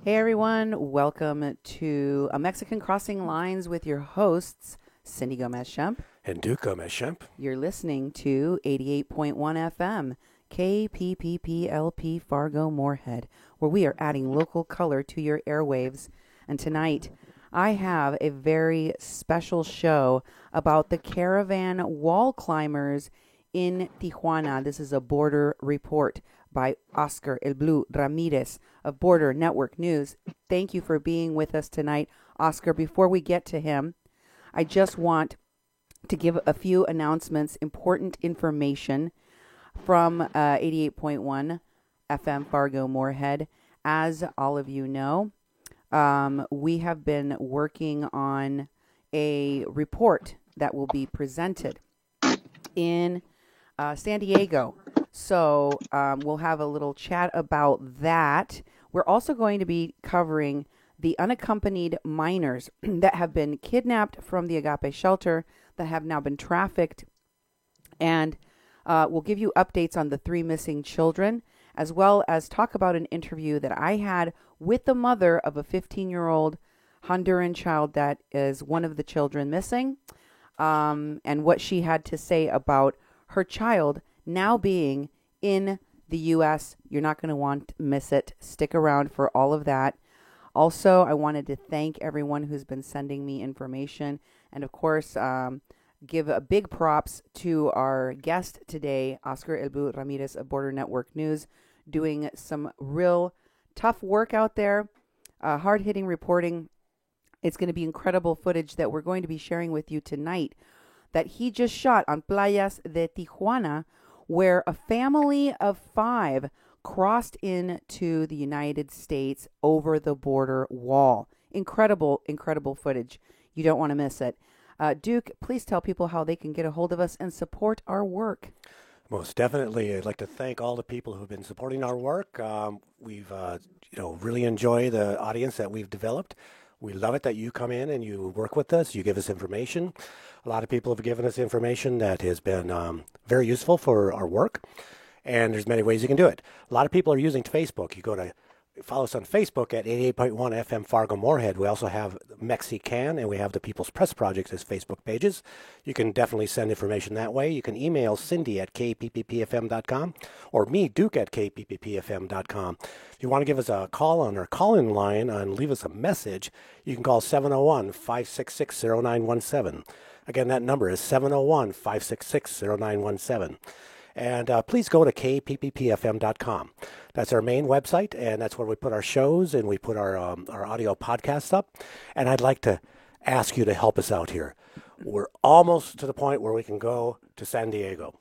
Hey everyone, welcome to A Mexican Crossing Lines with your hosts, Cindy Gomez Shemp. And Duke Gomez Shemp. You're listening to 88.1 FM, KPPPLP Fargo Moorhead, where we are adding local color to your airwaves. And tonight, I have a very special show about the caravan wall climbers in Tijuana. This is a border report by Oscar El Blue Ramirez of Border Network News. Thank you for being with us tonight, Oscar. Before we get to him, I just want to give a few announcements, important information from 88.1 FM Fargo Moorhead. As all of you know, we have been working on a report that will be presented in San Diego. So we'll have a little chat about that. We're also going to be covering the unaccompanied minors that have been kidnapped from the Agape shelter, that have now been trafficked. And we'll give you updates on the 3 missing children, as well as talk about an interview that I had with the mother of a 15-year-old Honduran child that is one of the children missing, and what she had to say about her child now being in the U.S. You're not going to want to miss it. Stick around for all of that. Also, I wanted to thank everyone who's been sending me information. And of course, give a big props to our guest today, Oscar El Blue Ramirez of Border Network News, doing some real tough work out there, hard-hitting reporting. It's going to be incredible footage that we're going to be sharing with you tonight that he just shot on Playas de Tijuana, where a family of 5 crossed into the United States over the border wall. Incredible, incredible footage. You don't want to miss it. Duke, please tell people how they can get a hold of us and support our work. Most definitely. I'd like to thank all the people who've been supporting our work. We've really enjoy the audience that we've developed. We love it that you come in and you work with us. You give us information. A lot of people have given us information that has been very useful for our work. And there's many ways you can do it. A lot of people are using Facebook. You go to follow us on Facebook at 88.1 FM Fargo Moorhead. We also have Mexican and we have the People's Press Project as Facebook pages. You can definitely send information that way. You can email Cindy at kpppfm.com or me, Duke, at kpppfm.com. If you want to give us a call on our call-in line and leave us a message, you can call 701-566-0917. Again, that number is 701-566-0917. And please go to kpppfm.com. That's our main website, and that's where we put our shows and we put our audio podcasts up. And I'd like to ask you to help us out here. We're almost to the point where we can go to San Diego.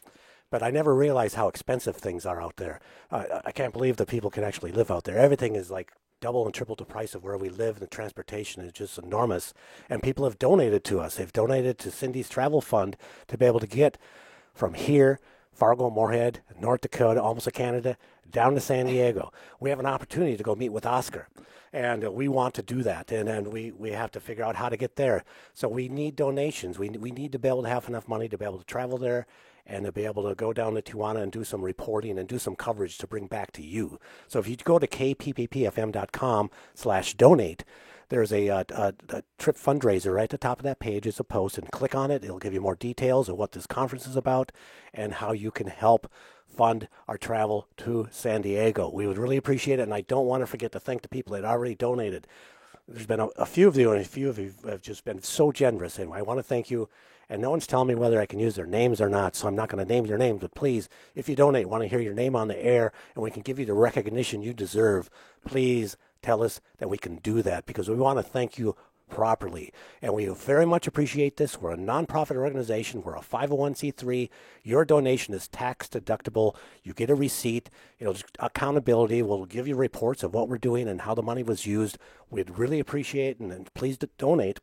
But I never realized how expensive things are out there. I can't believe that people can actually live out there. Everything is like double and triple the price of where we live. The transportation is just enormous. And people have donated to us. They've donated to Cindy's Travel Fund to be able to get from here, Fargo, Moorhead, North Dakota, almost to Canada, down to San Diego. We have an opportunity to go meet with Oscar, and we want to do that, and we have to figure out how to get there. So we need donations. We need to be able to have enough money to be able to travel there and to be able to go down to Tijuana and do some reporting and do some coverage to bring back to you. So if you go to kpppfm.com/donate, there's a trip fundraiser right at the top of that page. It's a post, and click on it. It'll give you more details of what this conference is about and how you can help fund our travel to San Diego. We would really appreciate it, and I don't want to forget to thank the people that already donated. There's been a few of you, and a few of you have just been so generous, and I want to thank you. And no one's telling me whether I can use their names or not, so I'm not going to name your names. But please, if you donate, want to hear your name on the air, and we can give you the recognition you deserve, please tell us that we can do that, because we want to thank you properly. And we very much appreciate this. We're a nonprofit organization. We're a 501c3. Your donation is tax deductible. You get a receipt. Accountability. We'll give you reports of what we're doing and how the money was used. We'd really appreciate it, and please donate.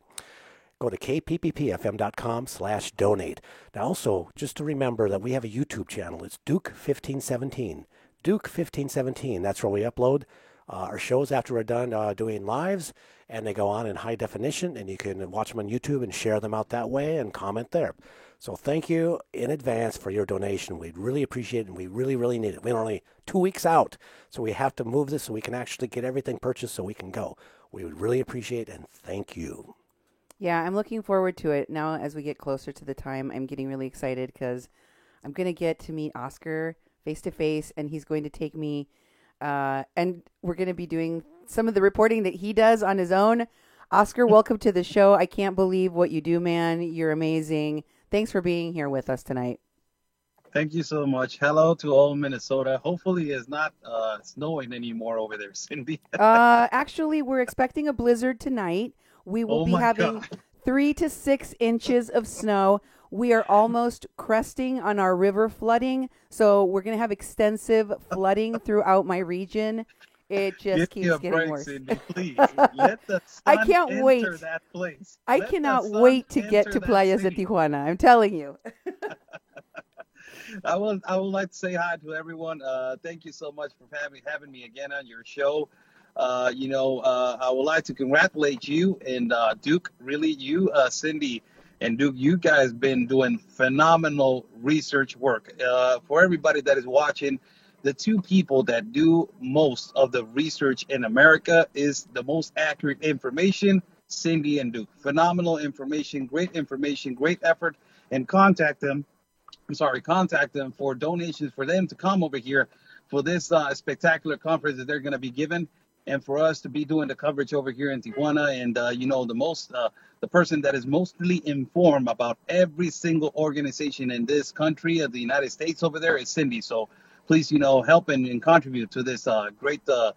Go to kpppfm.com/donate. Now, also, just to remember that we have a YouTube channel. It's Duke 1517. Duke 1517. That's where we upload our shows after we're done doing lives, and they go on in high definition, and you can watch them on YouTube and share them out that way and comment there. So thank you in advance for your donation. We'd really appreciate it, and we really, really need it. We're only 2 weeks out, so we have to move this so we can actually get everything purchased so we can go. We would really appreciate it, and thank you. Yeah, I'm looking forward to it. Now, as we get closer to the time, I'm getting really excited because I'm going to get to meet Oscar face to face, and he's going to take me, and we're going to be doing some of the reporting that he does on his own. Oscar, welcome to the show. I can't believe what you do, man. You're amazing. Thanks for being here with us tonight. Thank you so much. Hello to all Minnesota. Hopefully it's not snowing anymore over there, Cindy. Actually, we're expecting a blizzard tonight. We will be having 3 to 6 inches of snow. We are almost cresting on our river flooding, so we're going to have extensive flooding throughout my region. It just keeps getting worse. Cindy, please. Let the sun I can't wait. That place. I cannot wait to get to Playas de Tijuana. I'm telling you. I would like to say hi to everyone. Thank you so much for having me again on your show. I would like to congratulate you and Duke. Really, you, Cindy, and Duke, you guys been doing phenomenal research work. For everybody that is watching, the two people that do most of the research in America is the most accurate information, Cindy and Duke. Phenomenal information, great effort, and contact them for donations for them to come over here for this spectacular conference that they're going to be giving, and for us to be doing the coverage over here in Tijuana. And the person that is mostly informed about every single organization in this country of the United States over there is Cindy. So please, help and contribute to this great fun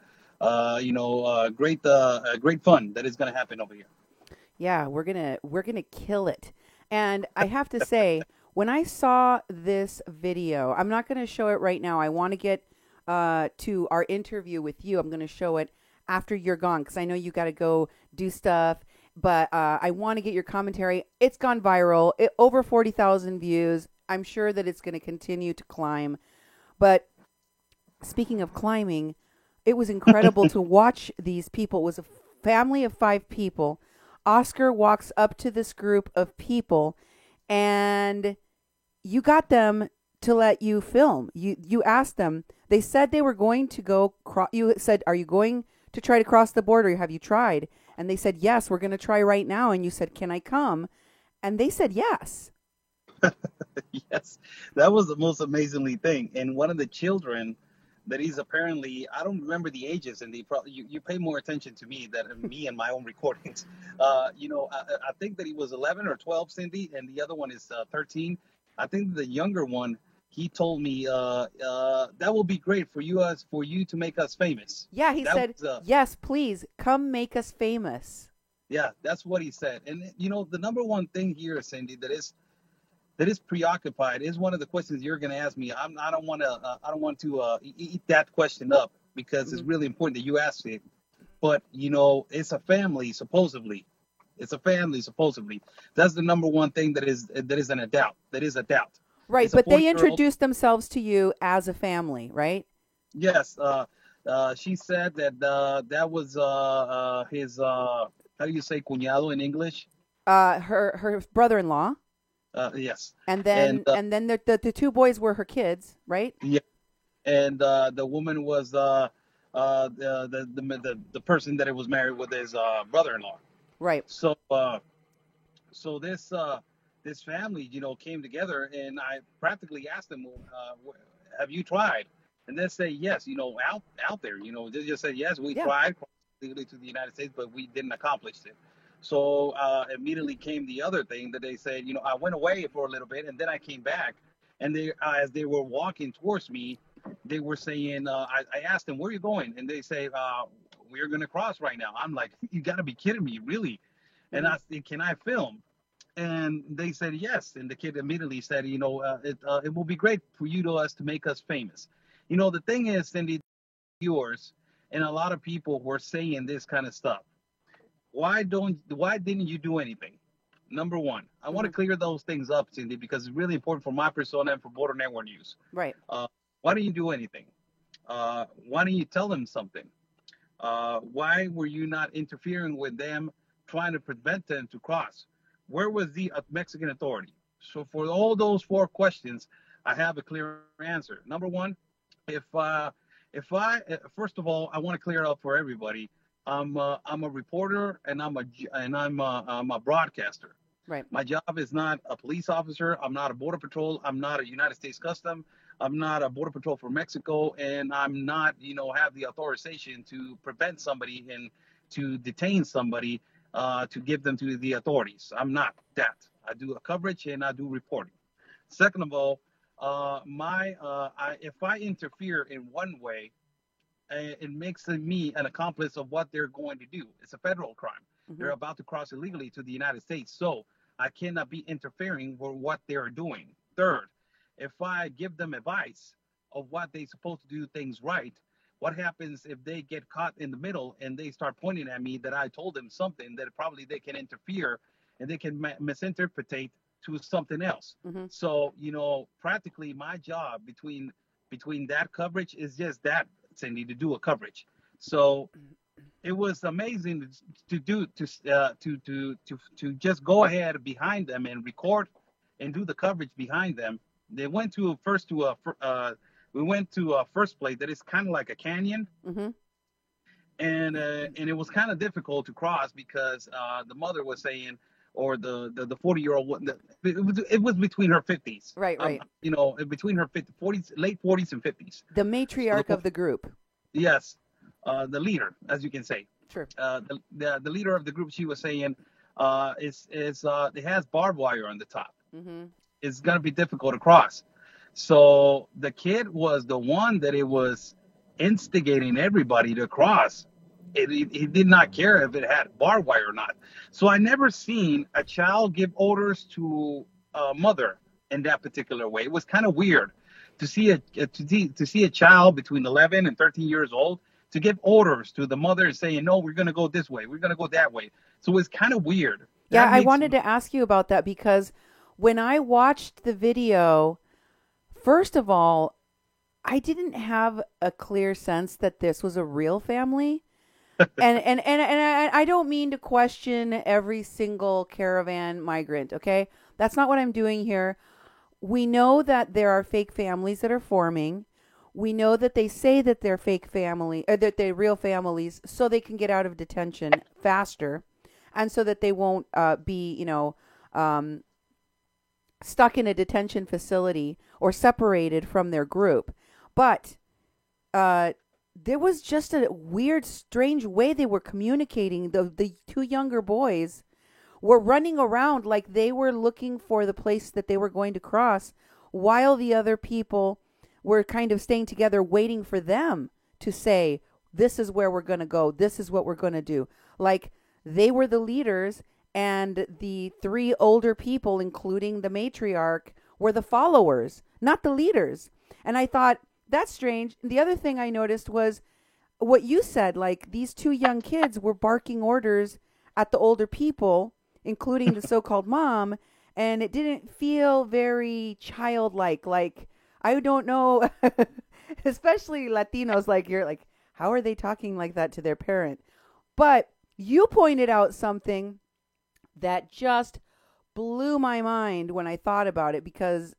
that is going to happen over here. Yeah, we're gonna kill it. And I have to say, when I saw this video, I'm not going to show it right now. I want to get to our interview with you. I'm going to show it after you're gone because I know you got to go do stuff. But I want to get your commentary. It's gone viral. Over 40,000 views. I'm sure that it's going to continue to climb. But speaking of climbing, it was incredible to watch these people. It was a family of 5 people. Oscar walks up to this group of people, and you got them to let you film. You asked them. They said they were going to go. You said, "Are you going to try to cross the border? Have you tried?" And they said, "Yes, we're going to try right now." And you said, "Can I come?" And they said, "Yes." Yes, that was the most amazingly thing. And one of the children that he's apparently, I don't remember the ages, and you pay more attention to me than me and my own recordings. I think that he was 11 or 12, Cindy, and the other one is 13. I think the younger one, he told me that will be great for you to make us famous. Yeah, he said, yes, please come make us famous. Yeah, that's what he said. And the number one thing here, Cindy, that is preoccupied is one of the questions you're going to ask me. I don't want to eat that question up because it's really important that you ask it. But it's a family supposedly. It's a family supposedly. That's the number one thing that is a doubt. That is a doubt. Right, but they introduced themselves to you as a family, right? Yes. She said that that was his how do you say cuñado in English? Her brother-in-law. Yes. And then the 2 boys were her kids, right? Yeah. And the woman was the person that it was married with his brother-in-law. Right. So this family, came together, and I practically asked them, "Have you tried?" And they say yes. Out there, they just said yes. We tried legally to the United States, but we didn't accomplish it. So immediately came the other thing that they said, I went away for a little bit and then I came back, and they, as they were walking towards me, they were saying, I asked them, "Where are you going?" And they say, "We're going to cross right now." I'm like, "You got to be kidding me, really?" And I said, "Can I film?" And they said yes. And the kid immediately said, it will be great for you to make us famous. The thing is, Cindy, viewers and a lot of people were saying this kind of stuff. Why didn't you do anything? Number one, I want to clear those things up, Cindy, because it's really important for my persona and for Border Network News. Right. Why don't you do anything? Why don't you tell them something? Why were you not interfering with them, trying to prevent them to cross? Where was the Mexican authority? So for all those four questions, I have a clear answer. Number one, if first of all, I want to clear up for everybody. I'm a reporter and I'm a broadcaster. Right. My job is not a police officer. I'm not a border patrol. I'm not a United States Custom. I'm not a border patrol for Mexico, and I'm not, have the authorization to prevent somebody and to detain somebody, to give them to the authorities. I'm not that. I do a coverage and I do reporting. Second of all, if I interfere in one way, it makes me an accomplice of what they're going to do. It's a federal crime. Mm-hmm. They're about to cross illegally to the United States, so I cannot be interfering with what they're doing. Third, if I give them advice of what they're supposed to do things right, what happens if they get caught in the middle and they start pointing at me that I told them something that probably they can interfere and they can misinterpret to something else. Mm-hmm. So, practically my job between that coverage is just that, Cindy, to do a coverage. So it was amazing to just go ahead behind them and record and do the coverage behind them. They went to first place that is kind of like a canyon. Mm-hmm. And it was kind of difficult to cross because the mother was saying, or the 40-year-old, it was between her 50s. Right. Between her 40s, late 40s and 50s. The matriarch of the group. Yes. The leader, as you can say. Sure. The leader of the group, she was saying, it has barbed wire on the top. Mm-hmm. It's going to be difficult to cross. So the kid was the one that it was instigating everybody to cross. He did not care if it had barbed wire or not. So I never seen a child give orders to a mother in that particular way. It was kind of weird to see a child between 11 and 13 years old to give orders to the mother and saying, no, we're going to go this way, we're going to go that way. So it's kind of weird. Yeah, I wanted to ask you about that because when I watched the video, first of all, I didn't have a clear sense that this was a real family. and I don't mean to question every single caravan migrant, okay? That's not what I'm doing here. We know that there are fake families that are forming. We know that they say that they're fake family, or that they're real families, so they can get out of detention faster, and so that they won't be, stuck in a detention facility or separated from their group. But there was just a weird, strange way they were communicating. The two younger boys were running around like they were looking for the place that they were going to cross, while the other people were kind of staying together, waiting for them to say, this is where we're going to go. This is what we're going to do. Like they were the leaders, and the three older people, including the matriarch, were the followers, not the leaders. And I thought, that's strange. The other thing I noticed was what you said, like these two young kids were barking orders at the older people, including the so-called mom, and it didn't feel very childlike. Like, I don't know, especially Latinos, like you're like, how are they talking like that to their parent? But you pointed out something that just blew my mind when I thought about it, because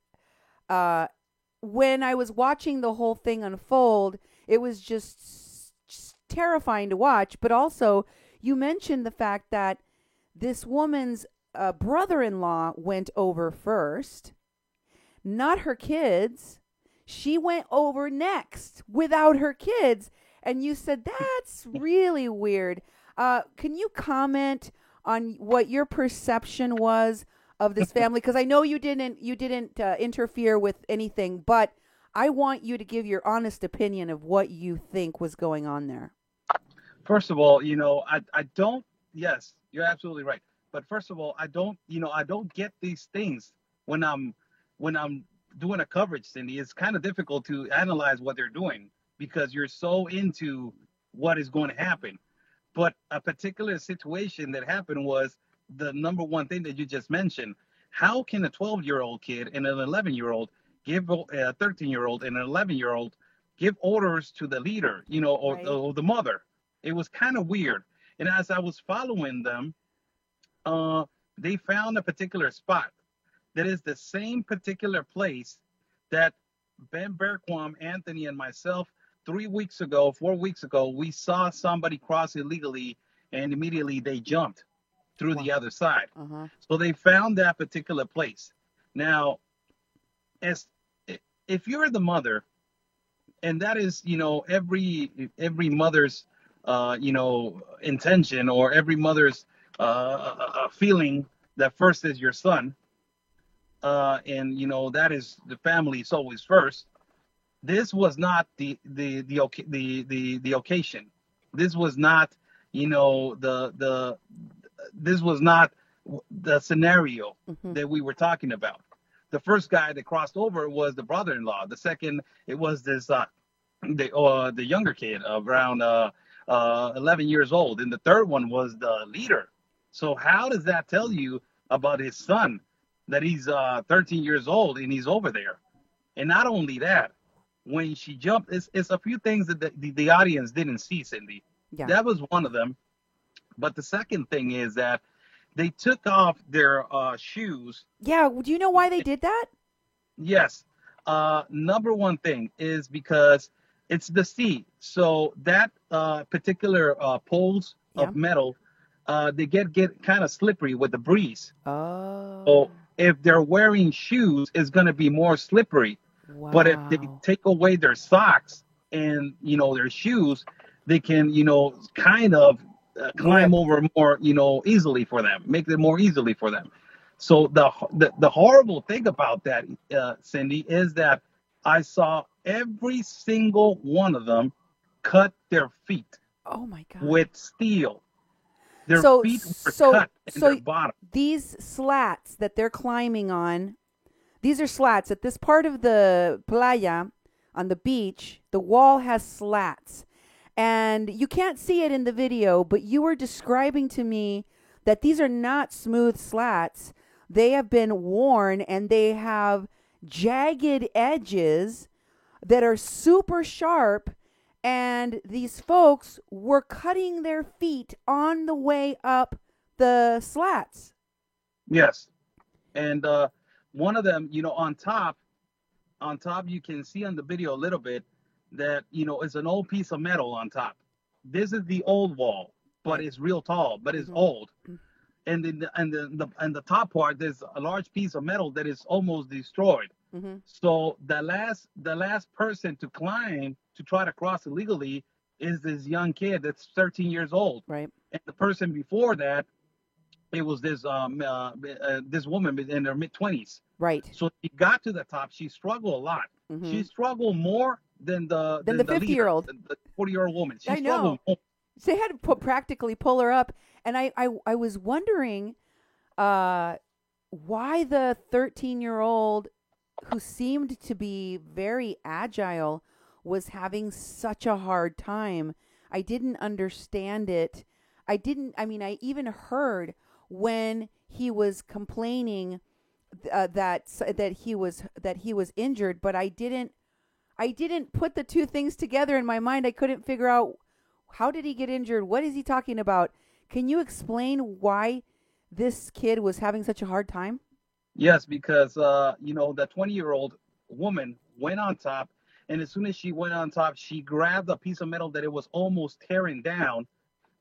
when I was watching the whole thing unfold, it was just terrifying to watch. But also, you mentioned the fact that this woman's brother-in-law went over first, not her kids. She went over next without her kids. And you said, that's really weird. Can you comment on what your perception was of this family? Because I know you didn't interfere with anything, but I want you to give your honest opinion of what you think was going on there. First of all, I don't, yes, you're absolutely right. But first of all, I don't get these things when I'm doing a coverage, Cindy. It's kind of difficult to analyze what they're doing because you're so into what is going to happen. But a particular situation that happened was the number one thing that you just mentioned. How can a 12-year-old kid and an 11-year-old give a 13-year-old and an 11-year-old give orders to the leader, or the mother? It was kind of weird. And as I was following them, uh, they found a particular spot that is the same particular place that Ben Berquam, Anthony, and myself 3 weeks ago, 4 weeks ago, we saw somebody cross illegally, and immediately they jumped through Wow. the other side. Uh-huh. So they found that particular place. Now, as if you're the mother, and that is, every mother's, intention, or every mother's feeling, that first is your son, and that is the family is always first. This was not the occasion. This was not, the this was not the scenario Mm-hmm. that we were talking about. The first guy that crossed over was the brother-in-law. The second, it was this the younger kid around 11 years old, and the third one was the leader. So how does that tell you about his son, that he's 13 years old and he's over there? And not only that, when she jumped, it's a few things that the audience didn't see, Cindy. Yeah. That was one of them. But the second thing is that they took off their shoes. Yeah. Do you know why they did that? Yes. Number one thing is because it's the sea. So that particular poles Yeah. of metal, they get kind of slippery with the breeze. Oh. So if they're wearing shoes, it's going to be more slippery. Wow. But if they take away their socks and, their shoes, they can, kind of climb over more, easily for them, make it more easily for them. So the horrible thing about that, Cindy, is that I saw every single one of them cut their feet Oh my God. with steel. Their So- feet were so- cut in so- their bottom. These slats that they're climbing on, these are slats. At this part of the playa, on the beach, the wall has slats. And you can't see it in the video, but you were describing to me that these are not smooth slats. They have been worn and they have jagged edges that are super sharp. And these folks were cutting their feet on the way up the slats. Yes. And one of them, on top, you can see on the video a little bit that, it's an old piece of metal on top. This is the old wall, but it's real tall, but it's old. And then the top part, there's a large piece of metal that is almost destroyed. Mm-hmm. So the last person to climb to try to cross illegally is this young kid that's 13 years old. Right. And the person before that, it was this this woman in her mid-20s. Right. So she got to the top. She struggled a lot. Mhm. She struggled more than the the leader, 50-year-old. the 40-year-old woman. She I know. struggled more. They had to practically pull her up. And I was wondering why the 13-year-old, who seemed to be very agile, was having such a hard time. I didn't understand it. I even heard when he was complaining that he was injured, but I didn't put the two things together in my mind. I couldn't figure out, how did he get injured? What is he talking about? Can you explain why this kid was having such a hard time? Yes, because the 20-year-old woman went on top, and as soon as she went on top, she grabbed a piece of metal that it was almost tearing down.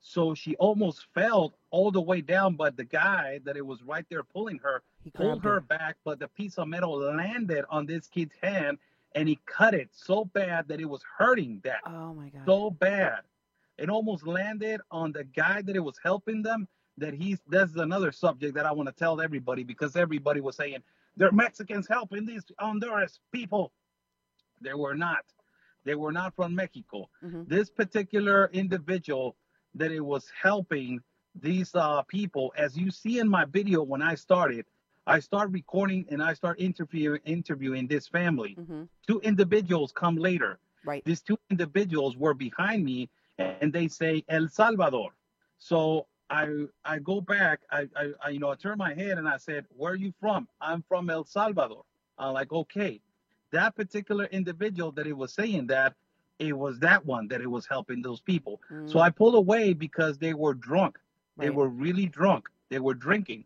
So she almost fell all the way down, but the guy that it was right there pulling her He pulled grabbed her her. back, but the piece of metal landed on this kid's hand, and he cut it so bad that it was hurting that Oh my God. so bad. It almost landed on the guy that it was helping them. That's another subject that I want to tell everybody, because everybody was saying they're Mexicans helping these Honduras people. They were not. They were not from Mexico. Mhm. This particular individual that it was helping these people, as you see in my video, when I start recording and I start interviewing this family. Mhm. Two individuals come later. Right. These two individuals were behind me, and they say El Salvador. So I go back, I turn my head and I said, "Where are you from?" "I'm from El Salvador." I'm like, okay. That particular individual that it was saying that it was that one that it was helping those people. So Mm, I pulled away because they were drunk. They right. were really drunk. They were drinking.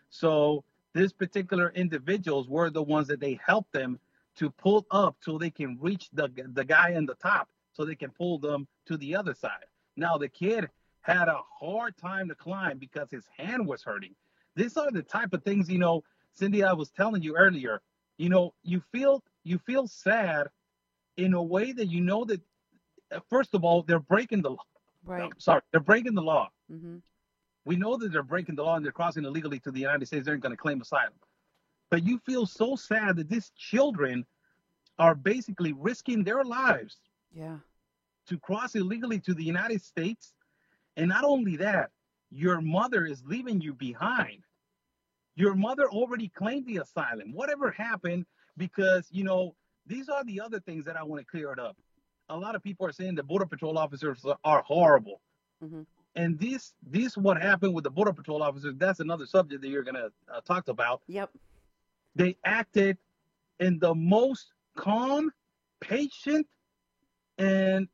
So these particular individuals were the ones that they helped them to pull up so they can reach the guy in the top so they can pull them to the other side. Now the kid had a hard time to climb because his hand was hurting. These are the type of things, Cindy, I was telling you earlier, you feel sad in a way that that first of all, they're breaking the law. Right. I'm sorry, they're breaking the law. Mm-hmm. We know that they're breaking the law and they're crossing illegally to the United States. They're going to claim asylum. But you feel so sad that these children are basically risking their lives Yeah. to cross illegally to the United States. And not only that, your mother is leaving you behind. Your mother already claimed the asylum. Whatever happened, because, these are the other things that I want to clear it up. A lot of people are saying the Border Patrol officers are horrible. Mm-hmm. And this what happened with the Border Patrol officers, that's another subject that you're going to talk about. Yep. They acted in the most calm, patient, and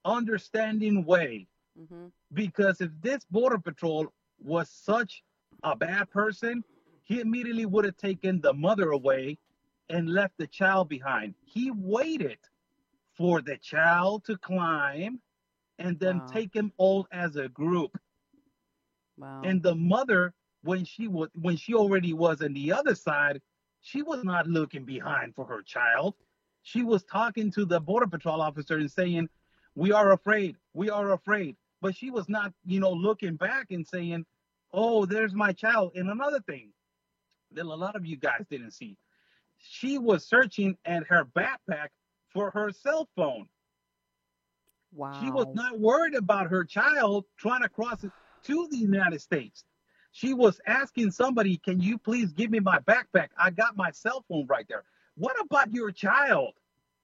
understanding way. Mm-hmm. Because if this Border Patrol was such a bad person, he immediately would have taken the mother away and left the child behind. He waited for the child to climb and then Wow. take them all as a group. Wow. And the mother, when she already was on the other side, she was not looking behind for her child. She was talking to the Border Patrol officer and saying, "We are afraid. We are afraid." But she was not, looking back and saying, "Oh, there's my child." And another thing that a lot of you guys didn't see, she was searching at her backpack for her cell phone. She was Wow. not worried about her child trying to cross it to the United States. She was asking somebody, "Can you please give me my backpack? I got my cell phone right there." What about your child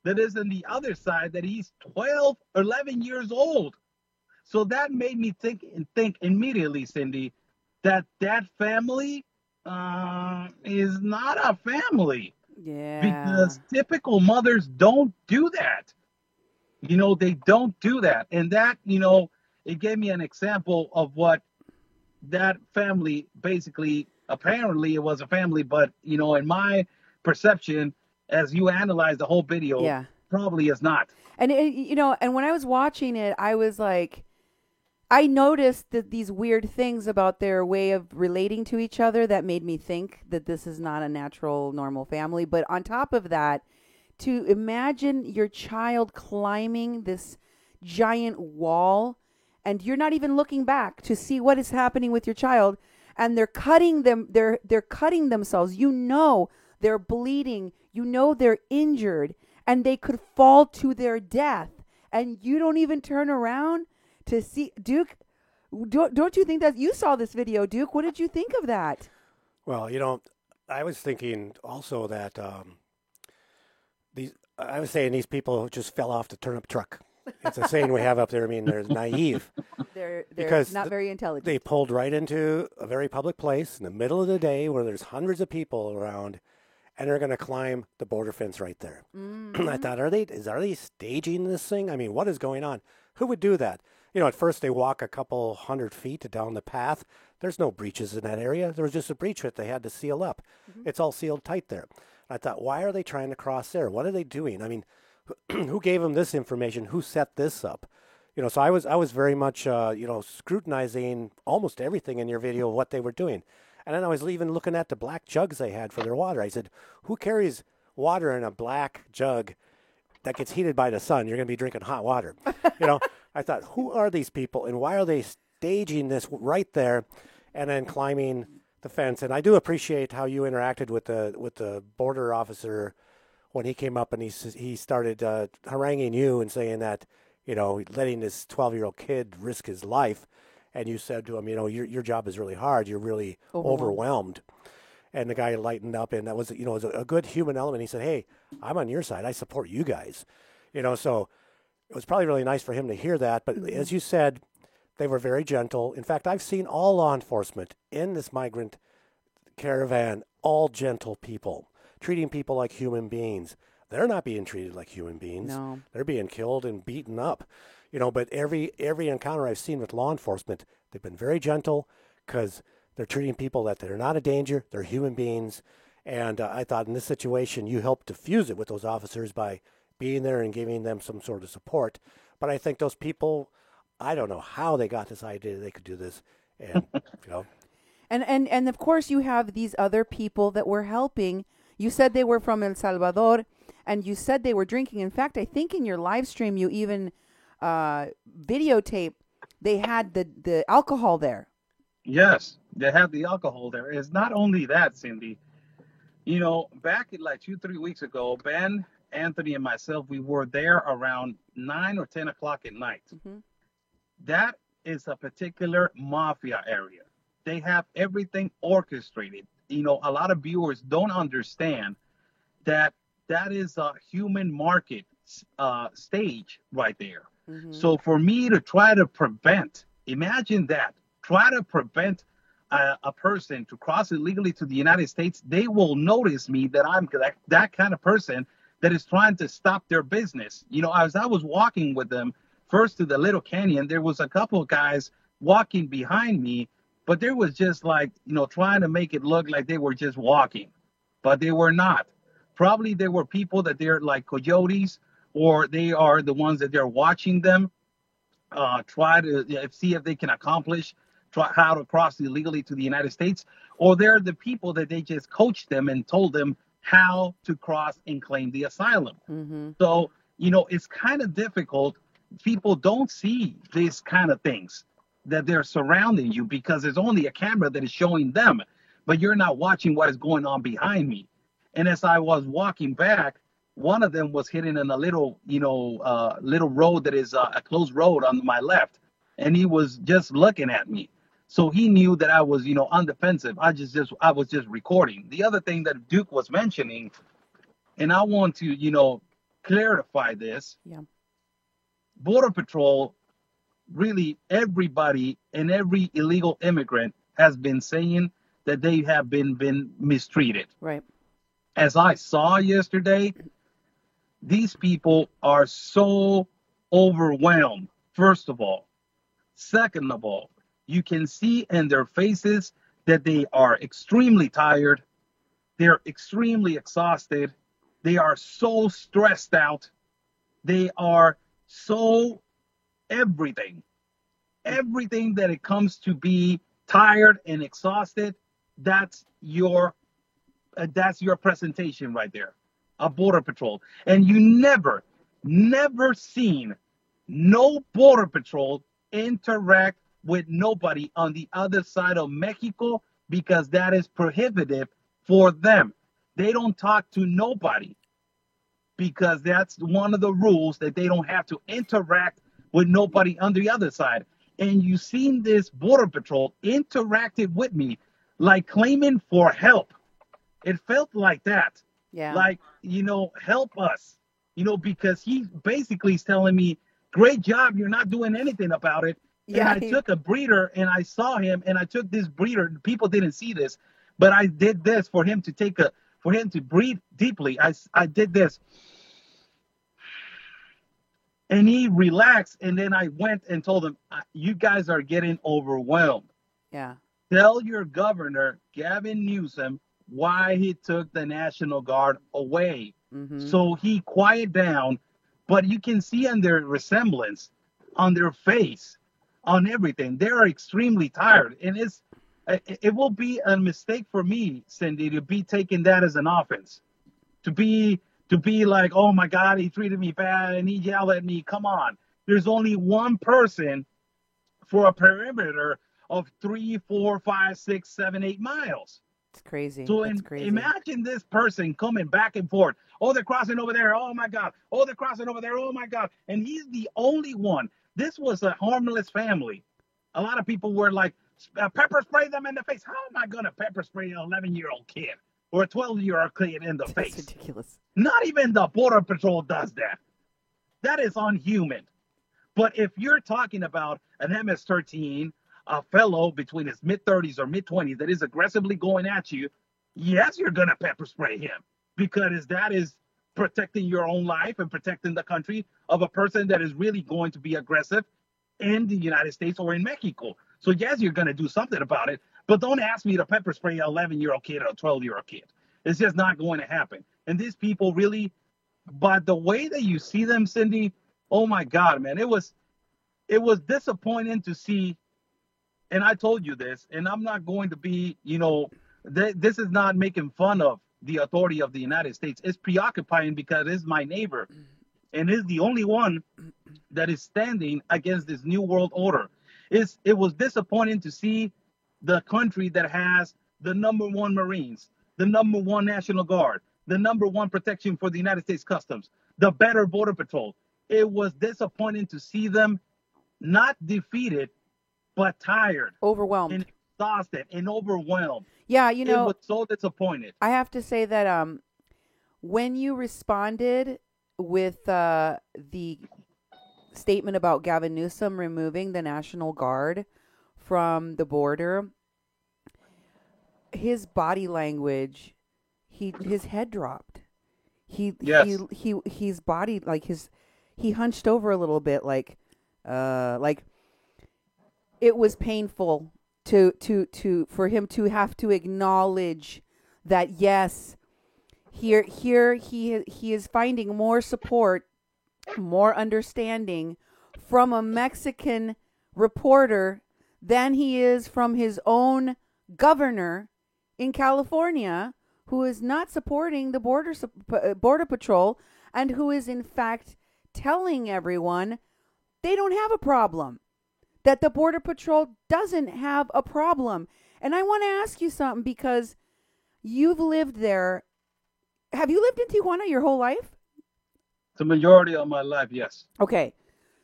that is on the other side, that he's 12, 11 years old? So that made me think immediately, Cindy, that family is not a family, Yeah. because typical mothers don't do that. They don't do that. And that, it gave me an example of what that family basically, apparently it was a family, but, in my perception, as you analyze the whole video, Yeah. probably is not. And and when I was watching it, I was like, I noticed that these weird things about their way of relating to each other that made me think that this is not a natural, normal family. But on top of that, to imagine your child climbing this giant wall and you're not even looking back to see what is happening with your child, and they're cutting they're cutting themselves. They're bleeding, they're injured, and they could fall to their death, and you don't even turn around to see. Duke, don't you think that you saw this video, Duke? What did you think of that? Well, I was thinking also that I was saying these people just fell off the turnip truck. It's a saying we have up there. I mean, they're naive. They're Because not very intelligent. They pulled right into a very public place in the middle of the day where there's hundreds of people around, and they're going to climb the border fence right there. Mm-hmm. I thought, are they staging this thing? I mean, what is going on? Who would do that? At first they walk a couple 100 feet down the path. There's no breaches in that area. There was just a breach that they had to seal up. Mm-hmm. It's all sealed tight there. I thought, why are they trying to cross there? What are they doing? I mean, who gave them this information? Who set this up? So I was very much, scrutinizing almost everything in your video of what they were doing. And then I was even looking at the black jugs they had for their water. I said, who carries water in a black jug that gets heated by the sun? You're going to be drinking hot water. I thought, who are these people and why are they staging this right there and then climbing the fence? And I do appreciate how you interacted with the border officer when he came up and he started haranguing you and saying that, letting this 12-year-old kid risk his life. And you said to him, your job is really hard. You're really overwhelmed. And the guy lightened up, and that was, was a good human element. He said, hey, I'm on your side. I support you guys. So it was probably really nice for him to hear that. But as you said, they were very gentle. In fact, I've seen all law enforcement in this migrant caravan, all gentle people, treating people like human beings, they're not being treated like human beings. No. They're being killed and beaten up. But every encounter I've seen with law enforcement, they've been very gentle because they're treating people that they're not a danger. They're human beings. And I thought in this situation, you helped diffuse it with those officers by being there and giving them some sort of support. But I think those people, I don't know how they got this idea they could do this. And, And of course, you have these other people that were helping. You said they were from El Salvador, and you said they were drinking. In fact, I think in your live stream, you even videotape they had the alcohol there. Yes, they have the alcohol there. It's not only that, Cindy. Back in like 2-3 weeks ago, Ben, Anthony, and myself, we were there around 9 or 10 o'clock at night. Mm-hmm. That is a particular mafia area. They have everything orchestrated. A lot of viewers don't understand that is a human market stage right there. Mm-hmm. So for me to try to prevent, imagine that, try to prevent a person to cross illegally to the United States, they will notice me that I'm that kind of person that is trying to stop their business. As I was walking with them first to the Little Canyon, there was a couple of guys walking behind me, but there was just like, trying to make it look like they were just walking, but they were not. Probably there were people that they're like coyotes, or they are the ones that they're watching them, try to see if they can accomplish how to cross illegally to the United States, or they're the people that they just coached them and told them how to cross and claim the asylum. Mm-hmm. So, it's kind of difficult. People don't see these kind of things that they're surrounding you because there's only a camera that is showing them, but you're not watching what is going on behind me. And as I was walking back, one of them was hitting in a little road that is a closed road on my left. And he was just looking at me. So he knew that I was, on defensive. I was just recording. The other thing that Duke was mentioning, and I want to, clarify this. Yeah. Border Patrol, really everybody and every illegal immigrant has been saying that they have been mistreated. Right. As I saw yesterday, these people are so overwhelmed, first of all. Second of all, you can see in their faces that they are extremely tired. They're extremely exhausted. They are so stressed out. They are so everything that it comes to be tired and exhausted. That's your presentation right there, a Border Patrol. And you never seen no Border Patrol interact with nobody on the other side of Mexico, because that is prohibitive for them. They don't talk to nobody because that's one of the rules, that they don't have to interact with nobody on the other side. And you seen this Border Patrol interacted with me like claiming for help. It felt like that. Yeah. Like, help us, because he basically is telling me, great job, you're not doing anything about it. Yeah, And I took a breather and I saw him and I took this breather. People didn't see this, but I did this for him to breathe deeply. I did this. And he relaxed. And then I went and told him, you guys are getting overwhelmed. Yeah. Tell your governor, Gavin Newsom, why he took the National Guard away. Mm-hmm. So he quieted down. But you can see on their resemblance, on their face, on everything, they're extremely tired. And it will be a mistake for me, Cindy, to be taking that as an offense. To be like, oh my God, he treated me bad and he yelled at me. Come on. There's only one person for a perimeter of 3, 4, 5, 6, 7, 8 miles. It's crazy. So crazy. Imagine this person coming back and forth. Oh, they're crossing over there. Oh my God. Oh, they're crossing over there. Oh my God. And he's the only one. This was a harmless family. A lot of people were like, pepper spray them in the face. How am I going to pepper spray an 11-year-old kid or a 12-year-old kid in the face? That's ridiculous. Not even the Border Patrol does that. That is unhuman. But if you're talking about an MS-13, a fellow between his mid-30s or mid-20s that is aggressively going at you, yes, you're going to pepper spray him, because that is protecting your own life and protecting the country of a person that is really going to be aggressive in the United States or in Mexico. So yes, you're going to do something about it, but don't ask me to pepper spray an 11-year-old kid or a 12-year-old kid. It's just not going to happen. And these people really, but the way that you see them, Cindy, oh my God, man, it was disappointing to see. And I told you this, and I'm not going to be, this is not making fun of the authority of the United States. It's preoccupying because it's my neighbor and is the only one that is standing against this new world order. It was disappointing to see the country that has the number one Marines, the number one National Guard, the number one protection for the United States Customs, the better Border Patrol. It was disappointing to see them not defeated, but tired, overwhelmed, and exhausted, and overwhelmed. Yeah, It was so disappointed. I have to say that when you responded with the statement about Gavin Newsom removing the National Guard from the border, his body language, his head dropped. His body, like he hunched over a little bit, like it was painful for him to have to acknowledge that yes, here he is finding more support, more understanding from a Mexican reporter than he is from his own governor in California, who is not supporting the border patrol and who is in fact telling everyone they don't have a problem, that the Border Patrol doesn't have a problem. And I want to ask you something, because you've lived there. Have you lived in Tijuana your whole life? The majority of my life, yes. Okay.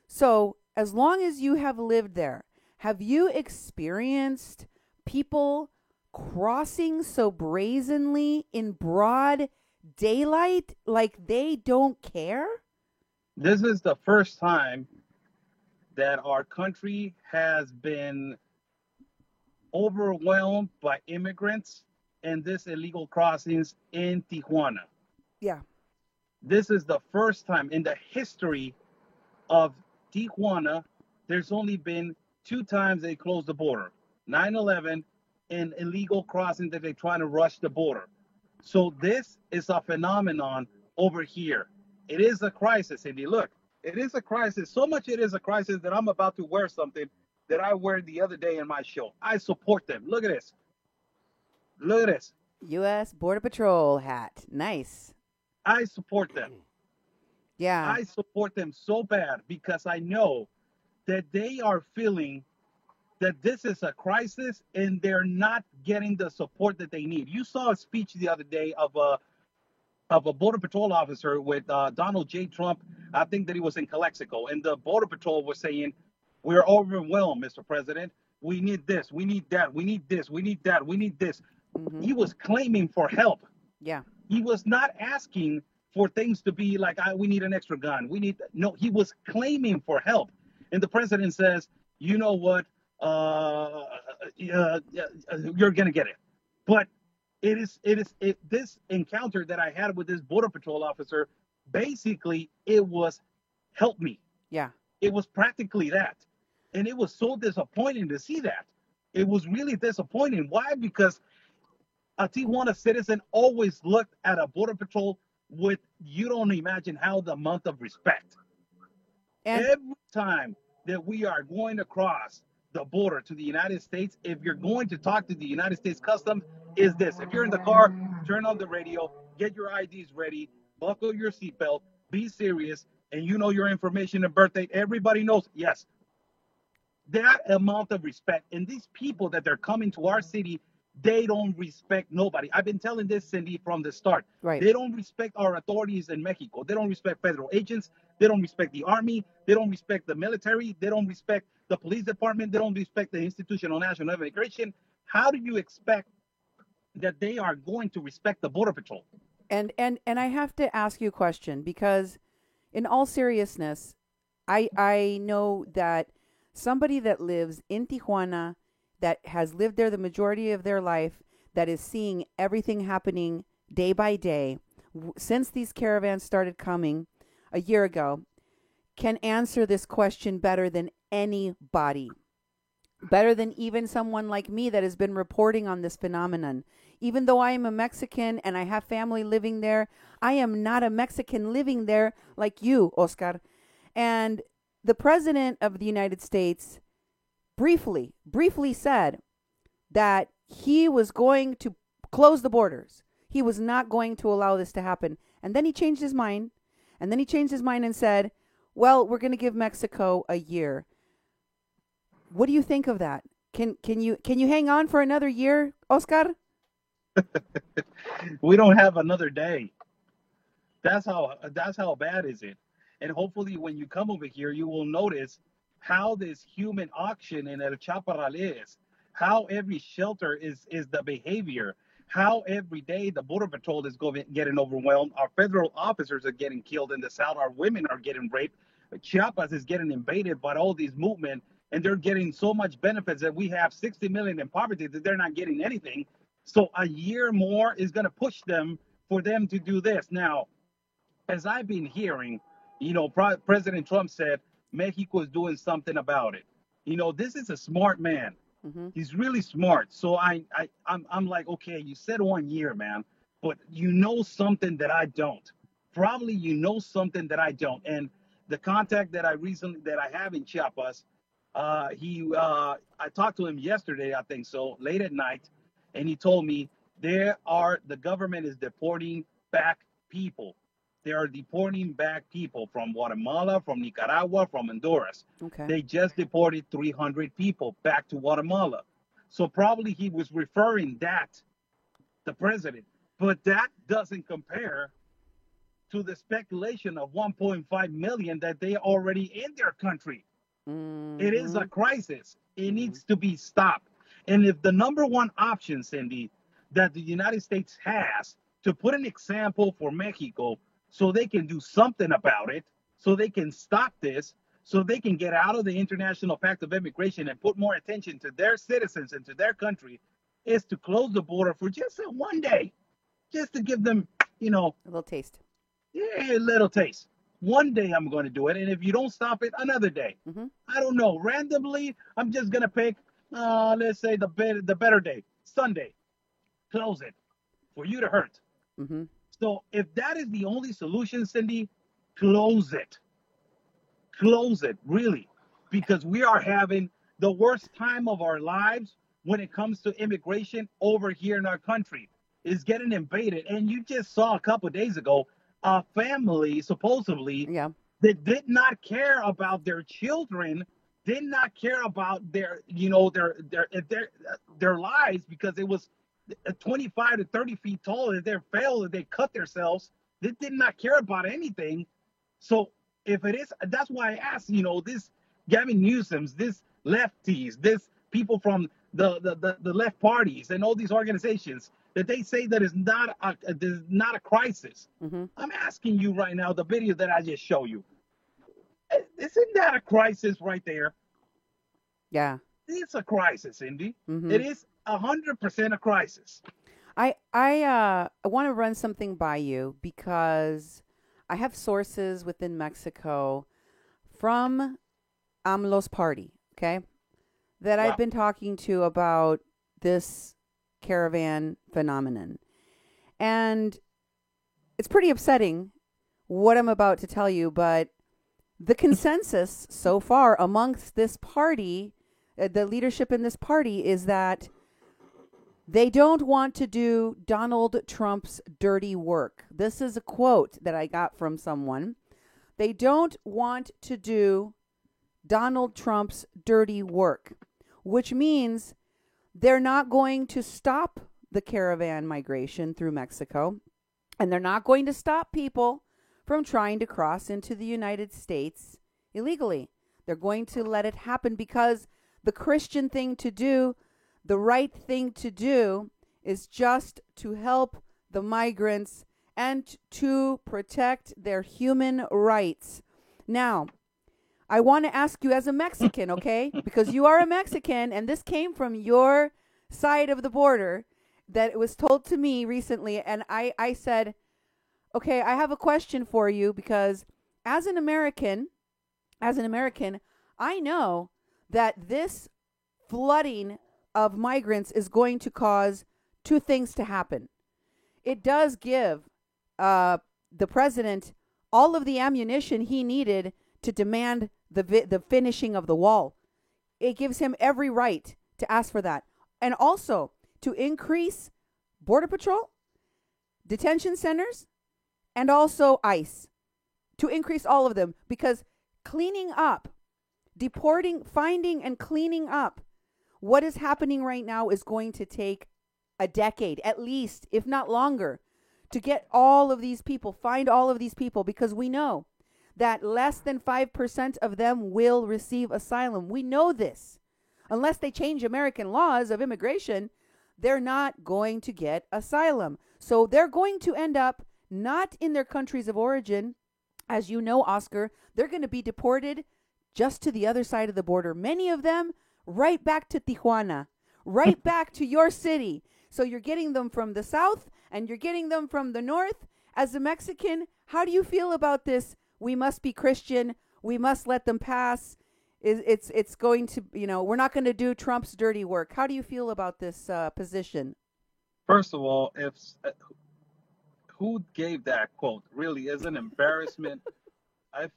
So as long as you have lived there, have you experienced people crossing so brazenly in broad daylight like they don't care? This is the first time that our country has been overwhelmed by immigrants and this illegal crossings in Tijuana. Yeah. This is the first time in the history of Tijuana. There's only been 2 times they closed the border, 9/11 and illegal crossing that they're trying to rush the border. So this is a phenomenon over here. It is a crisis, Cindy. Look, it is a crisis. So much it is a crisis that I'm about to wear something that I wear the other day in my show. I support them. Look at this. Look at this. U.S. Border Patrol hat. Nice. I support them. Yeah. I support them so bad because I know that they are feeling that this is a crisis and they're not getting the support that they need. You saw a speech the other day of a Border Patrol officer with Donald J. Trump. I think that he was in Calexico, and the Border Patrol was saying, "We're overwhelmed, Mr. President. We need this. We need that. We need this. We need that. We need this." Mm-hmm. He was claiming for help. Yeah. He was not asking for things to be like, we need an extra gun. No, he was claiming for help. And the president says, you know what? You're going to get it. But this encounter that I had with this Border Patrol officer, basically it was help me. Yeah. It was practically that. And it was so disappointing to see that. It was really disappointing. Why? Because a Tijuana citizen always looked at a Border Patrol with, you don't imagine how, the month of respect. And every time that we are going across the border to the United States, if you're going to talk to the United States Customs, is this. If you're in the car, turn on the radio, get your IDs ready, buckle your seatbelt, be serious, and you know your information and birth date. Everybody knows, yes. That amount of respect. And these people that they're coming to our city, they don't respect nobody. I've been telling this, Cindy, from the start. Right. They don't respect our authorities in Mexico. They don't respect federal agents. They don't respect the army. They don't respect the military. They don't respect the police department. They don't respect the Institution of National Immigration. How do you expect that they are going to respect the Border Patrol? And I have to ask you a question, because in all seriousness, I know that somebody that lives in Tijuana, that has lived there the majority of their life, that is seeing everything happening day by day, since these caravans started coming a year ago, can answer this question better than anybody. Better than even someone like me that has been reporting on this phenomenon. Even though I am a Mexican and I have family living there, I am not a Mexican living there like you, Oscar. And the president of the United States briefly said that he was going to close the borders. He was not going to allow this to happen. And then he changed his mind. And then he changed his mind and said, well, we're going to give Mexico a year. What do you think of that? Can you hang on for another year, Oscar? We don't have another day. That's how bad is it. And hopefully when you come over here, you will notice how this human auction in El Chaparral is, how every shelter is the behavior, how every day the Border Patrol is getting overwhelmed. Our federal officers are getting killed in the South. Our women are getting raped. Chiapas is getting invaded by all these movements, and they're getting so much benefits that we have 60 million in poverty that they're not getting anything. So a year more is going to push them for them to do this. Now, as I've been hearing, President Trump said Mexico is doing something about it. This is a smart man. Mm-hmm. He's really smart. So I'm like, okay, you said 1 year, man, but you know something that I don't. Probably you know something that I don't. And the contact that I have in Chiapas, I talked to him yesterday, I think so, late at night, and he told me the government is deporting back people. They are deporting back people from Guatemala, from Nicaragua, from Honduras. Okay. They just deported 300 people back to Guatemala. So probably he was referring that, the president, but that doesn't compare to the speculation of 1.5 million that they already in their country. Mm-hmm. It is a crisis. It needs to be stopped. And if the number one option, Cindy, that the United States has to put an example for Mexico so they can do something about it, so they can stop this, so they can get out of the International Pact of Immigration and put more attention to their citizens and to their country, is to close the border for just 1 day, just to give them, a little taste. Yeah, a little taste. 1 day I'm going to do it, and if you don't stop it, another day. Mm-hmm. I don't know. Randomly, I'm just going to pick, let's say, the better day, Sunday. Close it for you to hurt. Mm-hmm. So if that is the only solution, Cindy, close it. Close it, really, because we are having the worst time of our lives when it comes to immigration over here in our country. Is getting invaded. And you just saw a couple of days ago a family, supposedly, that did not care about their children, did not care about their lives, because it was 25 to 30 feet tall, and they failed, and they cut themselves. They did not care about anything. So if it is, that's why I asked, this Gavin Newsom's, this lefties, this people from the left parties and all these organizations, that they say that is not a crisis. Mm-hmm. I'm asking you right now, the video that I just showed you, isn't that a crisis right there? Yeah. It's a crisis, Indy. Mm-hmm. It is 100% a crisis. I want to run something by you, because I have sources within Mexico from AMLO's party, okay, that I've been talking to about this caravan phenomenon. And it's pretty upsetting what I'm about to tell you, but the consensus so far amongst this party, the leadership in this party, is that they don't want to do Donald Trump's dirty work. This is a quote that I got from someone. They don't want to do Donald Trump's dirty work, which means they're not going to stop the caravan migration through Mexico, and they're not going to stop people from trying to cross into the United States illegally. They're going to let it happen, because the Christian thing to do, the right thing to do, is just to help the migrants and to protect their human rights. Now, I want to ask you as a Mexican, okay? Because you are a Mexican, and this came from your side of the border, that it was told to me recently, and I said, Okay, I have a question for you because as an American, I know that this flooding of migrants is going to cause two things to happen. It does give the president all of the ammunition he needed to demand the finishing of the wall. It gives him every right to ask for that. And also to increase Border Patrol, detention centers, and also ICE. To increase all of them, because cleaning up, deporting, finding and cleaning up what is happening right now is going to take a decade, at least, if not longer, to get all of these people, find all of these people, because we know that less than 5% of them will receive asylum. We know this. Unless they change American laws of immigration, they're not going to get asylum. So they're going to end up not in their countries of origin. As you know, Oscar, they're going to be deported just to the other side of the border. Many of them right back to Tijuana, right back to your city. So you're getting them from the south and you're getting them from the north. As a Mexican, how do you feel about this? We must be Christian. We must let them pass. It's going to, we're not going to do Trump's dirty work. How do you feel about this position? First of all, who gave that quote really is an embarrassment. I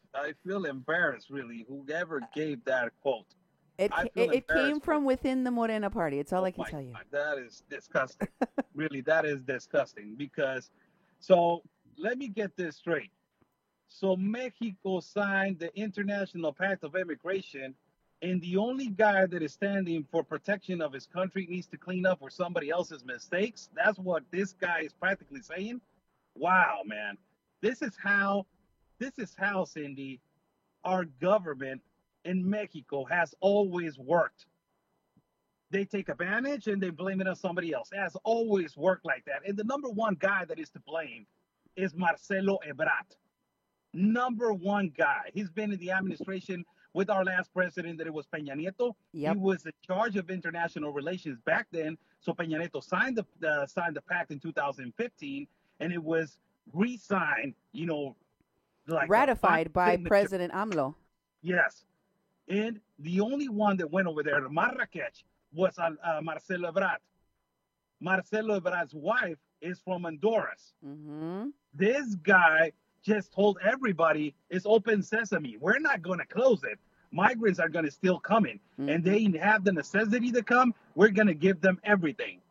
feel embarrassed, really, whoever gave that quote. It came from within the Morena party. It's all I can tell you. God, that is disgusting. Really, that is disgusting so let me get this straight. So Mexico signed the International Pact of Immigration, and the only guy that is standing for protection of his country needs to clean up for somebody else's mistakes. That's what this guy is practically saying. Wow, man. This is how, Cindy, our government in Mexico has always worked. They take advantage and they blame it on somebody else. It has always worked like that. And the number one guy that is to blame is Marcelo Ebrard. Number one guy. He's been in the administration with our last president, that it was Peña Nieto. Yep. He was in charge of international relations back then. So Peña Nieto signed the pact in 2015, and it was re-signed, ratified by President AMLO. Yes. And the only one that went over there to Marrakech was Marcelo Ebrard. Marcelo Ebrard's wife is from Honduras. Mm-hmm. This guy just told everybody it's open sesame. We're not going to close it. Migrants are going to still come in. Mm-hmm. And they have the necessity to come. We're going to give them everything.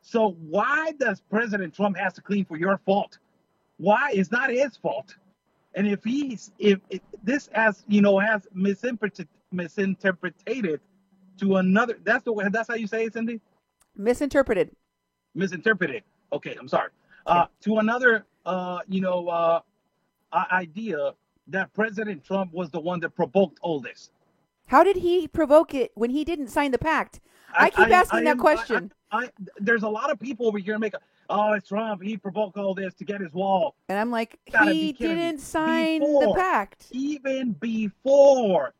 So why does President Trump has to clean for your fault? Why? It's not his fault. And if this has misinterpreted to another, that's how you say it, Cindy? Misinterpreted. Okay, I'm sorry. To another, idea that President Trump was the one that provoked all this. How did he provoke it when he didn't sign the pact? I keep asking that question. There's a lot of people over here it's Trump. He provoked all this to get his wall. And I'm like, he didn't sign the pact. Even before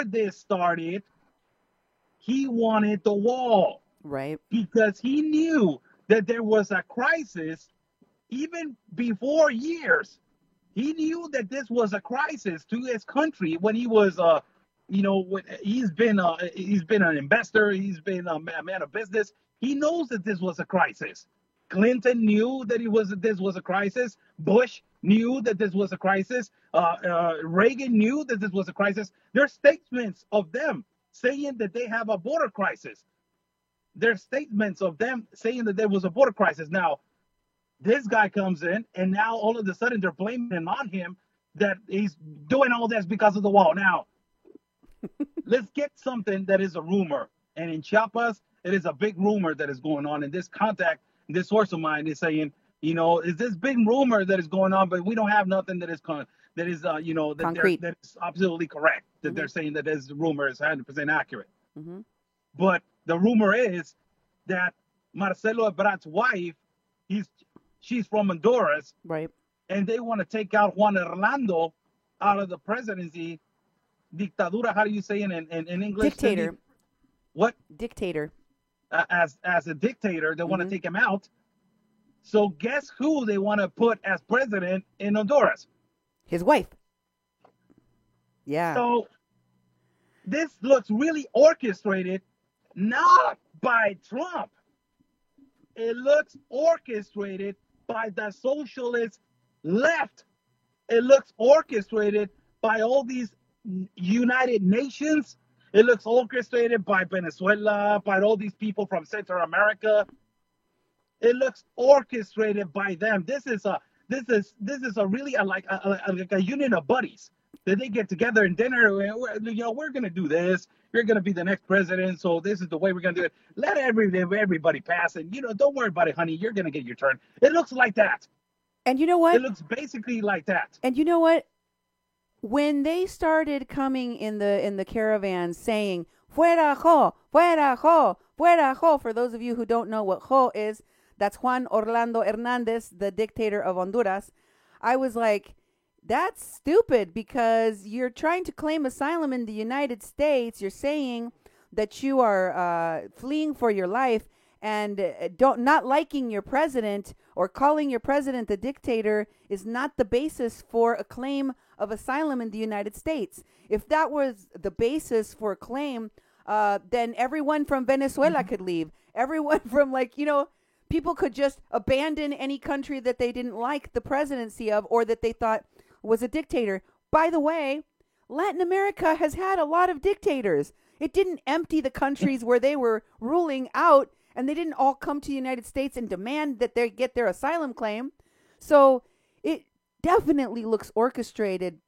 this started, he wanted the wall. Right. Because he knew that there was a crisis even before years. He knew that this was a crisis to his country when he was, he's been an investor. He's been a man of business. He knows that this was a crisis. Clinton knew that this was a crisis. Bush knew that this was a crisis. Reagan knew that this was a crisis. There's statements of them saying that they have a border crisis. There's statements of them saying that there was a border crisis. Now, this guy comes in, and now all of a sudden they're blaming on him that he's doing all this because of the wall. Now, let's get something that is a rumor. And in Chiapas, it is a big rumor that is going on. And this source of mine is saying, is this big rumor that is going on, but we don't have nothing that is concrete. That is absolutely correct. That they're saying that this rumor is 100% accurate. Mm-hmm. But the rumor is that Marcelo Ebrard's wife, she's from Honduras, right? And they want to take out Juan Orlando out of the presidency. Dictadura, how do you say it in English? Dictator. Cindy? What? Dictator. As a dictator, they want to take him out. So guess who they want to put as president in Honduras? His wife. Yeah. So this looks really orchestrated, not by Trump. It looks orchestrated by the socialist left. It looks orchestrated by all these United Nations. It looks orchestrated by Venezuela, by all these people from Central America. It looks orchestrated by them. This is a really like a union of buddies that they get together in dinner. We're gonna do this. You're gonna be the next president, so this is the way we're gonna do it. Let everybody pass, and don't worry about it, honey. You're gonna get your turn. It looks like that. And you know what? It looks basically like that. And you know what? When they started coming in the caravan saying "Fuera Jo, fuera Jo, fuera Jo," for those of you who don't know what Jo is, that's Juan Orlando Hernandez, the dictator of Honduras. I was like, that's stupid, because you're trying to claim asylum in the United States. You're saying that you are fleeing for your life, and not liking your president or calling your president a dictator is not the basis for a claim of asylum in the United States. If that was the basis for a claim, then everyone from Venezuela could leave. Everyone from people could just abandon any country that they didn't like the presidency of, or that they thought was a dictator. By the way, Latin America has had a lot of dictators. It didn't empty the countries where they were ruling out, and they didn't all come to the United States and demand that they get their asylum claim. So it definitely looks orchestrated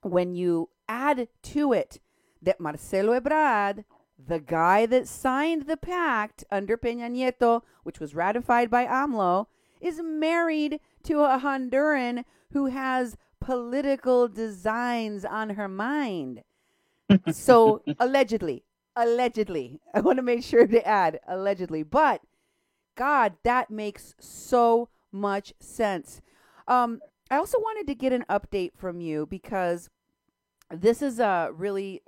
when you add to it that Marcelo Ebrard, the guy that signed the pact under Peña Nieto, which was ratified by AMLO, is married to a Honduran who has political designs on her mind. So allegedly, I want to make sure to add allegedly, but God, that makes so much sense. I also wanted to get an update from you, because this is a really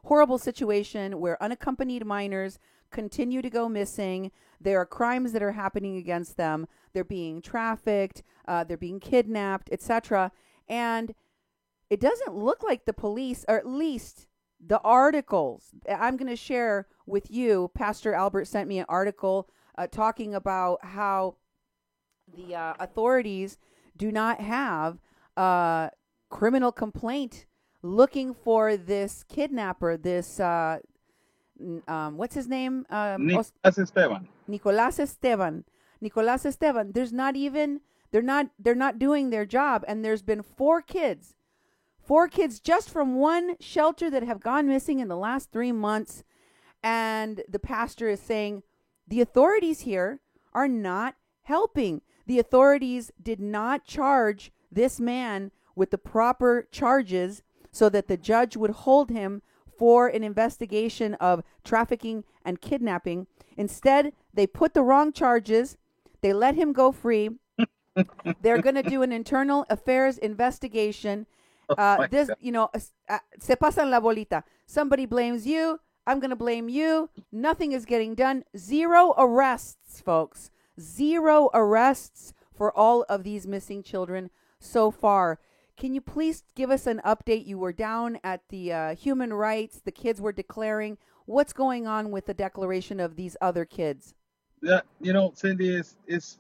horrible situation where unaccompanied minors continue to go missing. There are crimes that are happening against them. They're being trafficked, they're being kidnapped, etc. And it doesn't look like the police, or at least the articles I'm going to share with you. Pastor Albert sent me an article talking about how the authorities do not have a criminal complaint looking for this kidnapper, this what's his name? Nicolás Esteban. Nicolás Esteban. There's not even, they're not doing their job. And there's been four kids just from one shelter that have gone missing in the last 3 months. And the pastor is saying the authorities here are not helping. The authorities did not charge this man with the proper charges so that the judge would hold him for an investigation of trafficking and kidnapping. Instead, they put the wrong charges. They let him go free. They're going to do an internal affairs investigation. Se pasan la bolita. Somebody blames you. I'm going to blame you. Nothing is getting done. 0 arrests, folks. 0 arrests for all of these missing children so far. Can you please give us an update? You were down at the human rights. The kids were declaring. What's going on with the declaration of these other kids? Yeah, Cindy, is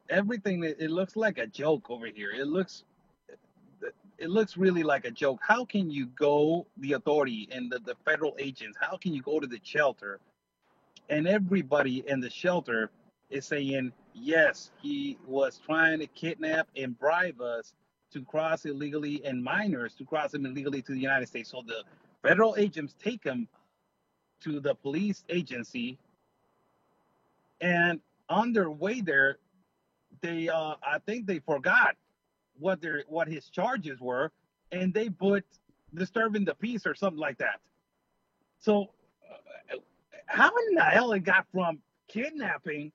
everything. It looks like a joke over here. It looks really like a joke. How can you go, the authority and the federal agents, how can you go to the shelter and everybody in the shelter is saying, yes, he was trying to kidnap and bribe us to cross illegally, and minors to cross them illegally to the United States. So the federal agents take him to the police agency, and on their way there, they I think they forgot what his charges were, and they put disturbing the peace or something like that. So how in the hell it got from kidnapping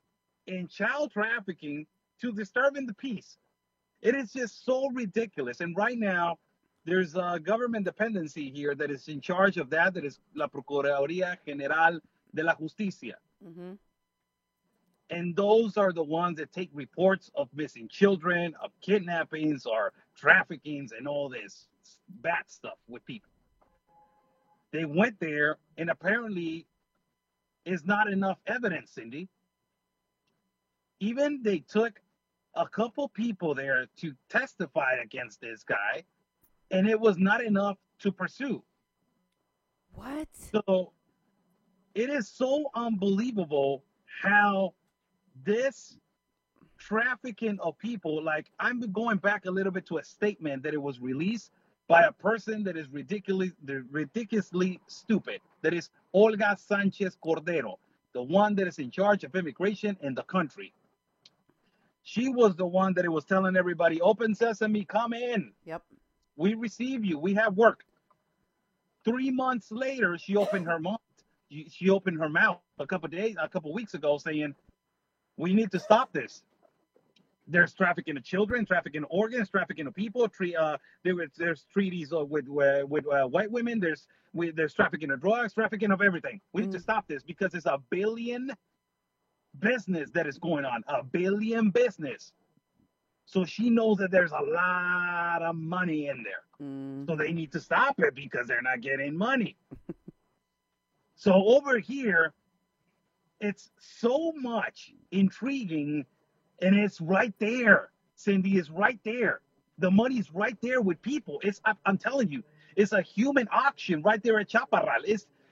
and child trafficking to disturbing the peace? It is just so ridiculous. And right now, there's a government dependency here that is in charge of that is La Procuraduría General de la Justicia. Mm-hmm. And those are the ones that take reports of missing children, of kidnappings or traffickings and all this bad stuff with people. They went there, and apparently is not enough evidence, Cindy. Even they took a couple people there to testify against this guy, and it was not enough to pursue. What? So it is so unbelievable how this trafficking of people, like I'm going back a little bit to a statement that it was released by a person that is ridiculously stupid. That is Olga Sanchez Cordero, the one that is in charge of immigration in the country. She was the one that it was telling everybody, open sesame, come in. Yep. We receive you. We have work. 3 months later, she opened her mouth. She opened her mouth a couple weeks ago saying, we need to stop this. There's trafficking of children, trafficking of organs, trafficking of people. There's treaties with white women. There's trafficking of drugs, trafficking of everything. We need to stop this because it's a billion business that is going on, a billion business. So she knows that there's a lot of money in there. So they need to stop it because they're not getting money. So over here, it's so much intriguing, and it's right there. Cindy, is right there. The money's right there with people. I'm telling you, it's a human auction right there at Chaparral.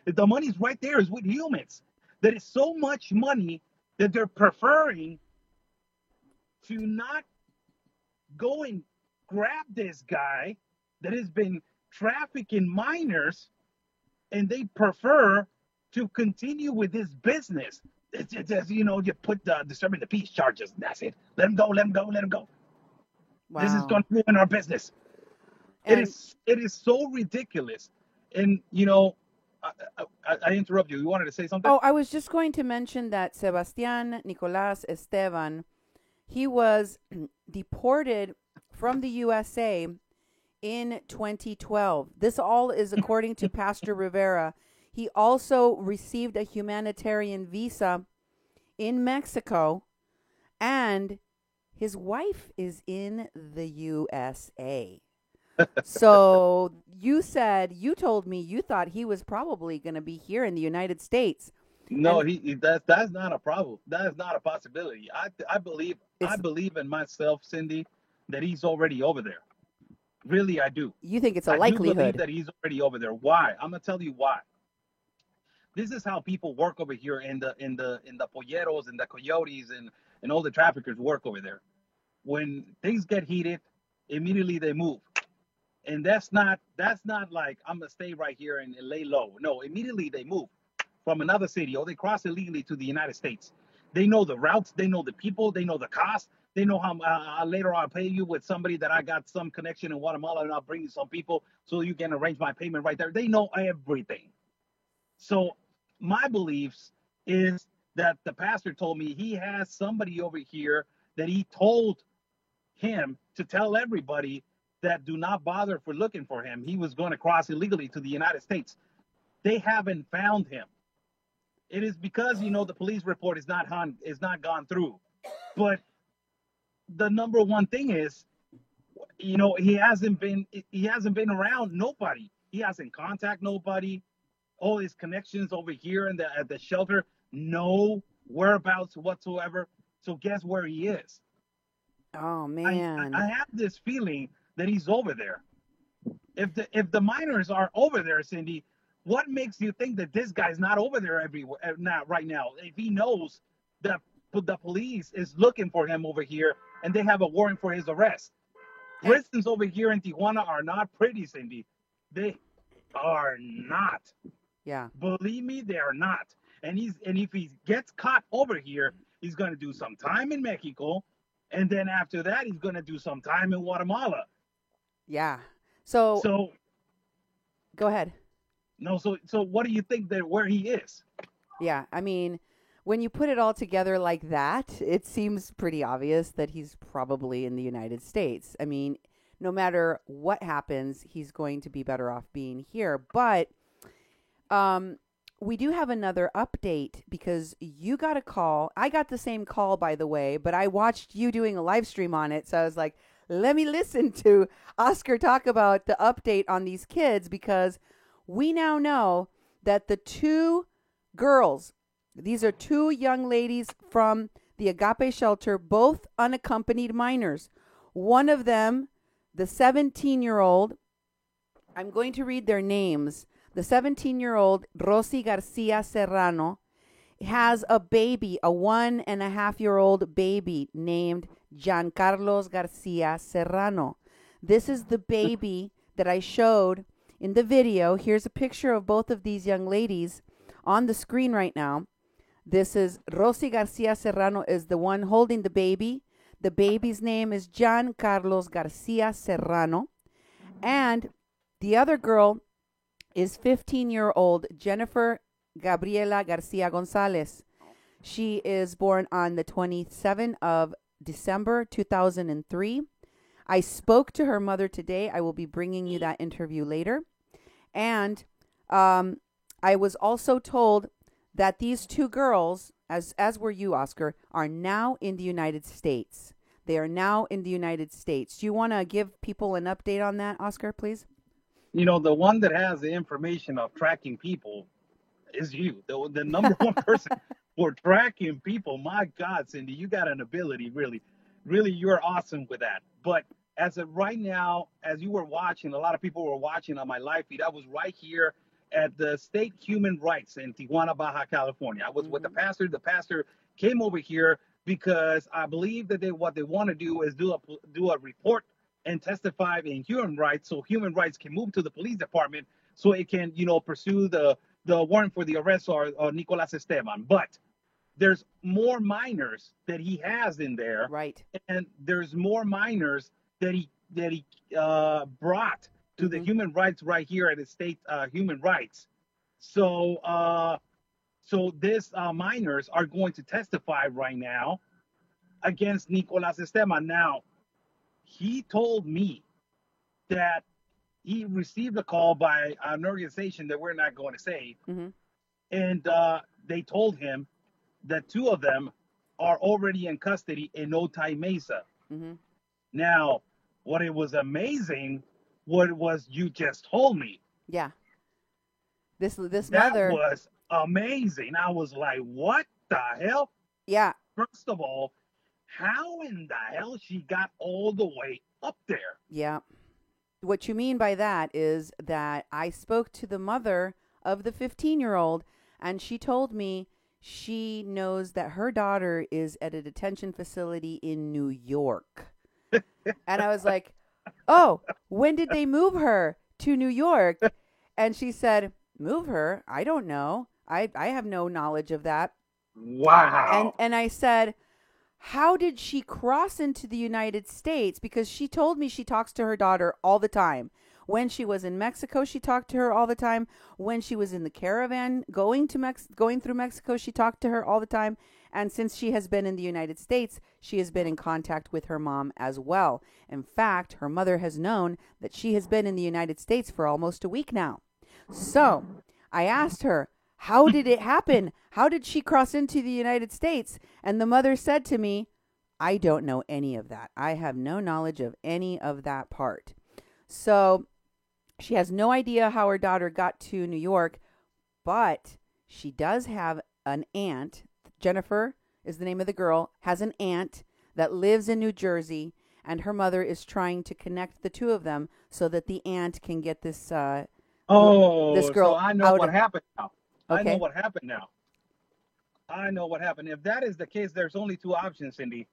The money's right there. Is with humans. There is so much money that they're preferring to not go and grab this guy that has been trafficking minors, and they prefer to continue with this business. It's you put the disturbing the peace charges. That's it. Let him go. Let him go. Let him go. Wow. This is going to ruin our business. It is so ridiculous. And I interrupt you. You wanted to say something? Oh, I was just going to mention that Sebastián Nicolás Esteban, he was deported from the USA in 2012. This all is according to Pastor Rivera. He also received a humanitarian visa in Mexico, and his wife is in the USA. So you told me you thought he was probably going to be here in the United States. No, that's not a problem. That is not a possibility. I believe in myself, Cindy, that he's already over there. Really, I do. You think it's a likelihood? I do believe that he's already over there. Why? I'm gonna tell you why. This is how people work over here in the polleros and the coyotes and all the traffickers work over there. When things get heated, immediately they move. And that's not like I'm gonna stay right here and lay low. No, immediately they move from another city, or they cross illegally to the United States. They know the routes, they know the people, they know the cost, they know how later I'll pay you with somebody that I got some connection in Guatemala, and I'll bring you some people so you can arrange my payment right there. They know everything. So my beliefs is that the pastor told me he has somebody over here that he told him to tell everybody that do not bother for looking for him. He was going to cross illegally to the United States. They haven't found him. It is because, the police report is not gone through. But the number one thing is, he hasn't been around nobody. He hasn't contacted nobody. All his connections over here at the shelter, no whereabouts whatsoever. So guess where he is? Oh man. I have this feeling that he's over there. If the miners are over there, Cindy, what makes you think that this guy's not over there right now? If he knows that the police is looking for him over here and they have a warrant for his arrest. Prisons over here in Tijuana are not pretty, Cindy. They are not. Yeah. Believe me, they are not. And if he gets caught over here, he's going to do some time in Mexico, and then after that, he's going to do some time in Guatemala. Yeah. So go ahead. No, so what do you think that where he is? Yeah, I mean, when you put it all together like that, it seems pretty obvious that he's probably in the United States. I mean, no matter what happens, he's going to be better off being here. But we do have another update because you got a call. I got the same call, by the way, but I watched you doing a live stream on it. So I was like, let me listen to Oscar talk about the update on these kids, because we now know that the two girls, these are two young ladies from the Agape shelter, both unaccompanied minors. One of them, the 17-year-old, I'm going to read their names. The 17-year-old, Rosy Garcia Serrano, has a baby, a 1.5-year-old baby named Giancarlos Garcia Serrano. This is the baby that I showed in the video. Here's a picture of both of these young ladies on the screen right now. This is Rosy Garcia Serrano is the one holding the baby. The baby's name is Giancarlos Garcia Serrano. And the other girl is 15-year-old Jennifer Gabriela Garcia Gonzalez. She is born on the 27th of December 2003. I spoke to her mother today. I will be bringing you that interview later. And I was also told that these two girls, as were you, Oscar, are now in the United States. They are now in the United States. Do you want to give people an update on that, Oscar, please? You know, the one that has the information of tracking people is you. The number one person for tracking people. My God, Cindy, you got an ability, really. Really, you're awesome with that. But as of right now, as you were watching, a lot of people were watching on my live feed. I was right here at the State Human Rights in Tijuana, Baja California. I was with the pastor. The pastor came over here because I believe that what they want to do is do a report and testify in human rights, so human rights can move to the police department so it can, pursue the warrant for the arrest of Nicolas Esteban. But there's more minors that he has in there, right? And there's more minors that he brought to the human rights right here at the state human rights. So this minors are going to testify right now against Nicolas Esteban. Now, he told me that he received a call by an organization that we're not going to say, and they told him that two of them are already in custody in Otay Mesa. Now, what it was amazing, what was you just told me. Yeah. This that mother was amazing. I was like, what the hell? Yeah. First of all, how in the hell she got all the way up there? Yeah. What you mean by that is that I spoke to the mother of the 15-year-old, and she told me she knows that her daughter is at a detention facility in New York. And I was like, oh, when did they move her to New York? And she said, move her? I don't know. I have no knowledge of that. Wow. And I said, how did she cross into the United States? Because she told me she talks to her daughter all the time. When she was in Mexico, she talked to her all the time. When she was in the caravan going through Mexico, she talked to her all the time. And since she has been in the United States, she has been in contact with her mom as well. In fact, her mother has known that she has been in the United States for almost a week now. So I asked her, how did it happen? How did she cross into the United States? And the mother said to me, I don't know any of that. I have no knowledge of any of that part. So she has no idea how her daughter got to New York, but she does have an aunt. Jennifer is the name of the girl, has an aunt that lives in New Jersey, and her mother is trying to connect the two of them so that the aunt can get this this girl so I know what happened now. Okay. I know what happened now. I know what happened. If that is the case, there's only two options, Cindy.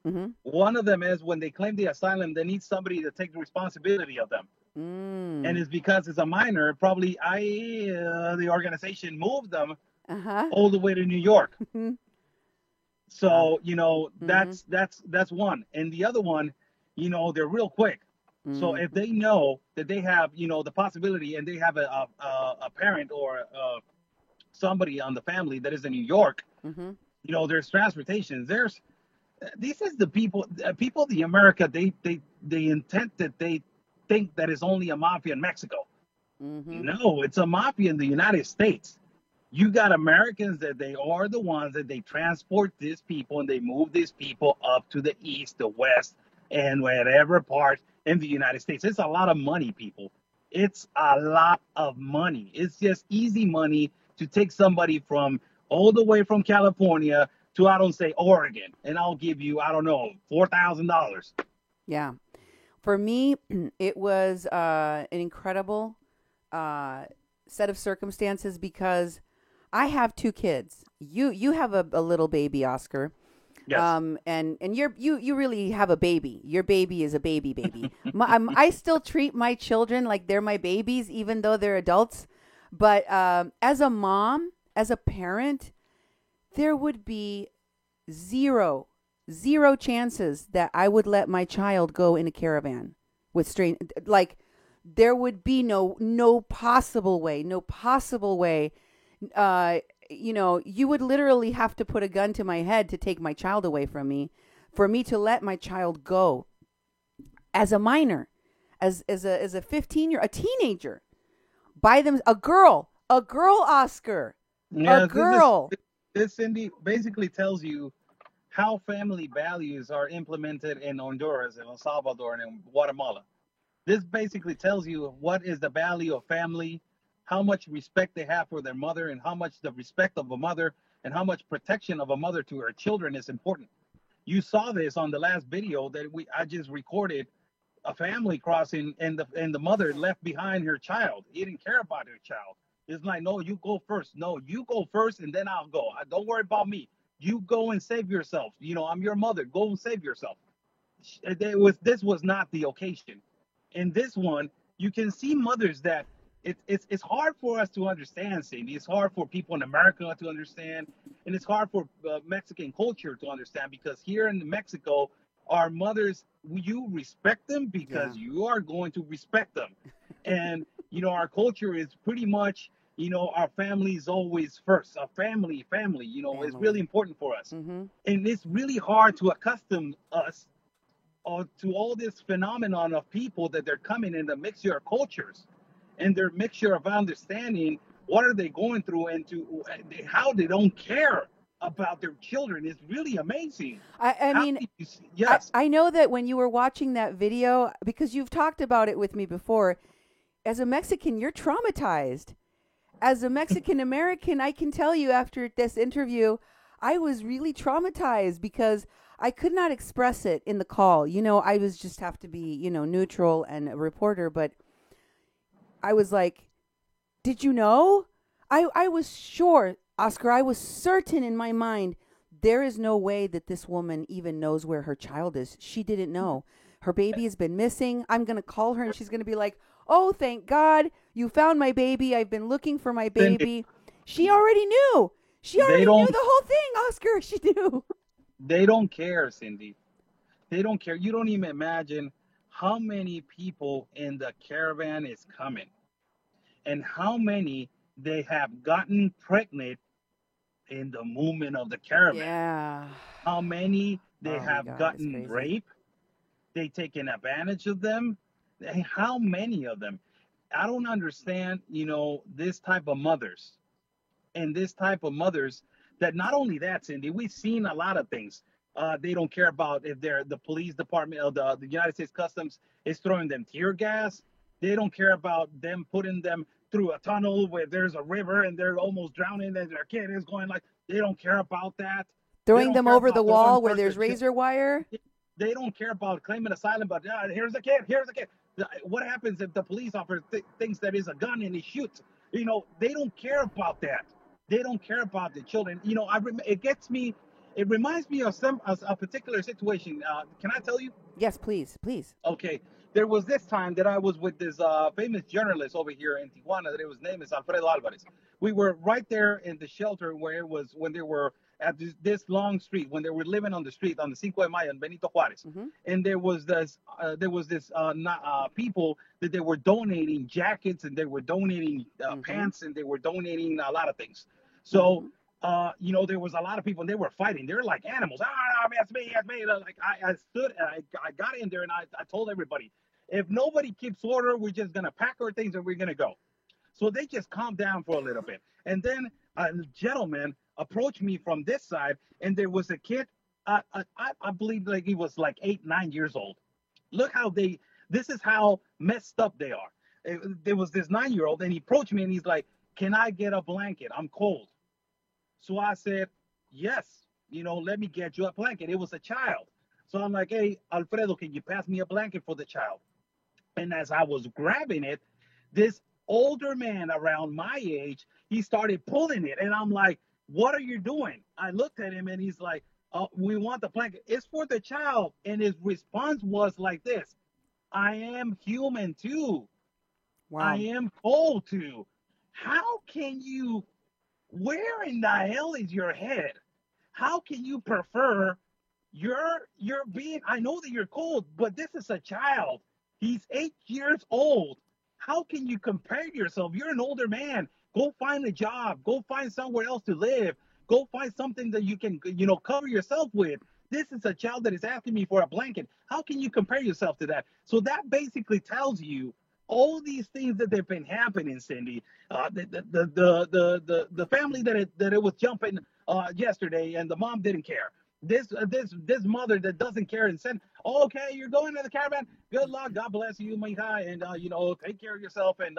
One of them is when they claim the asylum, they need somebody to take the responsibility of them. And it's because it's a minor. Probably the organization moved them all the way to New York. So, that's one. And the other one, they're real quick. So if they know that they have, the possibility and they have a parent or somebody on the family that is in New York, there's transportation. This is the people the America, they intend that they think that it's only a mafia in Mexico. No, it's a mafia in the United States. You got Americans that they are the ones that they transport these people and they move these people up to the east, the west, and whatever part in the United States. It's a lot of money, people. It's a lot of money. It's just easy money to take somebody from all the way from California to, I don't say, Oregon, and I'll give you, I don't know, $4,000. Yeah. For me, it was an incredible set of circumstances because I have two kids. You have a little baby, Oscar. Yes. And you really have a baby. Your baby is a baby. I still treat my children like they're my babies, even though they're adults. But as a mom, as a parent, there would be zero chances that I would let my child go in a caravan with like there would be no possible way. You would literally have to put a gun to my head to take my child away from me, for me to let my child go as a minor, as a 15-year, a teenager, by them, a girl, Oscar, Yeah, a girl. This Cindy basically tells you how family values are implemented in Honduras and El Salvador and in Guatemala. This basically tells you what is the value of family, how much respect they have for their mother, and how much the respect of a mother and how much protection of a mother to her children is important. You saw this on the last video that I just recorded, a family crossing, and the mother left behind her child. He didn't care about her child. It's like, no, you go first. No, you go first, and then I'll go. Don't worry about me. You go and save yourself. I'm your mother. Go and save yourself. This was not the occasion. In this one, you can see mothers that it's hard for us to understand, Cindy. It's hard for people in America to understand, and it's hard for Mexican culture to understand, because here in Mexico, our mothers, you respect them because you are going to respect them. And, our culture is pretty much, our family is always first. Our family, is really important for us. Mm-hmm. And it's really hard to accustom us to all this phenomenon of people that they're coming in the mixture of cultures and their mixture of understanding what are they going through and how they don't care about their children is really amazing. I mean, yes. I know that when you were watching that video, because you've talked about it with me before, as a Mexican, you're traumatized. As a Mexican American, I can tell you after this interview, I was really traumatized because I could not express it in the call. I was just have to be, neutral and a reporter, but I was like, did you know? I was sure, Oscar, I was certain in my mind, there is no way that this woman even knows where her child is. She didn't know. Her baby has been missing. I'm going to call her and she's going to be like, oh, thank God you found my baby. I've been looking for my baby. She already knew. She already knew the whole thing, Oscar. She knew. They don't care, Cindy. They don't care. You don't even imagine how many people in the caravan is coming and how many they have gotten pregnant in the movement of the caravan. Yeah. How many they have gotten raped. They taken advantage of them. How many of them? I don't understand, this type of mothers. And this type of mothers that not only that, Cindy, we've seen a lot of things. They don't care about if the police department or the United States Customs is throwing them tear gas. They don't care about them putting them through a tunnel where there's a river and they're almost drowning and their kid is going like, they don't care about that. Throwing them over the wall where there's razor wire. They don't care about claiming asylum, but here's a kid. What happens if the police officer thinks that is a gun and he shoots? They don't care about that. They don't care about the children. It reminds me of a particular situation. Can I tell you? Yes, please. Okay. There was this time that I was with this famous journalist over here in Tijuana. His name is Alfredo Alvarez. We were right there in the shelter where it was when they were at this long street, when they were living on the street on the Cinco de Mayo in Benito Juarez. Mm-hmm. And there was this people that they were donating jackets and they were donating pants and they were donating a lot of things. So, there was a lot of people and they were fighting. They were like animals. That's me. Like I stood and I got in there and I told everybody, if nobody keeps order, we're just going to pack our things and we're going to go. So they just calmed down for a little bit. And then a gentleman approached me from this side, and there was a kid. I believe like he was like 8, 9 years old. Look how this is how messed up they are. There was this 9-year-old, and he approached me, and he's like, "Can I get a blanket? I'm cold." So I said, "Yes, let me get you a blanket." It was a child. So I'm like, "Hey, Alfredo, can you pass me a blanket for the child?" And as I was grabbing it, this older man around my age, he started pulling it. And I'm like, "What are you doing?" I looked at him, and he's like, "We want the blanket. It's for the child." And his response was like this: "I am human too. I Wow. am cold too. How can you, where in the hell is your head? How can you prefer you're being, I know that you're cold, but this is a child. He's 8 years old. How can you compare yourself? You're an older man. Go find a job. Go find somewhere else to live. Go find something that you can, cover yourself with. This is a child that is asking me for a blanket. How can you compare yourself to that?" So that basically tells you all these things that have been happening, Cindy. The family that it was jumping yesterday, and the mom didn't care. This mother that doesn't care and said, "Oh, okay, you're going to the caravan. Good luck. God bless you, mija, and take care of yourself, and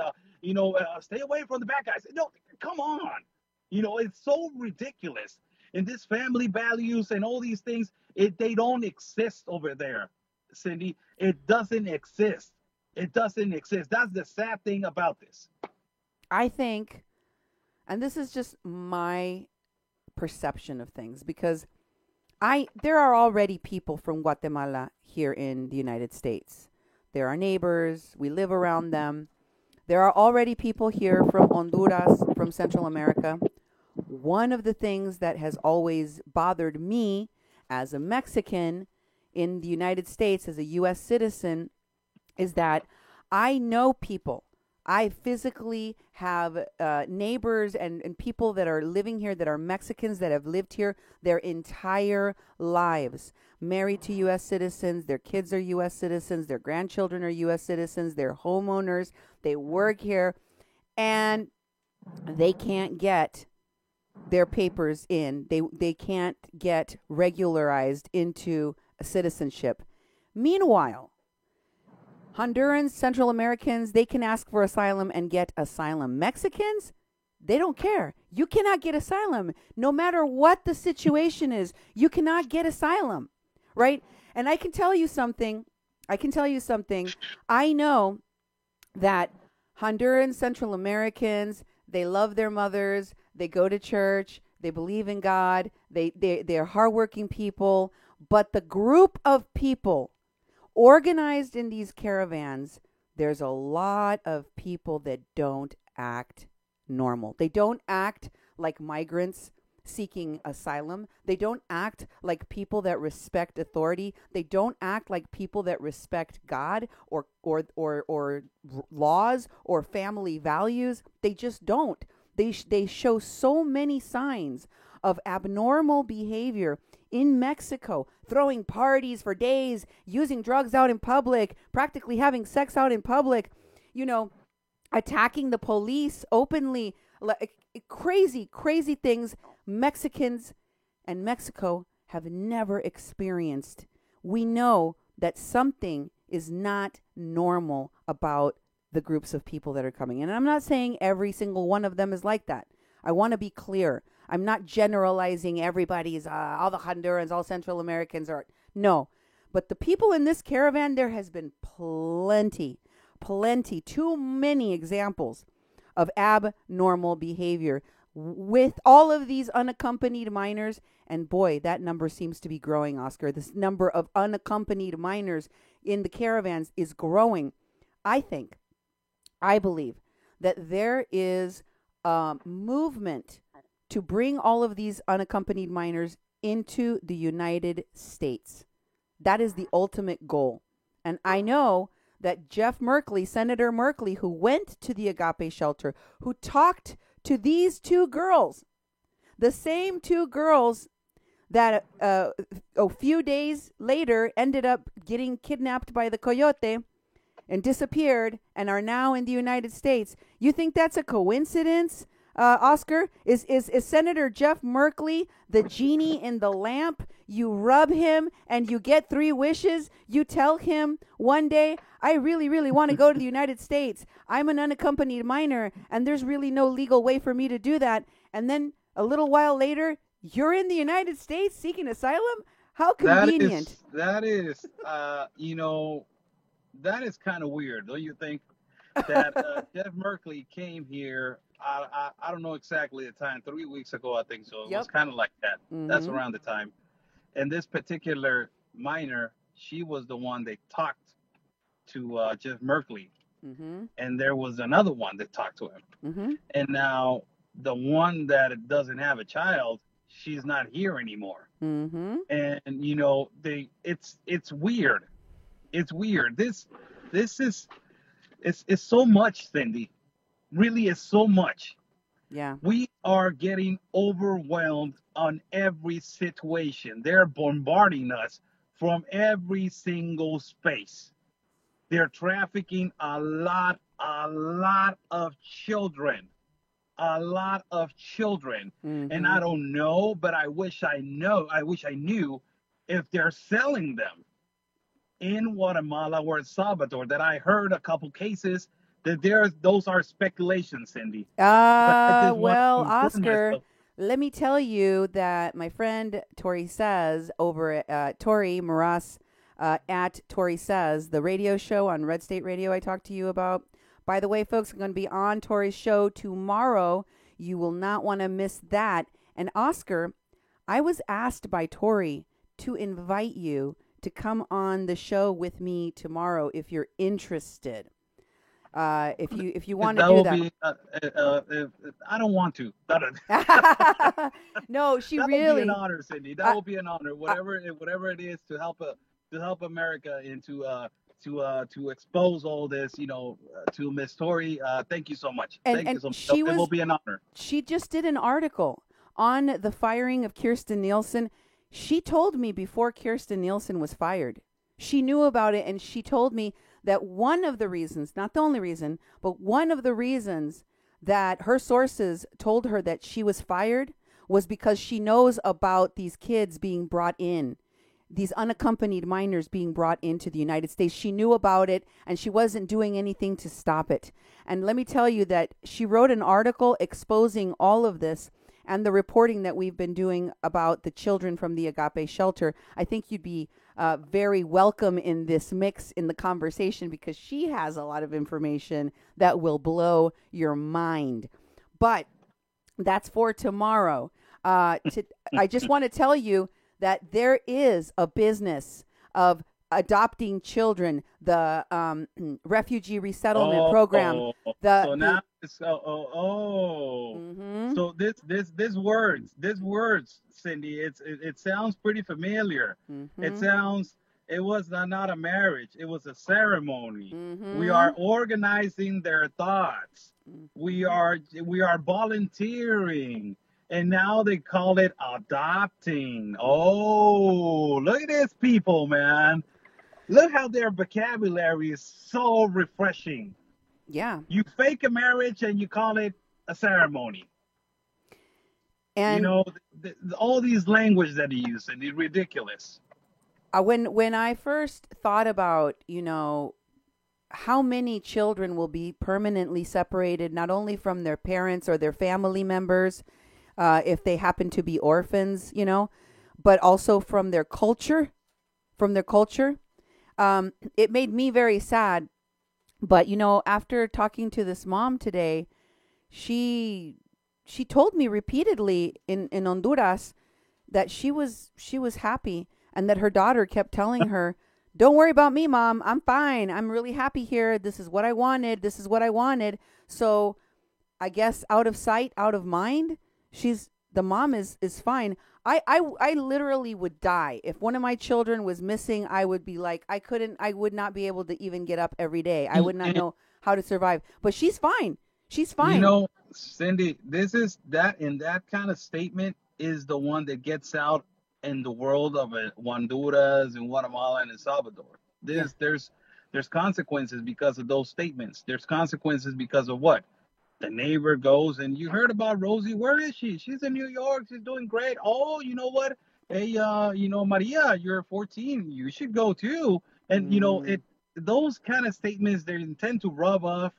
stay away from the bad guys." No, come on. It's so ridiculous. And this family values and all these things, they don't exist over there, Cindy. It doesn't exist. It doesn't exist. That's the sad thing about this. I think, and this is just my perception of things, because there are already people from Guatemala here in the United States. They're our neighbors. We live around them. There are already people here from Honduras, from Central America. One of the things that has always bothered me as a Mexican in the United States, as a U.S. citizen, is that I know people. I physically have neighbors and people that are living here that are Mexicans that have lived here their entire lives, married to U.S. citizens. Their kids are U.S. citizens. Their grandchildren are U.S. citizens. They're homeowners. They work here, and they can't get their papers in. They can't get regularized into citizenship. Meanwhile, Hondurans, Central Americans, they can ask for asylum and get asylum. Mexicans, they don't care. You cannot get asylum. No matter what the situation is, you cannot get asylum, right? And I can tell you something. I know that Hondurans, Central Americans, they love their mothers. They go to church. They believe in God. They're hardworking people. But the group of people organized in these caravans, there's a lot of people that don't act normal. They don't act like migrants seeking asylum. They don't act like people that respect authority. They don't act like people that respect God or laws or family values. They just don't. They show so many signs of abnormal behavior in Mexico, throwing parties for days, using drugs out in public, practically having sex out in public, attacking the police openly, like crazy things Mexicans and Mexico have never experienced. We know that something is not normal about the groups of people that are coming. And I'm not saying every single one of them is like that. I want to be clear. I'm not generalizing everybody's, all the Hondurans, all Central Americans are. No. But the people in this caravan, there has been plenty, too many examples of abnormal behavior with all of these unaccompanied minors. And boy, that number seems to be growing, Oscar. This number of unaccompanied minors in the caravans is growing. I believe that there is a movement to bring all of these unaccompanied minors into the United States. That is the ultimate goal. And I know that Jeff Merkley, Senator Merkley, who went to the Agape shelter, who talked to these two girls, the same two girls that a few days later ended up getting kidnapped by the coyote and disappeared and are now in the United States. You think that's a coincidence, Oscar? Is Senator Jeff Merkley the genie in the lamp? You rub him and you get 3 wishes. You tell him one day, I really, really want to go to the United States. I'm an unaccompanied minor, and there's really no legal way for me to do that. And then a little while later, you're in the United States seeking asylum? How convenient. That is that is kind of weird, don't you think? That Jeff Merkley came here, I don't know exactly the time, 3 weeks ago, I think so. It was kind of like that. That's around the time. And this particular minor, she was the one that talked to Jeff Merkley. And there was another one that talked to him. And now the one that doesn't have a child, she's not here anymore. And it's weird. It's weird. This is it's so much, Cindy. Really is so much. Yeah. We are getting overwhelmed on every situation. They're bombarding us from every single space. They're trafficking a lot of children. A lot of children. And I don't know, but I wish I knew if they're selling them in Guatemala or El Salvador. That I heard a couple cases that those are speculations, Cindy. Well, Oscar, let me tell you that my friend Tori Says over at Tori Maras at Tori Says, the radio show on Red State Radio I talked to you about. By the way, folks, I'm going to be on Tori's show tomorrow. You will not want to miss that. And Oscar, I was asked by Tori to invite you to come on the show with me tomorrow if you're interested. If you want to do that. I don't want to. No, she that really. That would be an honor, Cindy. That will be an honor. Whatever it is to help America and to expose all this, to Miss Tori. Thank you so much. Thank you so much. It will be an honor. She just did an article on the firing of Kirstjen Nielsen. She told me before Kirstjen Nielsen was fired. She knew about it, and she told me that one of the reasons, not the only reason, but one of the reasons that her sources told her that she was fired was because she knows about these kids being brought in, these unaccompanied minors being brought into the United States. She knew about it, and she wasn't doing anything to stop it. And let me tell you that she wrote an article exposing all of this and the reporting that we've been doing about the children from the Agape shelter. I think you'd be very welcome in this mix in the conversation because she has a lot of information that will blow your mind. But that's for tomorrow. I just want to tell you that there is a business of adopting children, the refugee resettlement program. So now So this words, Cindy, it sounds pretty familiar. It was not a marriage, it was a ceremony. We are organizing their thoughts. We are volunteering. And now they call it adopting. Oh, look at these people, man. Look how their vocabulary is so refreshing. Yeah. You fake a marriage and you call it a ceremony. And all these language that he uses, it's ridiculous. When I first thought about, how many children will be permanently separated, not only from their parents or their family members, if they happen to be orphans, but also from their culture, it made me very sad. But, after talking to this mom today, she told me repeatedly in Honduras that she was happy and that her daughter kept telling her, don't worry about me, Mom. I'm fine. I'm really happy here. This is what I wanted. So I guess out of sight, out of mind, the mom is fine. I literally would die. If one of my children was missing, I would be like, I would not be able to even get up every day. I would not know how to survive. But she's fine. She's fine. Cindy, that kind of statement is the one that gets out in the world of Honduras and Guatemala and El Salvador. There's There's consequences because of those statements. There's consequences because of what? The neighbor goes and you heard about Rosie. Where is she? She's in New York. She's doing great. Oh, you know what? Hey, Maria, you're 14. You should go too. And those kind of statements they intend to rub off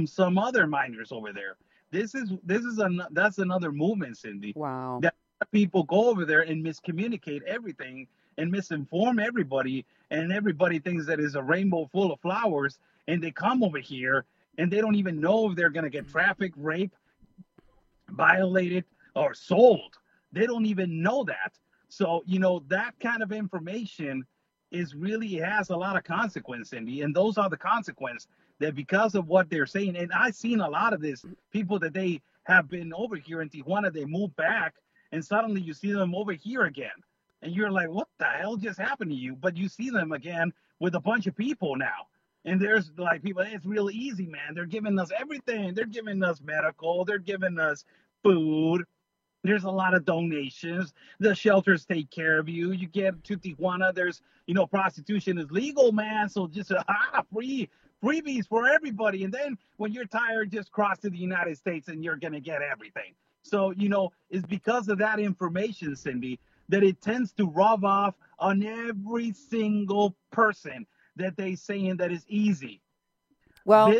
some other minors over there. That's another movement, Cindy. Wow. That people go over there and miscommunicate everything and misinform everybody, and everybody thinks that is a rainbow full of flowers, and they come over here and they don't even know if they're going to get trafficked, raped, violated, or sold. They don't even know that. So, that kind of information has a lot of consequence, Cindy. And those are the consequence that because of what they're saying, and I've seen a lot of this, people that they have been over here in Tijuana, they move back, and suddenly you see them over here again. And you're like, what the hell just happened to you? But you see them again with a bunch of people now. And there's like people, it's real easy, man. They're giving us everything. They're giving us medical. They're giving us food. There's a lot of donations. The shelters take care of you. You get to Tijuana, there's, prostitution is legal, man. So just freebies for everybody. And then when you're tired, just cross to the United States and you're going to get everything. So, it's because of that information, Cindy, that it tends to rub off on every single person that they saying that is easy. Well,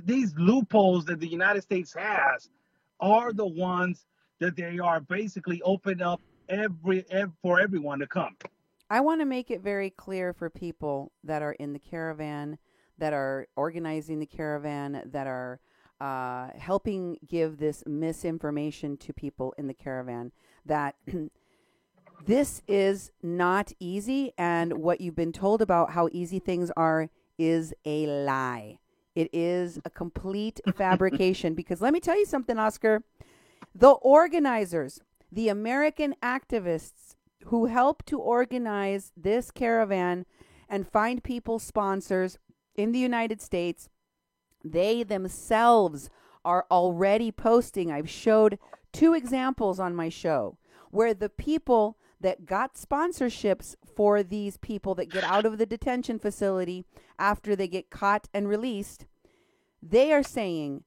these loopholes that the United States has are the ones that they are basically open up for everyone to come. I want to make it very clear for people that are in the caravan, that are organizing the caravan, that are helping give this misinformation to people in the caravan, that this is not easy, and what you've been told about how easy things are is a lie. It is a complete fabrication, because let me tell you something, Oscar. The organizers, the American activists who helped to organize this caravan and find people sponsors in the United States, they themselves are already posting. I've showed 2 examples on my show where the people that got sponsorships for these people that get out of the detention facility after they get caught and released, they are saying,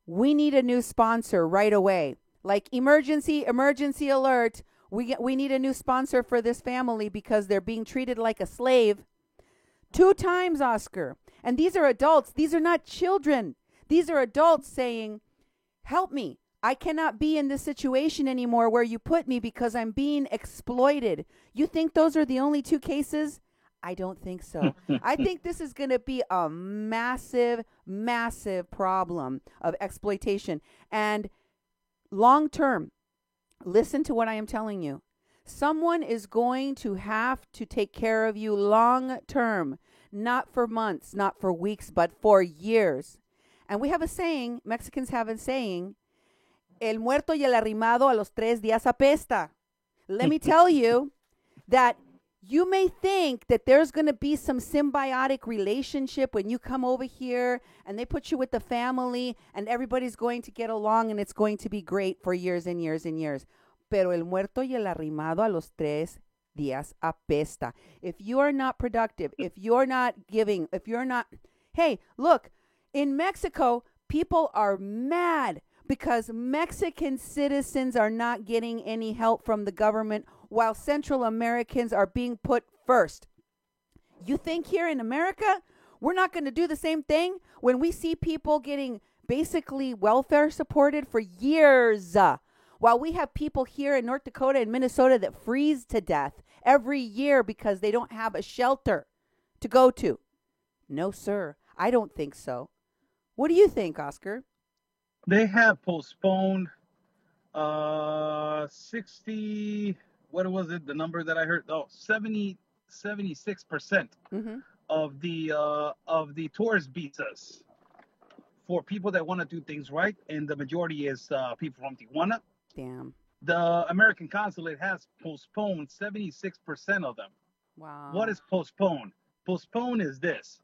we need a new sponsor right away. Like emergency alert. We need a new sponsor for this family because they're being treated like a slave. 2 times, Oscar. And these are adults. These are not children. These are adults saying, help me. I cannot be in this situation anymore where you put me because I'm being exploited. You think those are the only 2 cases? I don't think so. I think this is going to be a massive, massive problem of exploitation. And long term, listen to what I am telling you. Someone is going to have to take care of you long term, not for months, not for weeks, but for years. And we have a saying, Mexicans have a saying, el muerto y el arrimado a los 3 días apesta. Let me tell you that you may think that there's going to be some symbiotic relationship when you come over here and they put you with the family and everybody's going to get along and it's going to be great for years and years and years. Pero el muerto y el arrimado a los 3 días apesta. If you are not productive, if you're not giving, hey, look, in Mexico, people are mad because Mexican citizens are not getting any help from the government while Central Americans are being put first. You think here in America, we're not going to do the same thing when we see people getting basically welfare supported for years, while we have people here in North Dakota and Minnesota that freeze to death every year because they don't have a shelter to go to? No, sir. I don't think so. What do you think, Oscar? They have postponed 60, what was it, the number that I heard? 76% of the tourist visas for people that want to do things right, and the majority is people from Tijuana. Damn. The American consulate has postponed 76% of them. Wow. What is postponed? Postpone is this.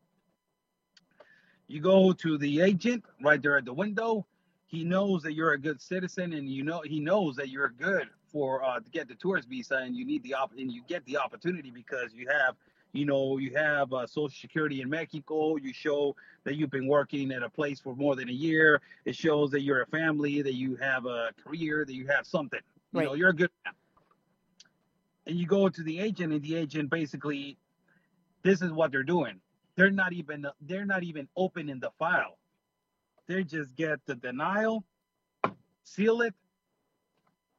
You go to the agent right there at the window. He knows that you're a good citizen, and he knows that you're good for to get the tourist visa, and you get the opportunity because you have You know, you have Social Security in Mexico. You show that you've been working at a place for more than a year. It shows that you're a family, that you have a career, that you have something. You Right. know, you're a good man. And you go to the agent, and the agent basically, this is what they're doing. They're not even opening the file. They just get the denial, seal it,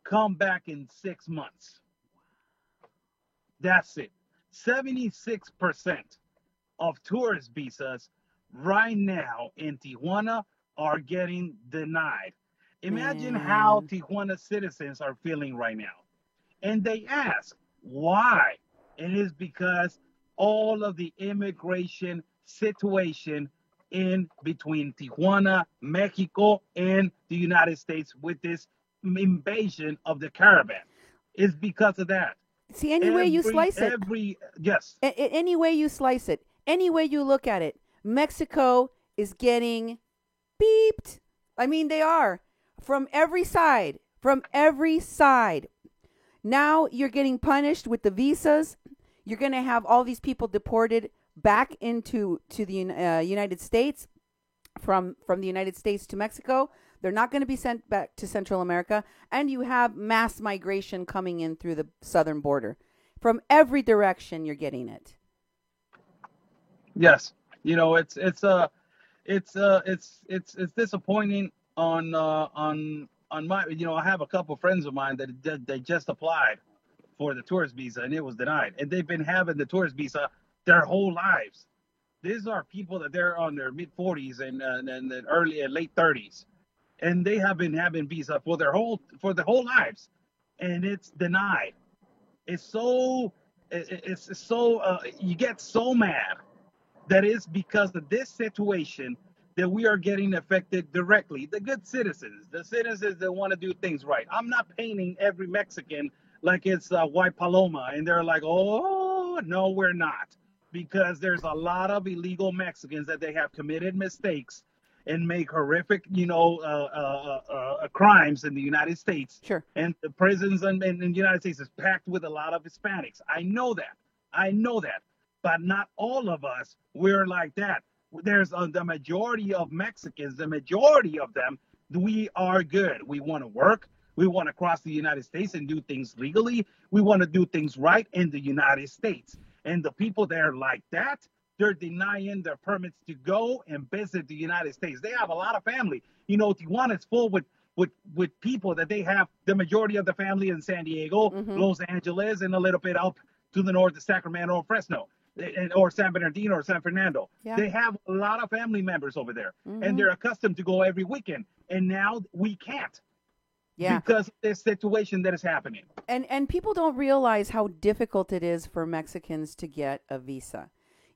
come back in 6 months. That's it. 76% of tourist visas right now in Tijuana are getting denied. Imagine how Man. Tijuana citizens are feeling right now. And they ask why. It is because all of the immigration situation in between Tijuana, Mexico, and the United States with this invasion of the Caribbean. Is because of that. See, any way you slice it, Yes. any way you slice it, any way you look at it, Mexico is getting beeped. I mean, they are from every side, from every side. Now you're getting punished with the visas. You're going to have all these people deported back into the United States from the United States to Mexico. They're not going to be sent back to Central America. And you have mass migration coming in through the southern border. From every direction, you're getting it. Yes. You know, it's disappointing on my, you know, I have a couple friends of mine that they just applied for the tourist visa and it was denied, and they've been having the tourist visa their whole lives. These are people that they're on their mid 40s and early and late 30s, and they have been having visa for their whole lives, and it's denied. It's so you get so mad that is because of this situation that we are getting affected directly. The good citizens, the citizens that want to do things right. I'm not painting every Mexican like it's white paloma, and they're like, oh, no, we're not. Because there's a lot of illegal Mexicans that they have committed mistakes and make horrific, crimes in the United States. Sure. And the prisons in the United States is packed with a lot of Hispanics. I know that. But not all of us, we're like that. There's the majority of Mexicans, the majority of them, we are good. We want to work. We want to cross the United States and do things legally. We want to do things right in the United States. And the people that are like that, they're denying their permits to go and visit the United States. They have a lot of family. You know, Tijuana is full with people that they have the majority of the family in San Diego, Los Angeles, and a little bit up to the north of Sacramento or Fresno, or San Bernardino or San Fernando. Yeah. They have a lot of family members over there, and they're accustomed to go every weekend. And now we can't. Yeah. Because of this situation that is happening. And people don't realize how difficult it is for Mexicans to get a visa.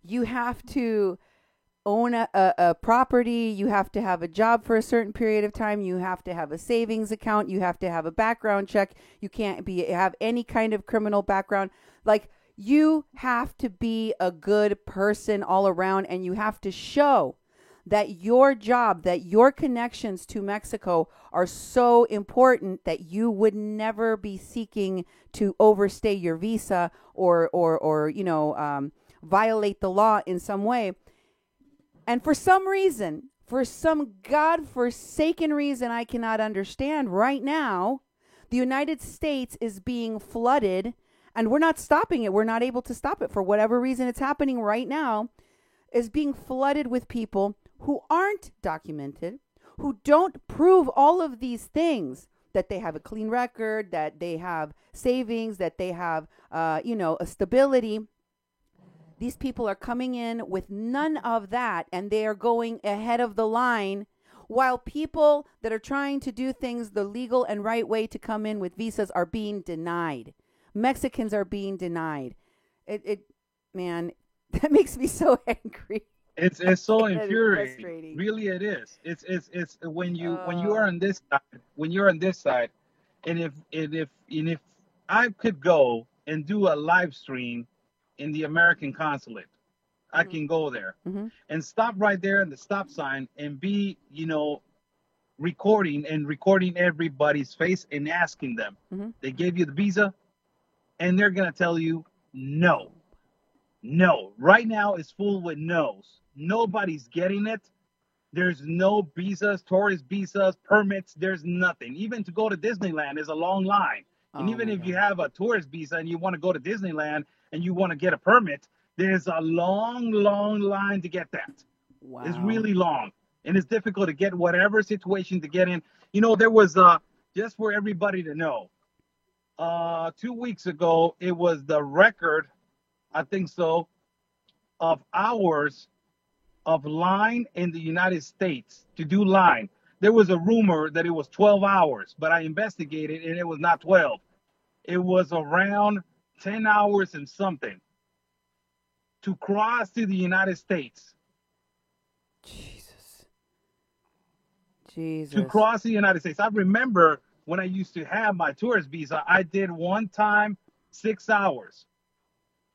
You have to own a property. You have to have a job for a certain period of time. You have to have a savings account. You have to have a background check. You can't have any kind of criminal background. Like, you have to be a good person all around, and you have to show that your job, that your connections to Mexico are so important that you would never be seeking to overstay your visa or violate the law in some way. And for some reason, for some godforsaken reason I cannot understand, right now, the United States is being flooded, and we're not stopping it. We're not able to stop it for whatever reason. It's happening right now, is being flooded with people who aren't documented, who don't prove all of these things, that they have a clean record, that they have savings, that they have, a stability. These people are coming in with none of that, and they are going ahead of the line, while people that are trying to do things the legal and right way to come in with visas are being denied. Mexicans are being denied. Man, that makes me so angry. It's so That is infuriating. frustrating. Really, it is. It's when you are on this side, and if I could go and do a live stream in the American consulate, I can go there and stop right there in the stop sign and be, recording everybody's face and asking them, they gave you the visa, and they're gonna tell you no. No. Right now it's full with no's. Nobody's getting it. There's no visas, tourist visas, permits. There's nothing. Even to go to Disneyland is a long line. And Oh even my if you God. have a tourist visa and you want to go to Disneyland and you want to get a permit, there's a long, long line to get that. It's Wow. really long. And it's difficult to get whatever situation to get in. There was just for everybody to know, 2 weeks ago, it was the record, I think so, of hours of line in the United States to do line. There was a rumor that it was 12 hours, but I investigated and it was not 12. It was around 10 hours and something to cross to the United States. Jesus. To Jesus. cross the United States. I remember when I used to have my tourist visa, I did one time 6 hours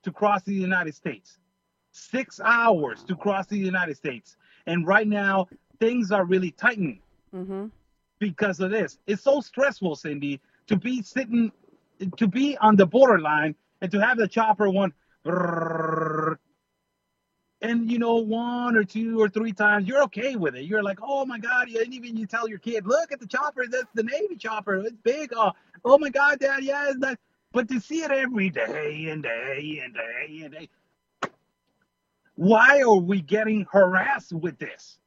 to cross the United States. 6 hours to cross the United States. And right now, things are really tightening Mm-hmm. because of this. It's so stressful, Cindy, to be on the borderline and to have the chopper one, and one or two or three times you're okay with it. You're like, oh my god, and even you tell your kid, look at the chopper, that's the Navy chopper, it's big. Oh my god, Dad, yeah, it's that. But to see it every day and day and day and day, why are we getting harassed with this?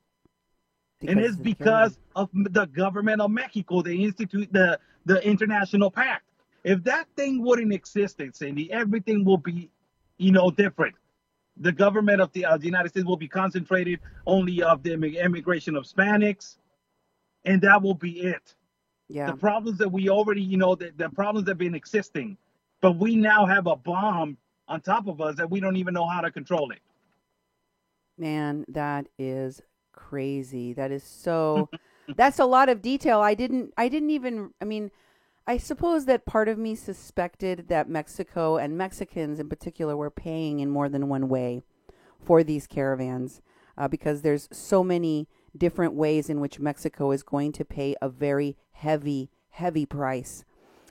And Because it's of the caravan. because of the government of Mexico. They institute the international pact. If that thing wouldn't exist, Cindy, everything will be, different. The government of the United States will be concentrated only of the immigration of Hispanics, and that will be it. The Yeah. problems that we already, the problems that have been existing, but we now have a bomb on top of us that we don't even know how to control it. Man, that is crazy. That is so that's a lot of detail. I didn't even I mean, I suppose that part of me suspected that Mexico and Mexicans in particular were paying in more than one way for these caravans because there's so many different ways in which Mexico is going to pay a very heavy, heavy price.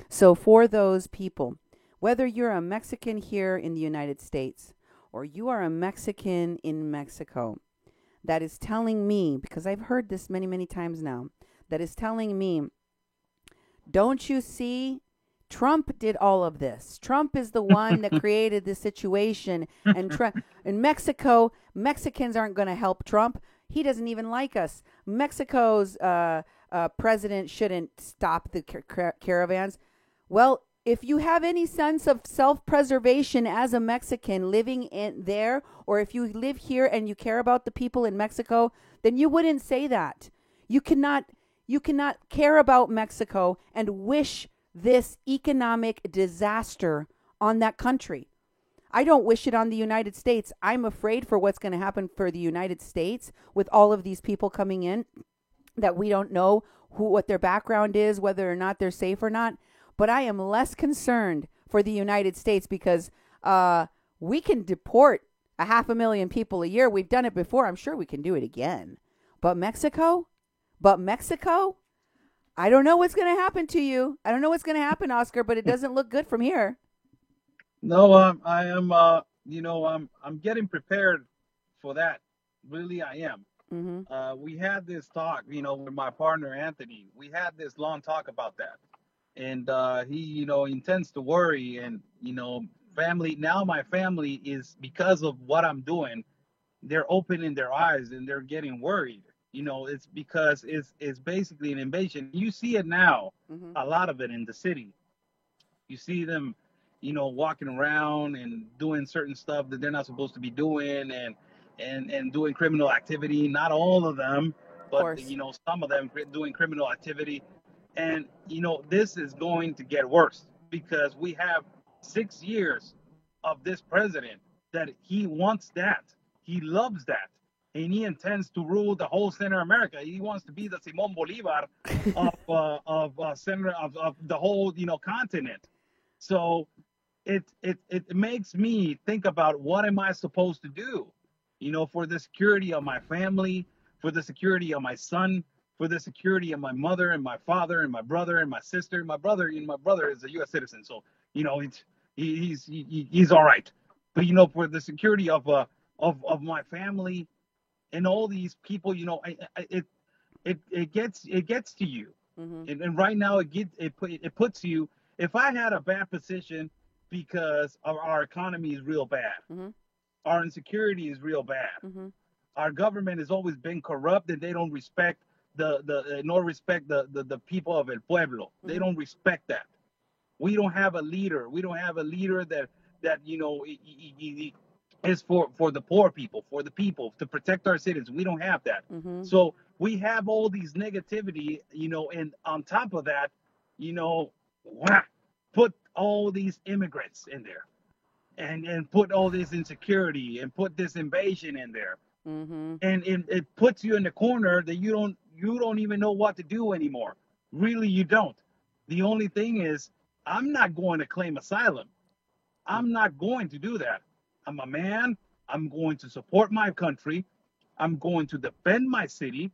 So, for those people, whether you're a Mexican here in the United States or you are a Mexican in Mexico, that is telling me, because I've heard this many, many times now, that is telling me, don't you see? Trump did all of this. Trump is the one that created this situation. And in Mexico, Mexicans aren't going to help Trump. He doesn't even like us. Mexico's president shouldn't stop the caravans. Well, if you have any sense of self-preservation as a Mexican living in there, or if you live here and you care about the people in Mexico, then you wouldn't say that. You cannot care about Mexico and wish this economic disaster on that country. I don't wish it on the United States. I'm afraid for what's going to happen for the United States with all of these people coming in that we don't know what their background is, whether or not they're safe or not. But I am less concerned for the United States because we can deport 500,000 people a year. We've done it before. I'm sure we can do it again. But Mexico? I don't know what's going to happen to you. I don't know what's going to happen, Oscar, but it doesn't look good from here. No, I am. I'm getting prepared for that. Really, I am. Mm-hmm. We had this talk, with my partner Anthony. We had this long talk about that, and he, intends to worry, and family. Now my family is because of what I'm doing. They're opening their eyes and they're getting worried. It's because it's basically an invasion. You see it now, Mm-hmm. a lot of it in the city. You see them, walking around and doing certain stuff that they're not supposed to be doing, and doing criminal activity. Not all of them, Of but course. some of them doing criminal activity. And this is going to get worse because we have 6 years of this president that he wants that. He loves that. And he intends to rule the whole Central America. He wants to be the Simon Bolivar of center of the whole continent. So it makes me think about what am I supposed to do, for the security of my family, for the security of my son, for the security of my mother and my father and my brother and my sister. My brother is a U.S. citizen, so he's all right. but for the security of my family and all these people, it gets to you. Mm-hmm. And right now it puts you. If I had a bad position because our economy is real bad, Mm-hmm. our insecurity is real bad, Mm-hmm. our government has always been corrupt, and they don't respect the nor respect the people of el pueblo. They Mm-hmm. don't respect that. We don't have a leader. We don't have a leader that is for the poor people, for the people, to protect our citizens. We don't have that. Mm-hmm. So we have all these negativity, and on top of that, you know, put all these immigrants in there, and put all this insecurity and put this invasion in there, Mm-hmm. and it puts you in the corner that you don't even know what to do anymore. Really, you don't. The only thing is, I'm not going to claim asylum. I'm not going to do that. I'm a man. I'm going to support my country. I'm going to defend my city.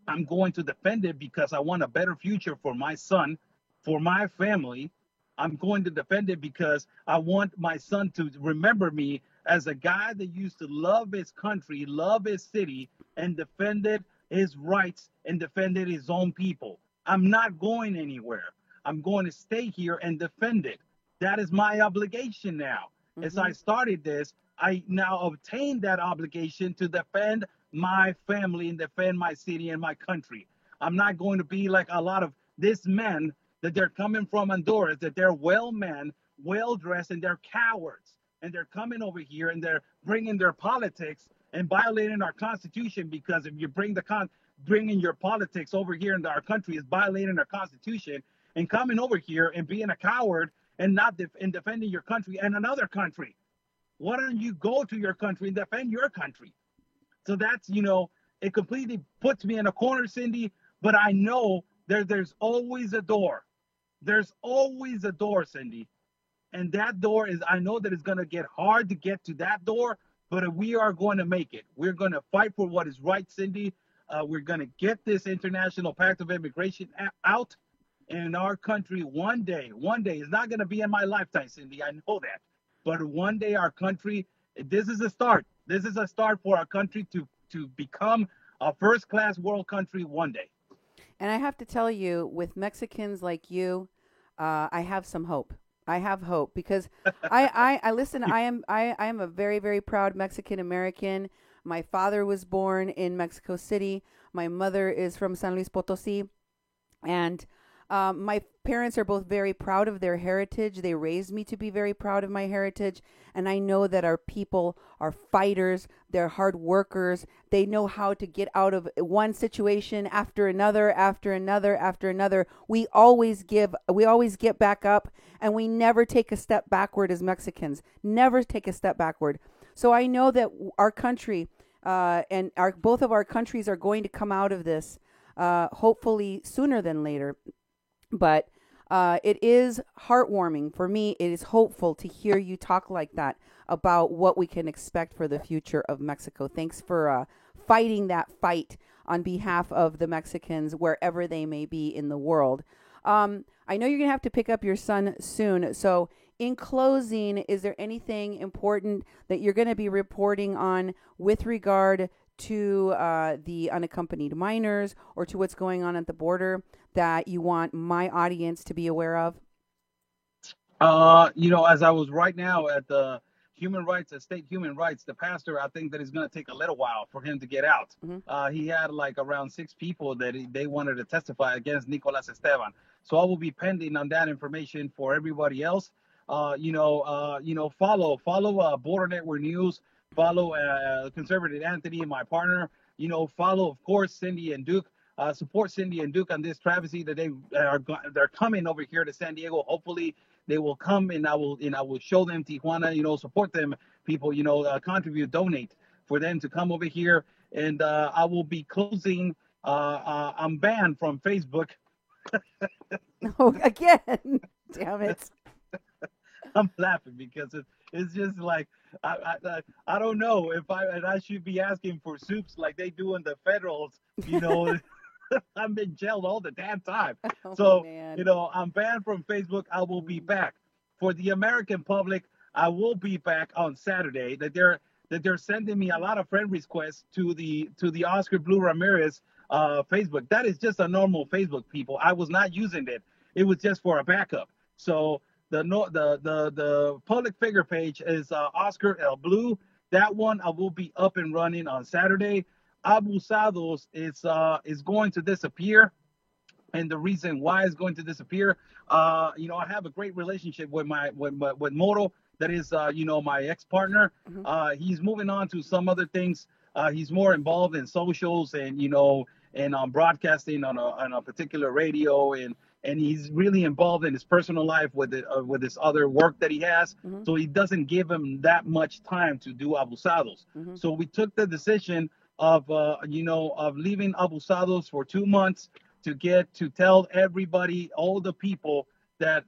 I'm going to defend it because I want a better future for my son, for my family. I'm going to defend it because I want my son to remember me as a guy that used to love his country, love his city, and defended his rights and defended his own people. I'm not going anywhere. I'm going to stay here and defend it. That is my obligation now. As Mm-hmm. I started this, I now obtained that obligation to defend my family and defend my city and my country. I'm not going to be like a lot of these men that they're coming from Honduras, that they're well men, well dressed, and they're cowards. And they're coming over here and they're bringing their politics and violating our constitution, because if you bringing your politics over here into our country is violating our constitution, and coming over here and being a coward and not and defending your country and another country. Why don't you go to your country and defend your country? So that's, it completely puts me in a corner, Cindy. But I know there's always a door. There's always a door, Cindy. And that door is, I know that it's going to get hard to get to that door, but we are going to make it. We're going to fight for what is right, Cindy. We're going to get this International Pact of Immigration out in our country one day. One day. It's not going to be in my lifetime, Cindy. I know that. But one day our country, this is a start. This is a start for our country to become a first-class world country one day. And I have to tell you, with Mexicans like you, I have some hope. I have hope because I listen. I am a very, very proud Mexican American. My father was born in Mexico City. My mother is from San Luis Potosí, and my parents are both very proud of their heritage. They raised me to be very proud of my heritage. And I know that our people are fighters. They're hard workers. They know how to get out of one situation after another, after another, after another. We always get back up, and we never take a step backward as Mexicans. Never take a step backward. So I know that our country and both of our countries are going to come out of this, hopefully sooner than later. But it is heartwarming for me. It is hopeful to hear you talk like that about what we can expect for the future of Mexico. Thanks for fighting that fight on behalf of the Mexicans wherever they may be in the world. I know you're going to have to pick up your son soon. So in closing, is there anything important that you're going to be reporting on with regard to the unaccompanied minors or to what's going on at the border that you want my audience to be aware of? As I was right now at the state human rights, the pastor, I think that it's going to take a little while for him to get out. Mm-hmm. He had like around 6 people that they wanted to testify against Nicolas Esteban. So I will be pending on that information for everybody else. Follow Border Network News, follow Conservative Anthony and my partner. Follow, of course, Cindy and Duke. Support Cindy and Duke on this travesty that they're coming over here to San Diego. Hopefully they will come, and I will show them Tijuana. Support them, people. Contribute, donate for them to come over here. And I will be closing. I'm banned from Facebook. Oh, again, damn it! I'm laughing because it's just like I don't know if I should be asking for soups like they do in the federals. I'm been jailed all the damn time. Oh, So, man. I'm banned from Facebook. I will be back. For the American public, I will be back on Saturday. That they're sending me a lot of friend requests to the Oscar Blue Ramirez Facebook. That is just a normal Facebook, people. I was not using it. It was just for a backup. So the public figure page is Oscar El Blue. That one I will be up and running on Saturday. Abusados is going to disappear, and the reason why it's going to disappear, I have a great relationship with with Moro. That is, my ex-partner. He's moving on to some other things. He's more involved in socials and and broadcasting on a particular radio, and he's really involved in his personal life with this other work that he has. So he doesn't give him that much time to do Abusados. So we took the decision of leaving Abusados for 2 months to tell everybody, all the people, that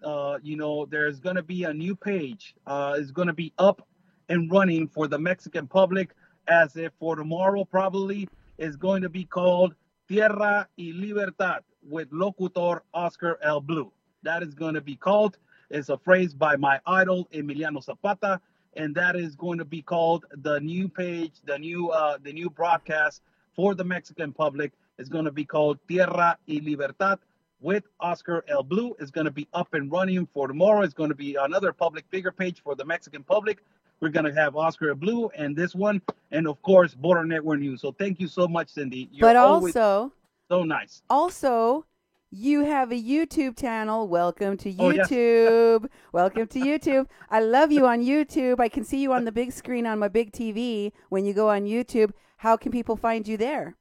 there's going to be a new page. It's going to be up and running for the Mexican public, as if for tomorrow probably is going to be called Tierra y Libertad with locutor Oscar El Blue. That is going to be called. It's a phrase by my idol Emiliano Zapata, and that is going to be called the new page, the new broadcast for the Mexican public is going to be called Tierra y Libertad with Oscar El Blue. Is going to be up and running for tomorrow. It's going to be another public figure page for the Mexican public. We're going to have Oscar El Blue and this one, and of course, Border Network News. So thank you so much, Cindy. But also, so nice. Also, you have a YouTube channel. Welcome to YouTube. Yes. Welcome to YouTube. I love you on YouTube. I can see you on the big screen on my big TV when you go on YouTube. How can people find you there?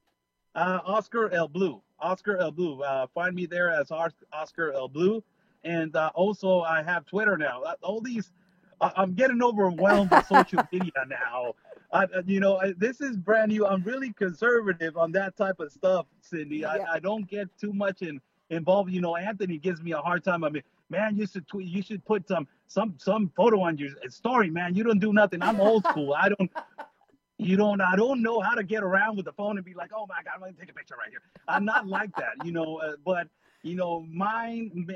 Oscar El Blue. Oscar El Blue. Find me there as Oscar El Blue. And also, I have Twitter now. All these, I'm getting overwhelmed with social media now. This is brand new. I'm really conservative on that type of stuff, Cindy. Yeah. I don't get too much involved. Anthony gives me a hard time. I mean, man, you should put some photo on your story, man. You don't do nothing. I'm old school. I don't know how to get around with the phone and be like, oh my God, I'm going to take a picture right here. I'm not like that, but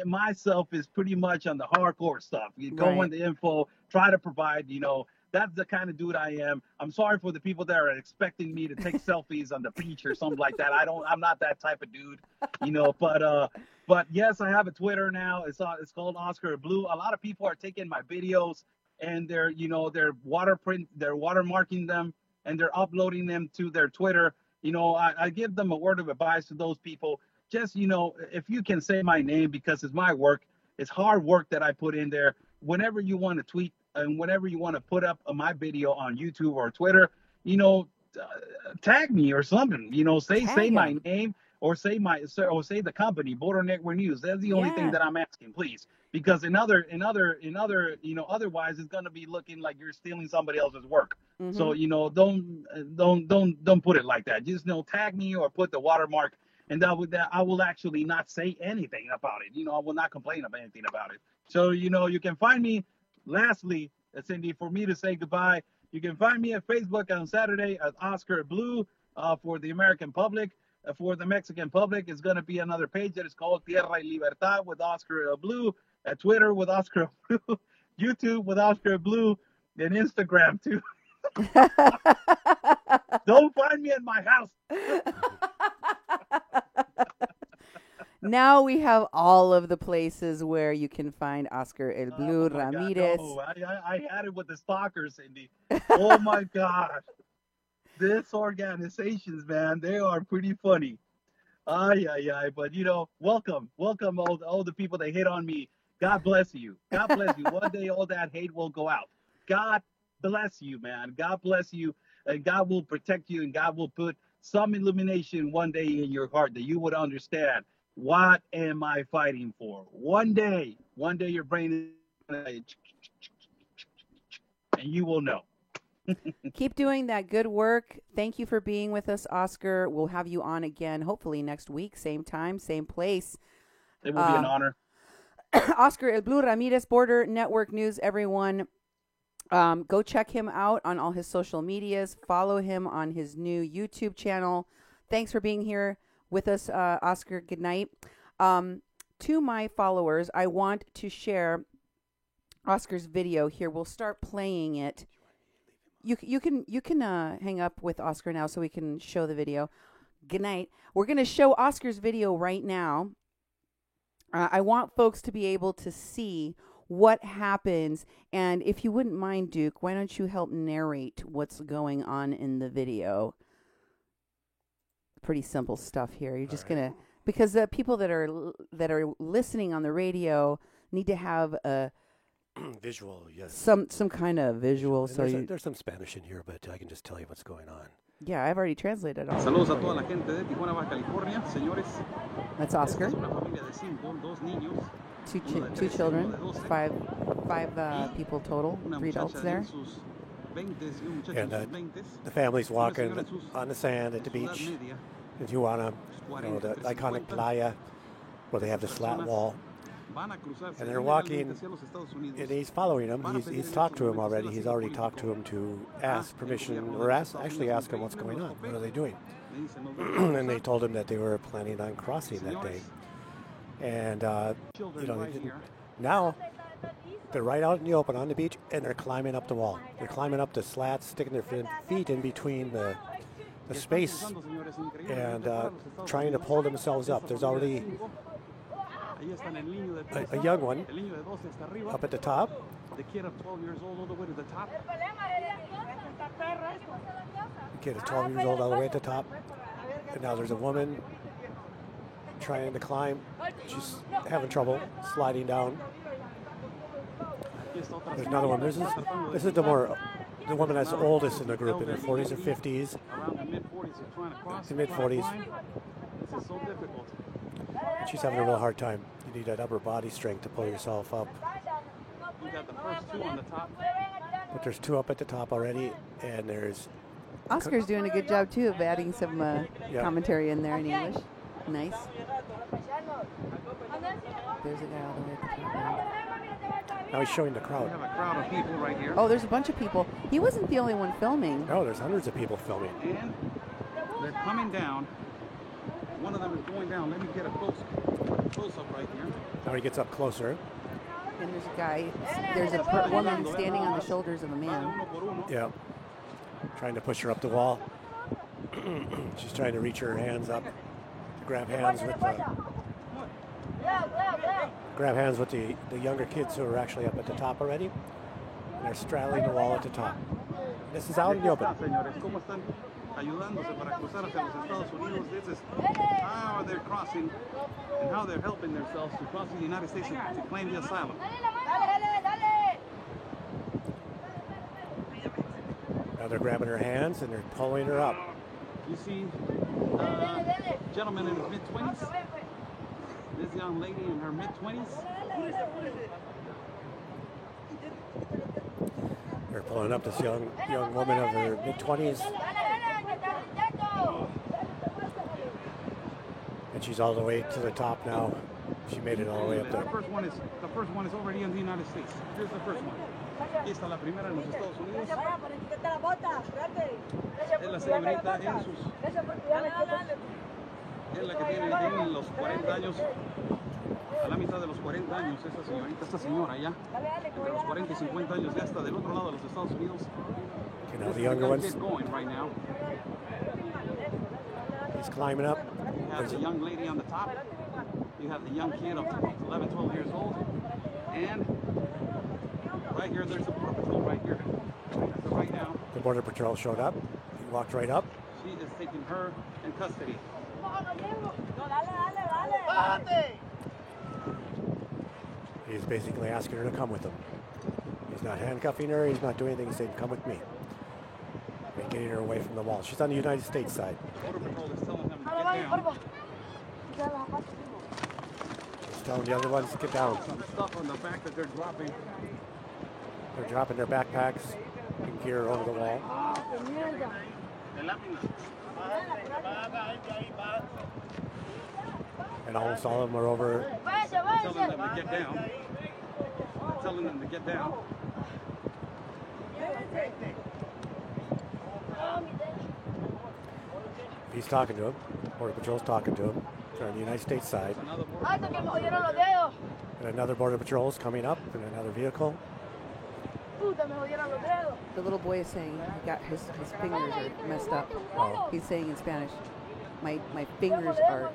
myself is pretty much on the hardcore stuff. You go in the info, try to provide, that's the kind of dude I am. I'm sorry for the people that are expecting me to take selfies on the beach or something like that. I'm not that type of dude, but yes, I have a Twitter now. It's called Oscar Blue. A lot of people are taking my videos and they're watermarking them and they're uploading them to their Twitter. I give them a word of advice to those people. Just, if you can say my name, because it's my work, it's hard work that I put in there. Whenever you want to tweet and whenever you want to put up my video on YouTube or Twitter, tag me or something, say my name or say the company, Border Network News. That's the only thing that I'm asking, please. Because otherwise it's going to be looking like you're stealing somebody else's work. Mm-hmm. So, don't put it like that. Just, tag me or put the watermark. And that I will actually not say anything about it. I will not complain about anything about it. So, you can find me, lastly, Cindy, for me to say goodbye, you can find me at Facebook on Saturday as Oscar Blue for the American public. For the Mexican public, it's going to be another page that is called Tierra y Libertad with Oscar Blue, at Twitter with Oscar Blue, YouTube with Oscar Blue, and Instagram too. Don't find me at my house. Now we have all of the places where you can find Oscar El Blue Ramirez. I had it with the stalkers, Cindy. Oh my gosh. This organizations, man, they are pretty funny. But welcome all the people that hate on me. God bless you. God bless you. One day all that hate will go out. God bless you, man. God bless you, and God will protect you, and God will put some illumination one day in your heart that you would understand, what am I fighting for? One day your brain is, and you will know. Keep doing that good work. Thank you for being with us, Oscar. We'll have you on again, hopefully next week, same time, same place. It will be an honor. Oscar El Blue Ramirez, Border Network News, everyone. Go check him out on all his social medias. Follow him on his new YouTube channel. Thanks for being here with us, Oscar. Good night. To my followers, I want to share Oscar's video here. We'll start playing it. You can hang up with Oscar now so we can show the video. Good night. We're going to show Oscar's video right now. I want folks to be able to see what happens. And if you wouldn't mind, Duke, why don't you help narrate what's going on in the video? Pretty simple stuff here. You're just going to, because the people that are listening on the radio need to have a visual, yes. Some kind of visual. And So there's some Spanish in here, but I can just tell you what's going on. Yeah, I've already translated all. Saludos a toda la gente de Tijuana, Baja California, señores. That's Oscar. Esta es una familia de 5, 2 niños. Two children, five people total, 3 adults there. And the family's walking on the sand at the beach in Tijuana, the iconic playa where they have the slat wall. And they're walking, and he's following him. He's talked to him already. He's already talked to him to ask permission, or actually ask him what's going on. What are they doing? And they told him that they were planning on crossing that day. And, they didn't. Now, they're right out in the open on the beach, and they're climbing up the wall. They're climbing up the slats, sticking their feet in between the space, and trying to pull themselves up. There's already a young one up at the top. The kid of 12 years old all the way to the top. The kid is 12 years old all the way at the top. And now there's a woman trying to climb. She's having trouble sliding down. There's another one. This is the woman that's oldest in the group, in her 40s or 50s. Around the mid-40s, they're trying to cross. The mid-40s. This is so difficult. She's having a real hard time. You need that upper body strength to pull yourself up. We got the first 2 on the top. But there's 2 up at the top already, and there's... Oscar's doing a good job, too, of adding some commentary in there in English. Nice. There's a guy all the way at the top. Now he's showing the crowd. We have a crowd of people right here. Oh, there's a bunch of people. He wasn't the only one filming. No, there's hundreds of people filming. And they're coming down. One of them is going down. Let me get a close-up right here. Now he gets up closer. And there's a guy, there's a woman standing on the shoulders of a man. Yeah. Trying to push her up the wall. She's trying to reach her hands up. To grab hands with the younger kids who are actually up at the top already. And they're straddling the wall at the top. This is out in the open. Ayudándose para cruzar hacia los Estados Unidos. This is how they're crossing and how they're helping themselves to cross the United States to claim the asylum. Now they're grabbing her hands and they're pulling her up. You see a gentleman in his mid-20s, this young lady in her mid-20s. They're pulling up this young woman of her mid-20s. And she's all the way to the top now. She made it all the way up there. The first one is already in the United States. Here's the first one. Aquí está la primera en los Estados Unidos. Es la señorita en sus... Es la que tiene los 40 años. A la mitad de los 40 años, esta señorita, esta señora ya. Entre los 40 y 50 años ya está del otro lado de los Estados Unidos. You know, the younger ones. Going right now. He's climbing up. You have the young lady on the top. You have the young kid of 11, 12 years old. And right here, there's the Border Patrol right here. So right now, The Border Patrol showed up. He walked right up. she is taking her in custody. He's basically asking her to come with him. He's not handcuffing her. He's not doing anything. He's saying, come with me. And getting her away from the wall. She's on the United States side. Border Patrol is telling them to get down. He's telling the other ones to get down. Some stuff on the back that they're dropping. They're dropping their backpacks and gear over the wall. And almost all of them are over. Telling them to get down. Telling them to get down. He's talking to him. Border Patrol's talking to him. They're on the United States side. Another Border Patrol. And another Border Patrol's coming up in another vehicle. The little boy is saying he got his fingers are messed up. Oh. He's saying in Spanish, my fingers are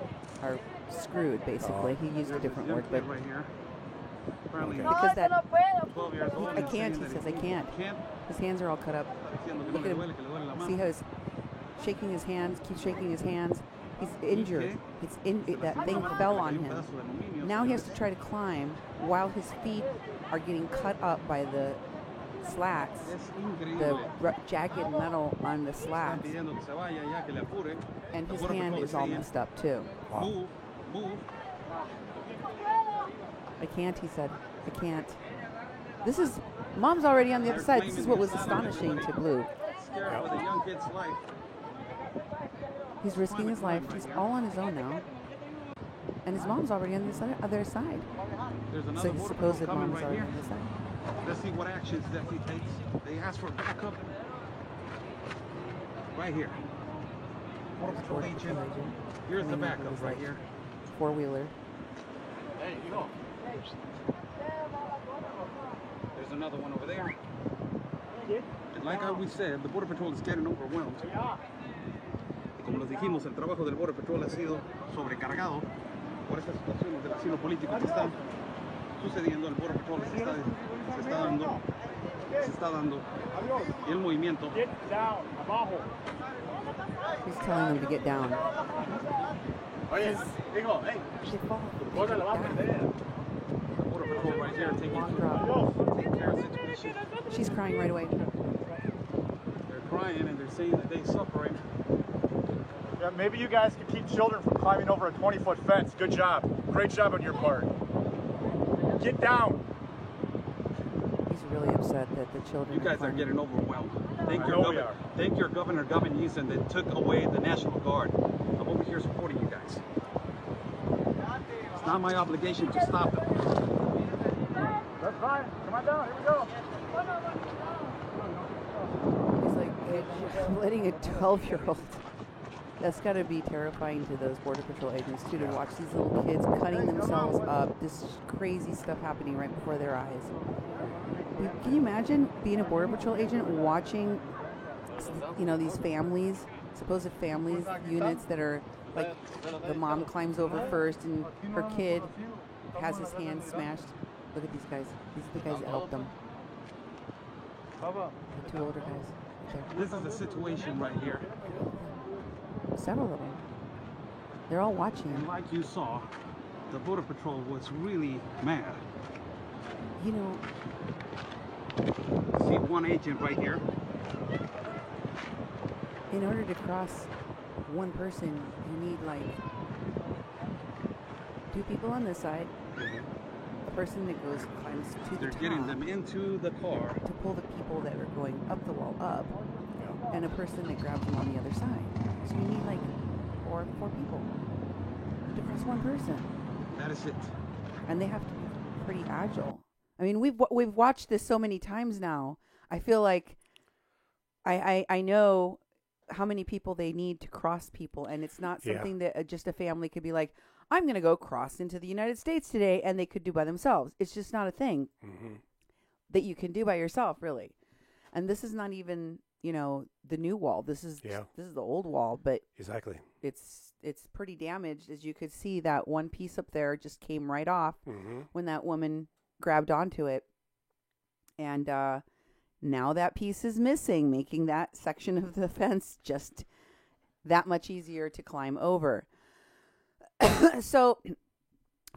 screwed. Basically, he used a different word, but right here. Apparently, Okay. because that 12 years old. I can't. He says I can't. Can't. His hands are all cut up. Look at him. See how he's shaking his hands. Keeps shaking his hands. He's injured. That thing fell on him. Now he has to try to climb while his feet are getting cut up by the slats, the jagged metal on the slats, and his hand is all messed up too. Wow. Move. I can't, he said. I can't. This is, Mom's already on the other side. This is what was astonishing to Blue. Scared for the young kid's life. He's risking his life. He's all on his own now. And his mom's already on the other side. There's So another his border supposed patrol coming mom is right already here. on the side. Let's see what actions that he takes. They ask for backup. Right here. Border patrol Border agent. Patrol agent. Here's the coming up backup with his, right like, here. Four-wheeler. There's another one over there. And like we said, the Border Patrol is getting overwhelmed. Como les dijimos, el trabajo del Border Patrol ha sido sobrecargado por estas situaciones del asilo político que están sucediendo. El Border Patrol se está dando y el movimiento. He's telling them to get down. Oye, hijo, hey, They fall. cosa la va a perder. The Border Patrol right here taking Long drop. care of the situation. She's crying right away. They're crying and they're saying that they're suffering. Yeah, maybe you guys could keep children from climbing over a 20-foot fence. Good job. Great job on your part. Get down. He's really upset that the children. You guys are climbing. getting overwhelmed. Thank I your know we governor. are. Thank your governor, Gavin Newsom, that took away the National Guard. I'm over here supporting you guys. It's not my obligation to stop them. That's fine. Come on down. Here we go. He's like letting a 12-year-old. That's got to be terrifying to those Border Patrol agents, too, to watch these little kids cutting themselves up, this crazy stuff happening right before their eyes. Can you imagine being a Border Patrol agent watching, these families, supposed families, units that are like the mom climbs over first and her kid has his hand smashed. Look at these guys. These are the guys that helped them. The two older guys. Right there. This is the situation right here. Several of them. They're all watching And him. like you saw, the Border Patrol was really mad. You know, See one agent right here. in order to cross one person, you need like two people on this side. A person that climbs to They're the getting top them into the car. to pull the people that are going up the wall up, and a person that grabs them on the other side. So you need like four people to cross one person, That is it. and they have to be pretty agile. I mean, we've watched this so many times now. I feel like I know how many people they need to cross people, and it's not something that just a family could be like, I'm going to go cross into the United States today, and they could do by themselves. It's just not a thing that you can do by yourself, really. And this is not even, the new wall. This is the old wall, but Exactly. it's pretty damaged. As you could see, that one piece up there just came right off when that woman grabbed onto it. And now that piece is missing, making that section of the fence just that much easier to climb over. So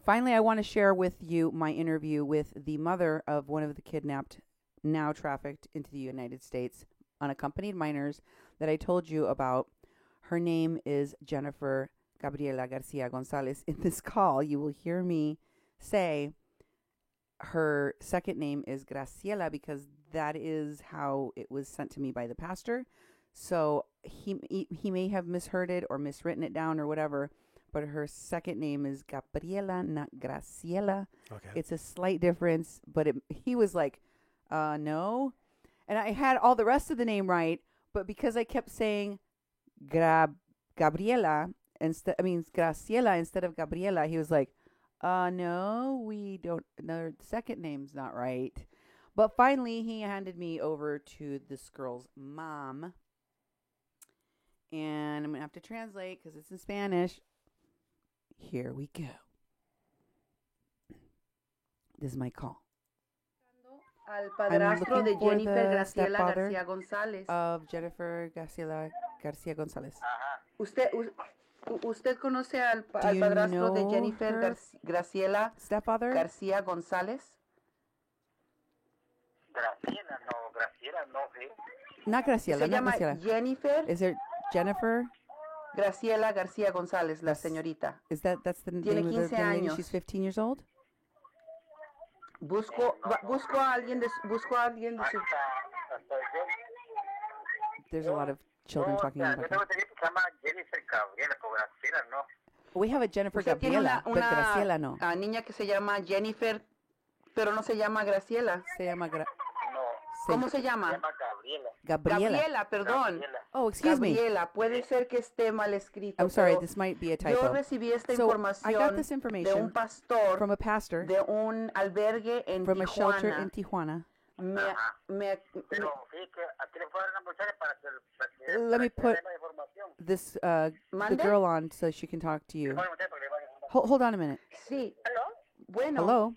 finally, I want to share with you my interview with the mother of one of the kidnapped, now trafficked into the United States, unaccompanied minors that I told you about. Her name is Jennifer Gabriela Garcia Gonzalez. In this call, you will hear me say her second name is Graciela because that is how it was sent to me by the pastor. So he may have misheard it or miswritten it down or whatever, but her second name is Gabriela, not Graciela. Okay. It's a slight difference, but he was like, no. And I had all the rest of the name right, but because I kept saying Gabriela Graciela instead of Gabriela, he was like, no, we don't. No, the second name's not right. But finally, he handed me over to this girl's mom. And I'm going to have to translate because it's in Spanish. Here we go. This is my call. Al I'm padrastro de looking for Jennifer the Graciela stepfather García González. of Jennifer Garcia Gonzalez. ¿Usted conoce al Do you padrastro de know Jennifer her Graciela stepfather? García González? Graciela no, sí. Not Graciela, Se not llama Graciela. Jennifer Is it Jennifer? Graciela García González, la Yes. señorita. That's the Tiene name of the 15 lady? años. She's 15 years old? Busco a alguien de su... There's a lot of children talking in the Yo background. tengo que se llama Jennifer Gabriela, pero Graciela no. We have a Jennifer Usted tiene Gabriela, but Graciela no. una niña que se llama Jennifer, pero no se llama Graciela. Se llama No, ¿Cómo se se llama? llama Gabriela. Gabriela. Gabriela, perdón. Gabriela. Oh, excuse me. Gabriela, puede ser que esté mal escrito. I'm sorry, pero this might be a yo typo. recibí esta So, I got información this de un information pastor from a pastor de un albergue en from a shelter Tijuana. in Tijuana. Pero sí que aquí le puedo dar una muchacha para que Let me put le dé información. this the ¿Mande? girl on so she can talk to you. Bueno, muchacha, para que le vaya a información. Hold on a minute. Sí, ¿Aló? bueno, Hello.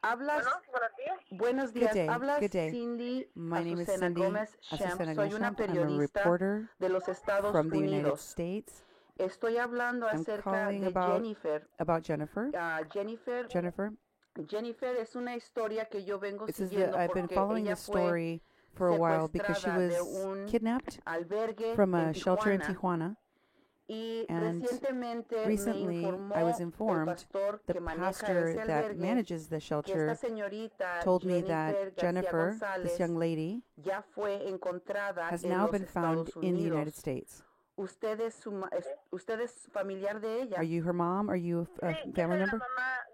hablas... ¿Aló? Buenos días. Buenos días, day, hablas good day. Cindy My name is Azucena Cindy Gómez Shem. Azucena Soy una Gómez. I'm a periodista reporter de los Estados from the United Unidos. States Estoy hablando I'm acerca calling de about- Jennifer. about Jennifer. Jennifer es una historia que yo vengo It says that siguiendo I've been porque following ella this fue story for a while because she secuestrada de was un kidnapped albergue from a en shelter in Tijuana. Tijuana. Y And recientemente recently, me informó I was el informed pastor the que maneja pastor ese that albergue manages the que shelter esta señorita told me Jennifer that García Jennifer, González, this young lady, ya fue encontrada has en now los been found Estados in the United Unidos. States. ¿Usted es familiar de ella? Are you her mom? Are you a Sí, family member?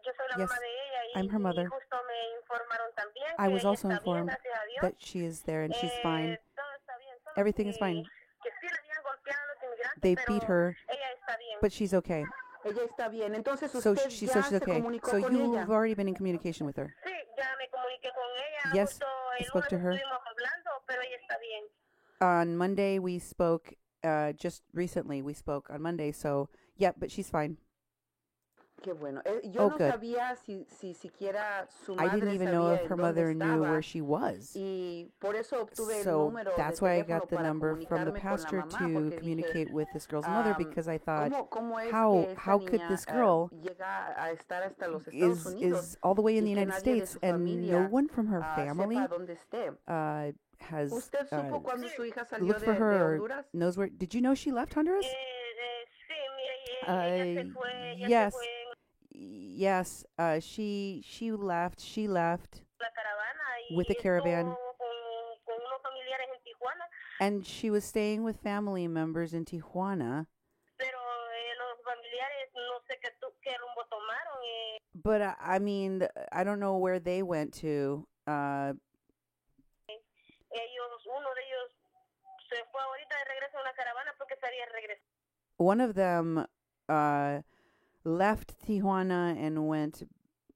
yo soy la Yes, mamá de ella I'm her mother. justo me informaron también I que was ella also está bien, informed gracias a Dios. that she is there and she's fine. Todo está bien, solo Everything is que- fine. Que sí le habían golpeado a los inmigrantes, They pero beat her, ella está bien. but she's okay. Ella está bien. Entonces So usted she ya says she's se okay. comunicó So con ella. you've already been in communication with her. Sí, ya me comuniqué con ella. Yes, Justo I el spoke to lunes her. estuvimos hablando, pero ella está bien. On Monday we spoke. Just recently we spoke on Monday. So yeah, but she's fine. Qué bueno. Yo no good. sabía si siquiera su I madre didn't even know sabía if en her dónde mother knew estaba. where she was. Y por eso obtuve el So número that's de why I teléfono got the para number from the comunicarme con la pastor mamá, to porque communicate dije, with this girl's mother because I thought ¿cómo es how que esta how could niña, this girl llega a estar hasta los Estados is Unidos all the way in y the que United nadie de States su and familia, no one from her sepa family dónde esté? has ¿Usted supo cuando su hija salió looked for de her or Honduras? knows where? Did you know she left Honduras? Sí, mire, ella se fue, ella yes. se fue en Yes, she left. She left, la caravana y with the caravan. estuvo con unos familiares en Tijuana, and she was staying with family members in Tijuana. pero los familiares no sé qué rumbo tomaron. But I mean, I don't know where they went to. Uno de ellos se fue ahorita de regreso a una caravana porque se había regresado. One of them left Tijuana and went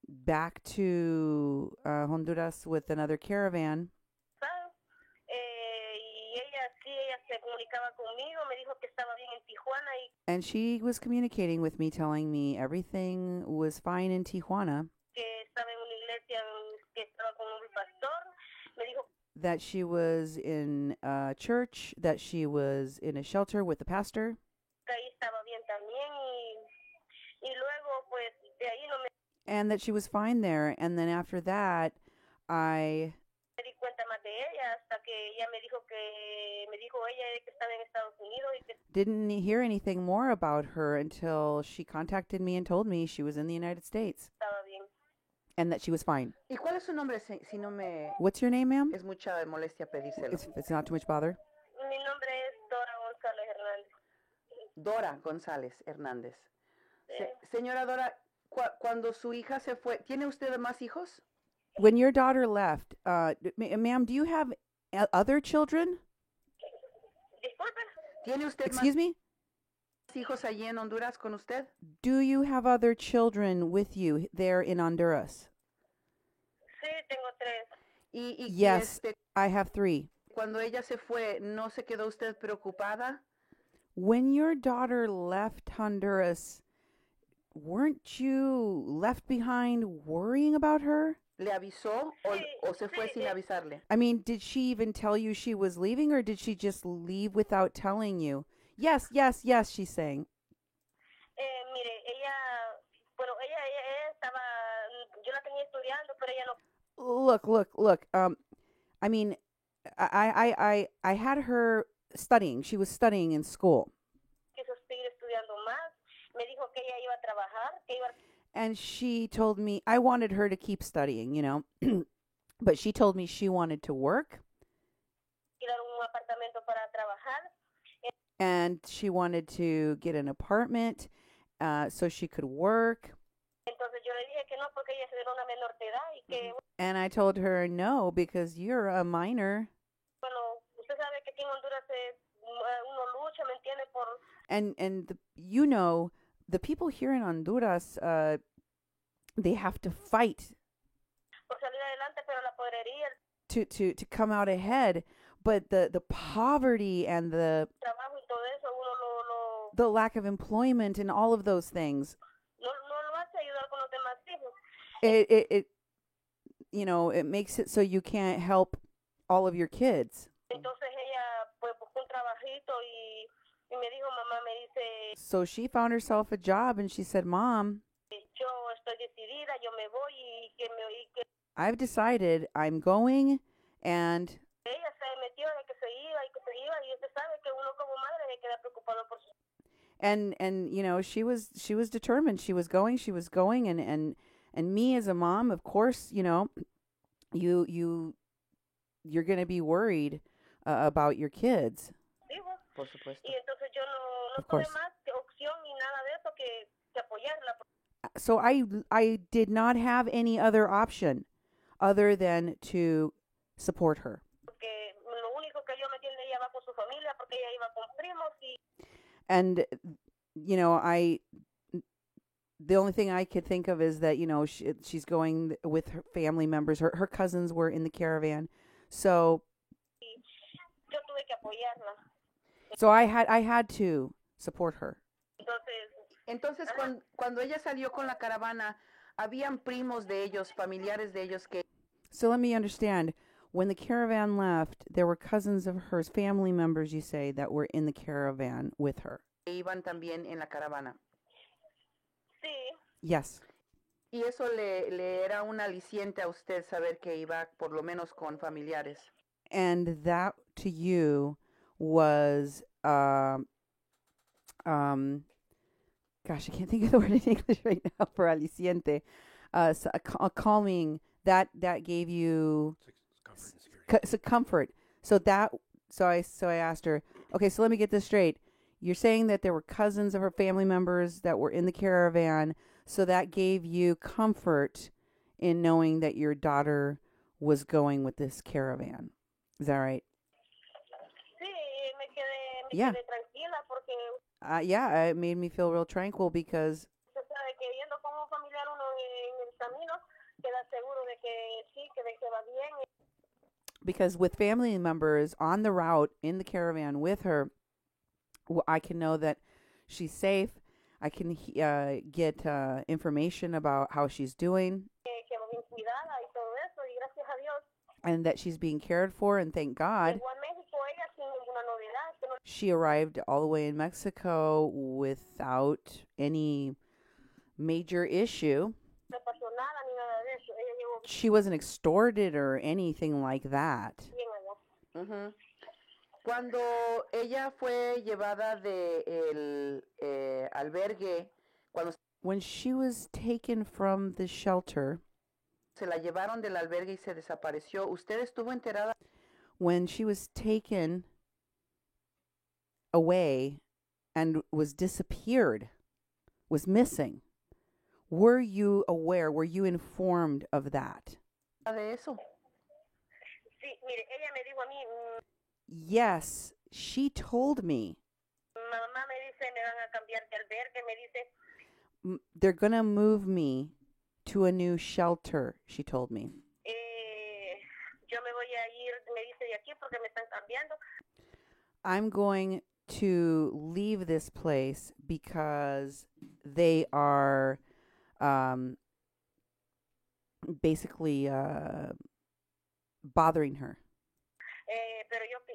back to Honduras with another caravan. Y ella se comunicaba conmigo, me dijo que estaba bien en Tijuana y And she was communicating with me, telling me everything was fine in Tijuana, que estaba en una iglesia que estaba con un pastor. Me dijo that she was in a church, that she was in a shelter with the pastor, que ahí estaba bien también y luego pues de ahí no me and that she was fine there. And then after that, I di cuenta más de ella hasta que ella me dijo ella que estaba en Estados Unidos y que didn't hear anything more about her until she contacted me and told me she was in the United States estaba bien. and that she was fine. ¿Y cuál es su nombre? Si no me What's your name, ma'am? es mucha molestia pedírselo. It's not too much bother. Mi nombre es Dora González Hernández. Dora González Hernández. Señora Dora, cuando su hija se fue, ¿tiene usted más hijos? When your daughter left, ma'am, do you have other children? Disculpe. ¿Tiene usted Excuse me? más hijos allí en Honduras con usted? Do you have other children with you there in Honduras? Sí, tengo 3. Yes, I have 3. Cuando ella se fue, ¿no se quedó usted preocupada? When your daughter left Honduras, weren't you left behind worrying about her? ¿Le avisó o se fue sin avisarle? I mean, did she even tell you she was leaving, or did she just leave without telling you? Yes, yes, yes, she's saying. Mire, ella estaba, yo la tenía estudiando, pero ella no. Look. I mean, I had her studying. She was studying in school. Quiso seguir estudiando más. Me dijo que ella iba a trabajar, que iba. And she told me, I wanted her to keep studying, you know, but she told me she wanted to work. Alquilar un apartamento para trabajar. And she wanted to get an apartment so she could work. Entonces yo le dije que no, porque ella era una menor de edad y que. And I told her no, because you're a minor. Bueno, usted sabe que aquí en Honduras uno lucha, ¿me entiende? You know, the people here in Honduras, they have to fight Por salir adelante, pero la podrería, to come out ahead. But the poverty and the trabajo y todo eso, uno the lack of employment and all of those things, no lo hace ayudar con los demás hijos. it you know, it makes it so you can't help all of your kids. Entonces ella pues buscó un trabajito y me dijo, mamá, me dice, So she found herself a job and she said, Mom, yo estoy decidida, yo me voy y que I've decided I'm going. And ella se metió de que se iba y usted sabe que uno como madre se queda preocupado por su. and you know, she was determined. She was going and me as a mom, of course, you know, you're going to be worried about your kids. Por supuesto. Y entonces yo no Of tuve course. más opción ni nada de eso que apoyarla. So I did not have any other option other than to support her. Porque lo único que yo me entiende, ella va con su familia, porque ella iba con primos y. And you know, the only thing I could think of is that, you know, she's going with her family members. Her cousins were in the caravan. So Yo tuve que apoyarla. so I had to support her. Entonces, cuando ella salió con la caravana, habían primos de ellos, familiares de ellos que So let me understand. When the caravan left, there were cousins of hers, family members, you say, that were in the caravan with her. iban también en la caravana. Sí. Yes. Y eso le era un aliciente a usted saber que iba por lo menos con familiares. And that to you was, gosh, I can't think of the word in English right now for aliciente. So a calming, that gave you Comfort and security. so comfort. So I asked her, okay, so let me get this straight. You're saying that there were cousins of her family members that were in the caravan, so that gave you comfort in knowing that your daughter was going with this caravan. Is that right? Sí, me quedé Yeah. tranquila porque Yeah, it made me feel real tranquil because usted sabe que yendo con un familiar uno en el camino queda seguro de que sí, que va bien. with family members on the route in the caravan with her, I can know that she's safe. I can get information about how she's doing Que va bien cuidada y todo eso, y gracias a Dios. and that she's being cared for, and thank God. Llegó a México ella sin ninguna novedad, que no She arrived all the way in Mexico without any major issue. le pasó nada ni nada de eso. Ella llegó She wasn't extorted or anything like that. bien allá. Ujú. Cuando ella fue llevada del albergue, cuando When she was taken from the shelter, se la llevaron del albergue y se desapareció, ¿usted estuvo enterada? when she was taken away and was disappeared, was missing, were you aware, were you informed of that? De eso. Sí, mire, ella me dijo a mí, Yes, she told me. mamá me dice, me van a cambiar de albergue, me dice, They're going to move me to a new shelter, she told me. yo cambiando. I'm going to leave this place because they are basically bothering her. Pero yo me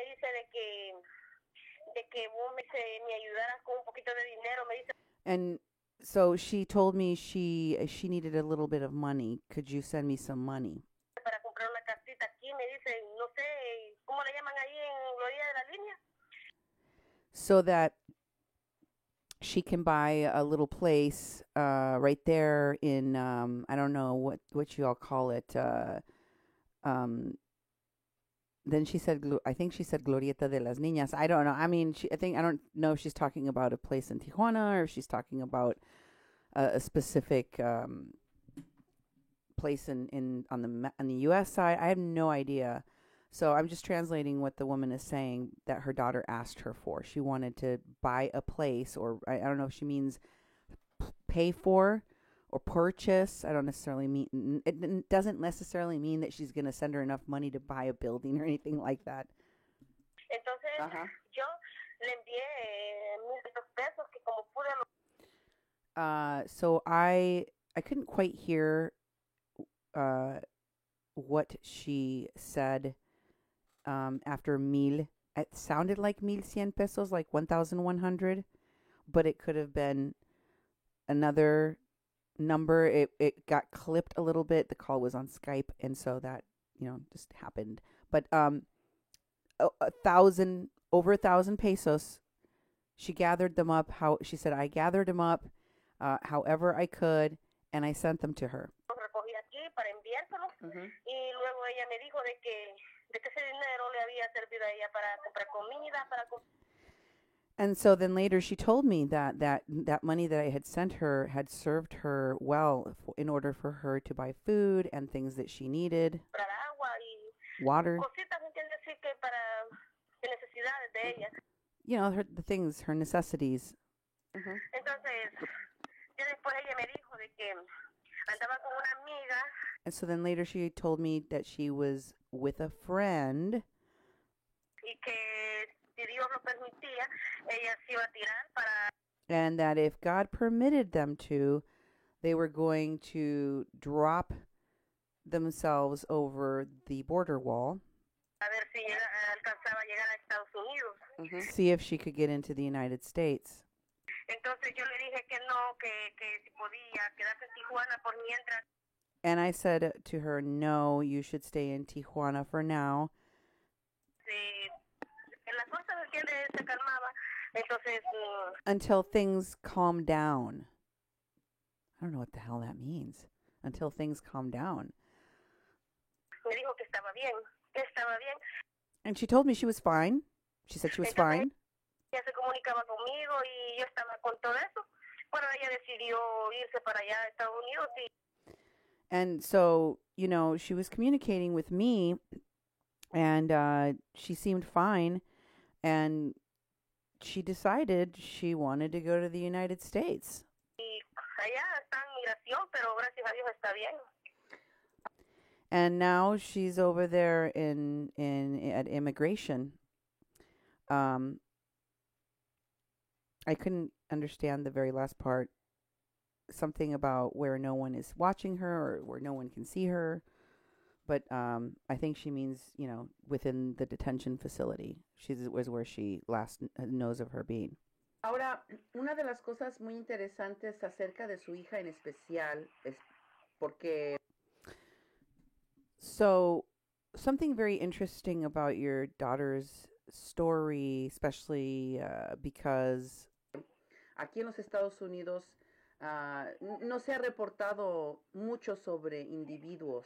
dice de que vos me ayudaras con un poquito de dinero, me dice. And so she told me she needed a little bit of money. Could you send me some money? Para comprar una casita aquí, me dice, no sé, ¿cómo le llaman ahí en Gloria de la Línea? So that she can buy a little place right there in I don't know what you all call it. Then she said, I think she said Glorieta de las Niñas. I don't know. I mean, I don't know if she's talking about a place in Tijuana or if she's talking about a specific place on the U.S. side. I have no idea. So I'm just translating what the woman is saying that her daughter asked her for. She wanted to buy a place, or I don't know if she means pay for or purchase. I don't necessarily mean, it doesn't necessarily mean that she's going to send her enough money to buy a building or anything like that. Entonces, yo le envié 1,000 pesos que como pude. So I couldn't quite hear what she said after mil. It sounded like 1,100 pesos, like 1,100, but it could have been another number. It got clipped a little bit. The call was on Skype, and so that just happened. But 1,000, over 1,000 pesos. She gathered them up. She said, I gathered them up however I could, and I sent them to her. Los recogí aquí para enviárselos y luego ella me dijo de que ese dinero le había servido a ella para comprar comida, And so then later she told me that money that I had sent her had served her well in order for her to buy food and things that she needed. Agua y water. Cositas, ¿entiendes? Sí, que para necesidades de ella. The things, her necessities. Entonces, ya después ella me dijo de que andaba con una amiga. And so then later she told me that she was with a friend. Y que si Dios lo permitía, ella se iba a tirar para. And that if God permitted them to, they were going to drop themselves over the border wall. A ver si alcanzaba a llegar a Estados Unidos. See if she could get into the United States. Entonces yo le dije que no, que si podía quedarse en Tijuana por mientras. And I said to her, no, you should stay in Tijuana for now. Sí, la cosa se calmaba. Entonces, until things calm down. I don't know what the hell that means. Until things calm down. Me dijo que estaba bien. And she told me she was fine. She said she was fine. Ella se comunicaba conmigo y yo estaba con todo eso. Bueno, ella decidió irse para allá a Estados Unidos. And so, she was communicating with me, and she seemed fine, and she decided she wanted to go to the United States. Y allá está en migración, pero gracias a Dios está bien. And now she's over there at immigration. I couldn't understand the very last part. Something about where no one is watching her or where no one can see her. But I think she means, within the detention facility. Was where she last knows of her being. Ahora, una de las cosas muy interesantes acerca de su hija en especial es porque... So, something very interesting about your daughter's story, especially because... Aquí en los Estados Unidos no se ha reportado mucho sobre individuos.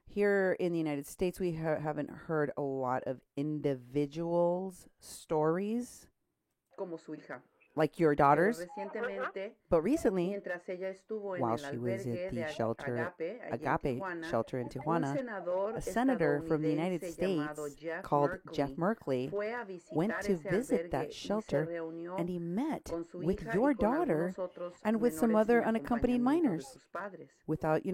Here in the United States, we haven't heard a lot of individuals' stories. Como su hija. Like your daughters. But recently, mientras ella estuvo while she was at the Agape shelter in Tijuana, a senator from the United States called Jeff Merkley went to visit that shelter, and he met with your daughter and with some other unaccompanied minors without,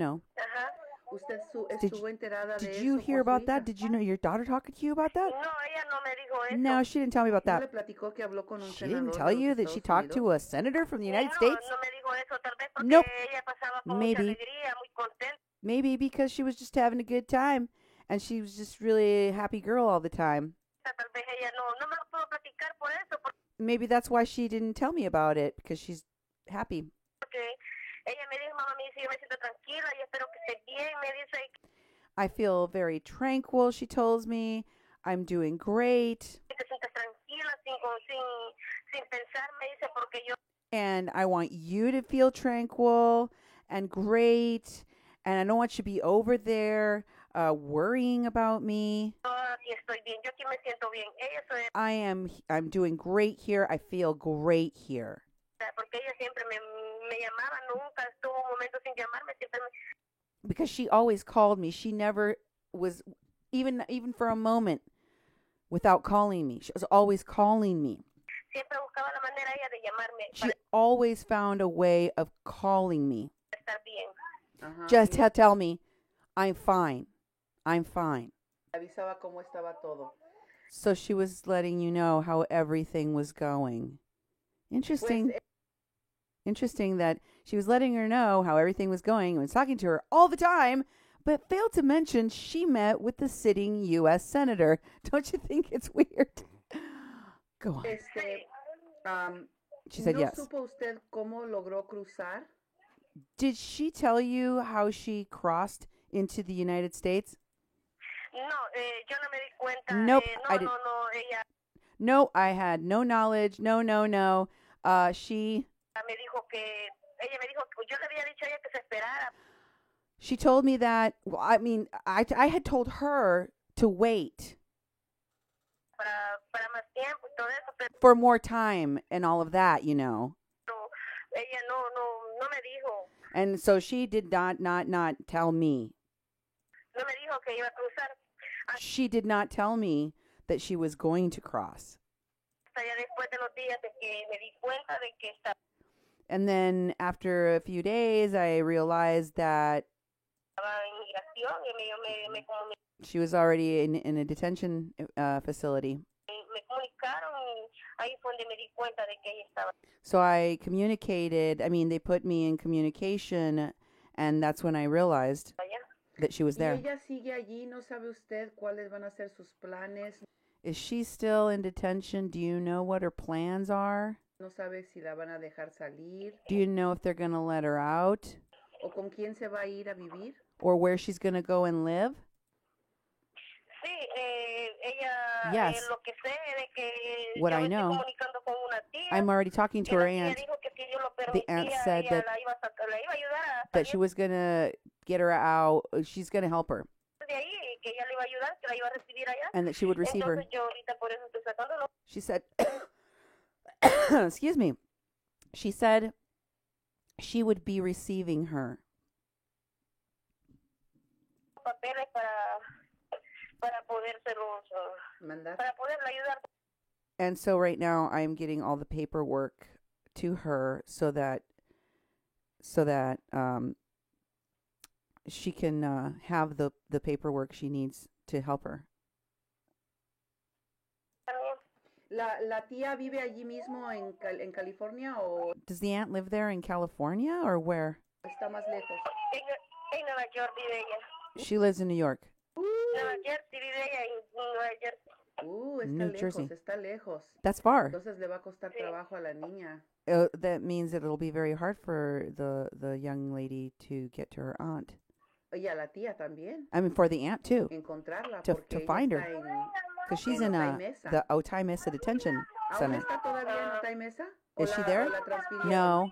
¿Usted Did estuvo enterada de Did eso you por hear su about hija? that? Did you know your daughter talking to you about that? No, ella no me dijo eso. No, she didn't tell me about ¿No le that. platicó que habló con un She didn't senador tell de los you that she Estados talked to Unidos? a senator from the United No, States? no me dijo eso, tal vez porque Nope. ella pasaba con Maybe. mucha alegría, muy contenta. Maybe because she was just having a good time and she was just really a happy girl all the time. Tal vez ella no me lo pudo platicar por eso, Maybe that's why she didn't tell me about it, because she's happy. porque ella me dijo, mamá, me dice, yo me siento tranquila y espero que estés bien, me dice. I feel very tranquil, she tells me. I'm doing great. Te sientes tranquila sin pensar, me dice, porque yo And I want you to feel tranquil and great. And I don't want you to be over there worrying about me. aquí estoy bien, yo aquí me siento bien. Eso es, I'm doing great here. I feel great here. porque ella siempre me llamaba, nunca estuvo un momento sin llamarme, siempre me... Because she always called me. She never was, even for a moment, without calling me. She was always calling me. Siempre buscaba la manera ella de llamarme She always found a way of calling me. para estar bien. Ajá. Just y to tell me, I'm fine. I'm fine. avisaba cómo estaba todo. So she was letting you know how everything was going. Interesting. Pues, Interesting that she was letting her know how everything was going and was talking to her all the time, but failed to mention she met with the sitting U.S. Senator. Don't you think it's weird? Go on. She said ¿No yes. supo usted cómo logró cruzar? Did she tell you how she crossed into the United States? No, yo no me di cuenta. Nope, No, I didn't. no, ella No, I had no knowledge. No. me dijo que, ella me dijo, yo le había dicho a ella que se esperara. She told me that, well, I mean, I had told her to wait Para más tiempo y todo eso, pero for more time and all of that, you know. ella no me dijo. And so she did not tell me. No me dijo que iba a cruzar. She did not tell me that she was going to cross. Hasta ya después de los días de que me di cuenta de que estaba And then after a few days, I realized that en migración y me she was already in a detention facility. comunicaron y ahí fue donde me di cuenta de que ella estaba So I communicated, they put me in communication, and that's when I realized allá. that she was ¿Y there. ella sigue allí? ¿No sabe usted cuáles van a ser sus planes? Is she still in detention? Do you know what her plans are? ¿No sabe si la van a dejar salir? Do you know if they're going to let her out? ¿O con quién se va a ir a vivir? Or where she's going to go and live? Sí, ella Yes. lo que sé de que What yo I me know. estoy comunicando con una tía. I'm already talking to y her la tía aunt dijo que si yo lo The aunt permitía, said ella that- la iba a ayudar a that she salir was going to get her out. She's going to help her. de ahí, y que ella le iba a ayudar, que la iba a recibir allá. And that she would receive her. Entonces yo ahorita por eso estoy sacándolo. She said, excuse me. She said she would be receiving her. Papeles para podérselos, ¿Mandar? para poderla ayudar. And so right now I'm getting all the paperwork to her so that she can have the paperwork she needs to help her. También. ¿La tía vive allí mismo en California o Does the aunt live there in California or where? está más lejos? En Nueva York vive ella. She lives in New York. Nueva Jersey vive ella en Nueva Jersey. Está New lejos, Jersey. está lejos. That's far. Entonces le va a costar Sí. trabajo a la niña. That means that it'll be very hard for the young lady to get to her aunt. Y a la tía también. I mean, for the aunt too, Encontrarla To porque ella find her. está en... because she's En in Otay Mesa. the Otay Mesa Detention ¿Aún Center. está todavía en Otay Mesa? ¿O Is she la- there? o la transfirieron? No,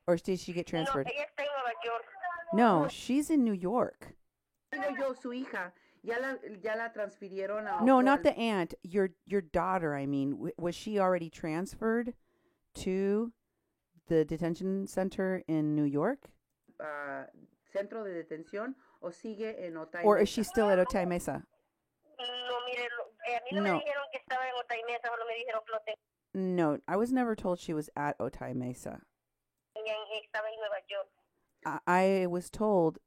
or did she get No, transferred? ella está en Nueva York. No, she's in New York. Digo yo, su hija. Ya la transfirieron a No, otro not al- the aunt. Your daughter. I mean, was she already transferred to the detention center in New York, centro de detención o sigue en Otay or Mesa? is she still at Otay Mesa? No, mire, a mí no, No. me dijeron que estaba en Otay Mesa, solo me dijeron que lo No, I was never told she was at Otay Mesa. tenían, estaba en Nueva York. I was told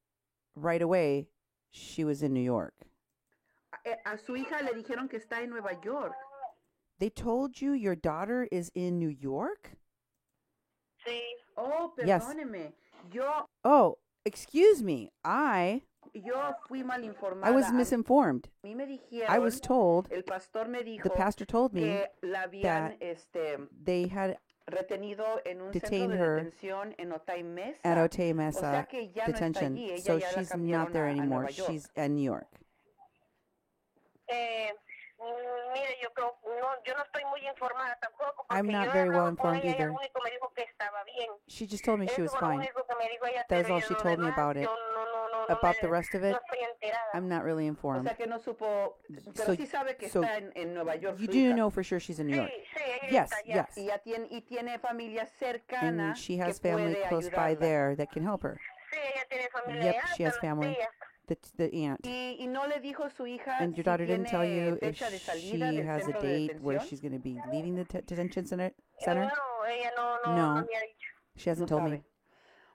right away she was in New York. A su hija le dijeron que está en Nueva York. They told you your daughter is in New York? Sí. Oh, Yes. perdóneme. Yo Oh, excuse me. fui mal informada. I was misinformed. A mí me dijeron, I was told, el pastor me dijo the pastor told me que la habían they had retenido en un detained centro de her detención en Otay Mesa. at Otay O Mesa sea que ya detention. no está allí. So Ella ya la she's not cambiaron there a anymore. Nueva York. She's in New York. Mire, yo creo, yo no estoy muy informada tampoco. I'm porque not yo he very well hablado con informed ella y either. lo único me dijo que estaba bien. She just told me she Eso was fue lo fine. único que me dijo ella, That is pero all yo she lo told me demás, about it. yo no About the rest of it, no estoy enterada. I'm not really O informed. sea que no supo, pero So- sí sabe que so está en Nueva York. You su do hija. know for sure she's in New York. Sí, ella Yes, está allá. yes. Y ya tiene familia cercana And she has que family puede close by ayudarla. there that can help her. Sí, ella tiene familia Yep, allá, she has hasta las family. tías. The aunt. Y no le dijo su hija And your si daughter didn't tiene tell you if fecha de she salida del has a centro de date where detención. she's going to be leaving the detention center? No, ella no No. me ha dicho. She hasn't No told sabe. me.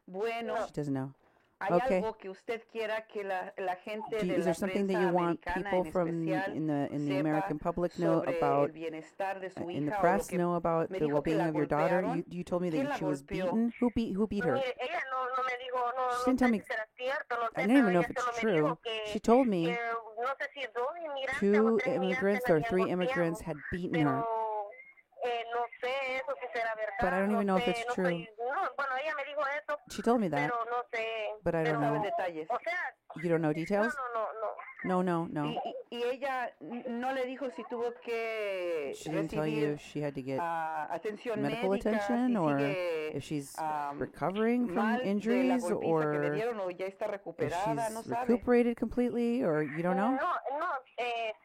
Bueno, She doesn't know. ¿hay Okay. algo que usted quiera que la gente de Is la there something that prensa you want americana people en from especial in the sepa American public know sobre about el bienestar de su in the hija o lo press que know about me the dijo que well-being la of your daughter? golpearon? You told me ¿Quién that la she was golpeó? beaten. Who beat her? Mire, ella no me dijo, She no didn't tell sé me. si será cierto, no sé, I don't even pero know ella if it's solo me true. dijo que, She told me que no sé si dos inmigrantes o 2 tres immigrants la or habían 3 golpeado, immigrants had beaten her. pero no sé eso si será verdad. But I don't even no know if sé, it's no true. Bueno, ella me dijo eso, She told me that, pero no sé. but I don't No sabe know. detalles. O sea, You don't know details? No. Y ella no le dijo si tuvo que She didn't tell you recibir if she had to get atención medical médica, attention si or sigue if she's um, recovering from mal de la injuries golpiza que le or dieron o ya está if recuperada, no she's sabe. recuperated completely or you don't know?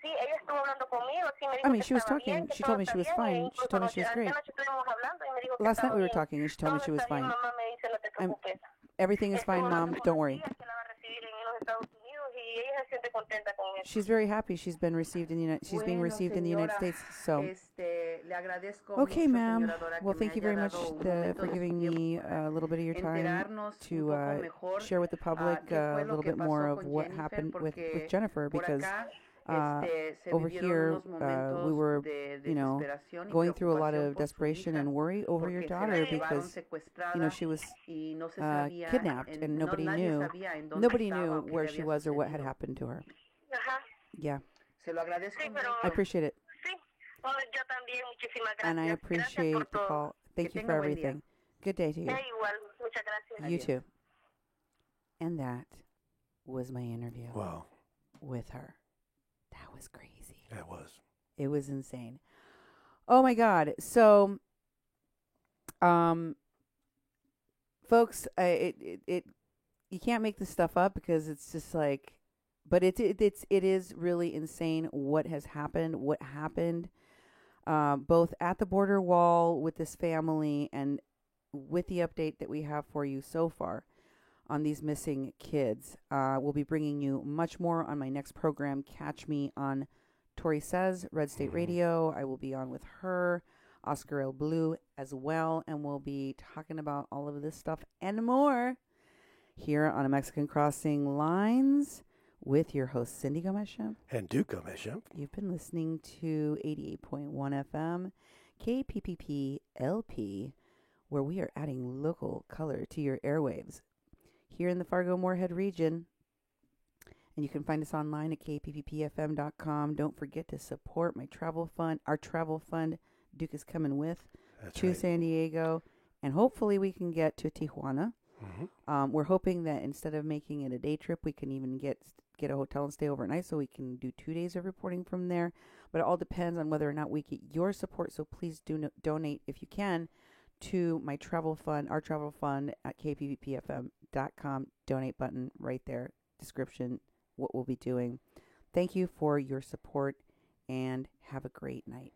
Sí, ella estuvo hablando conmigo, sí me dijo I mean, que she was estaba talking. bien, que She todo told me está she was bien, fine. She incluso told me she was anoche great. estuvimos hablando y me dijo que Last night estaba we were bien. talking and she told me Todo she was está bien, fine. mamá me dice, no te preocupes. Everything is fine, Estuvo Mom. hablando con Don't su worry. tía que la va a recibir en los Estados Unidos y ella se siente contenta con eso. She's very happy. She's been received in the United. She's being Bueno, received in the United señora, States. So. le agradezco Okay, mucho, ma'am. señora Dora, Well, que thank me you very haya much dado un momento for de su giving tiempo me para a little bit of your time enterarnos to un poco mejor, share with the public qué fue a lo little que bit more pasó of con what Jennifer, happened with porque Jennifer por because acá, se over vivieron here unos momentos we were, de you know, desesperación y going through a lot preocupación of por su desperation hija, and worry over your porque se la daughter llevaron because secuestrada you know she was y no se sabía kidnapped and nobody nadie knew sabía en dónde nobody estaba knew o qué where le she había was or what had sucedido. happened to her. Ajá. Yeah, Se lo agradezco Sí, mucho. pero I appreciate it, sí, yo también, muchísimas gracias. and I Gracias por appreciate the todo. call. Thank Que you for tenga buen día. everything. Good day to you. Igual, muchas gracias. You Adiós. too. And that was my interview Wow, with her. That was crazy. that was. It was insane. Oh my God. So, folks, you can't make this stuff up because it's just like, but it is really insane what has happened, both at the border wall with this family and with the update that we have for you so far on these missing kids. We'll be bringing you much more on my next program. Catch me on Tori Says, Red State Radio. I will be on with her, Oscar El Blue as well, and we'll be talking about all of this stuff and more here on A Mexican Crossing Lines with your host, Cindy Gomez-Shemp. And Duke Gomez-Shemp. You've been listening to 88.1 FM, KPPP LP, where we are adding local color to your airwaves here in the Fargo-Moorhead region. And you can find us online at kpppfm.com. Don't forget to support my travel fund, our travel fund Duke is coming with to right. San Diego. And hopefully we can get to Tijuana. Mm-hmm. We're hoping that instead of making it a day trip, we can even get a hotel and stay overnight so we can do 2 days of reporting from there. But it all depends on whether or not we get your support. So please do donate if you can to my travel fund, our travel fund at kpppfm.com. Donate button right there. Description, what we'll be doing. Thank you for your support and have a great night.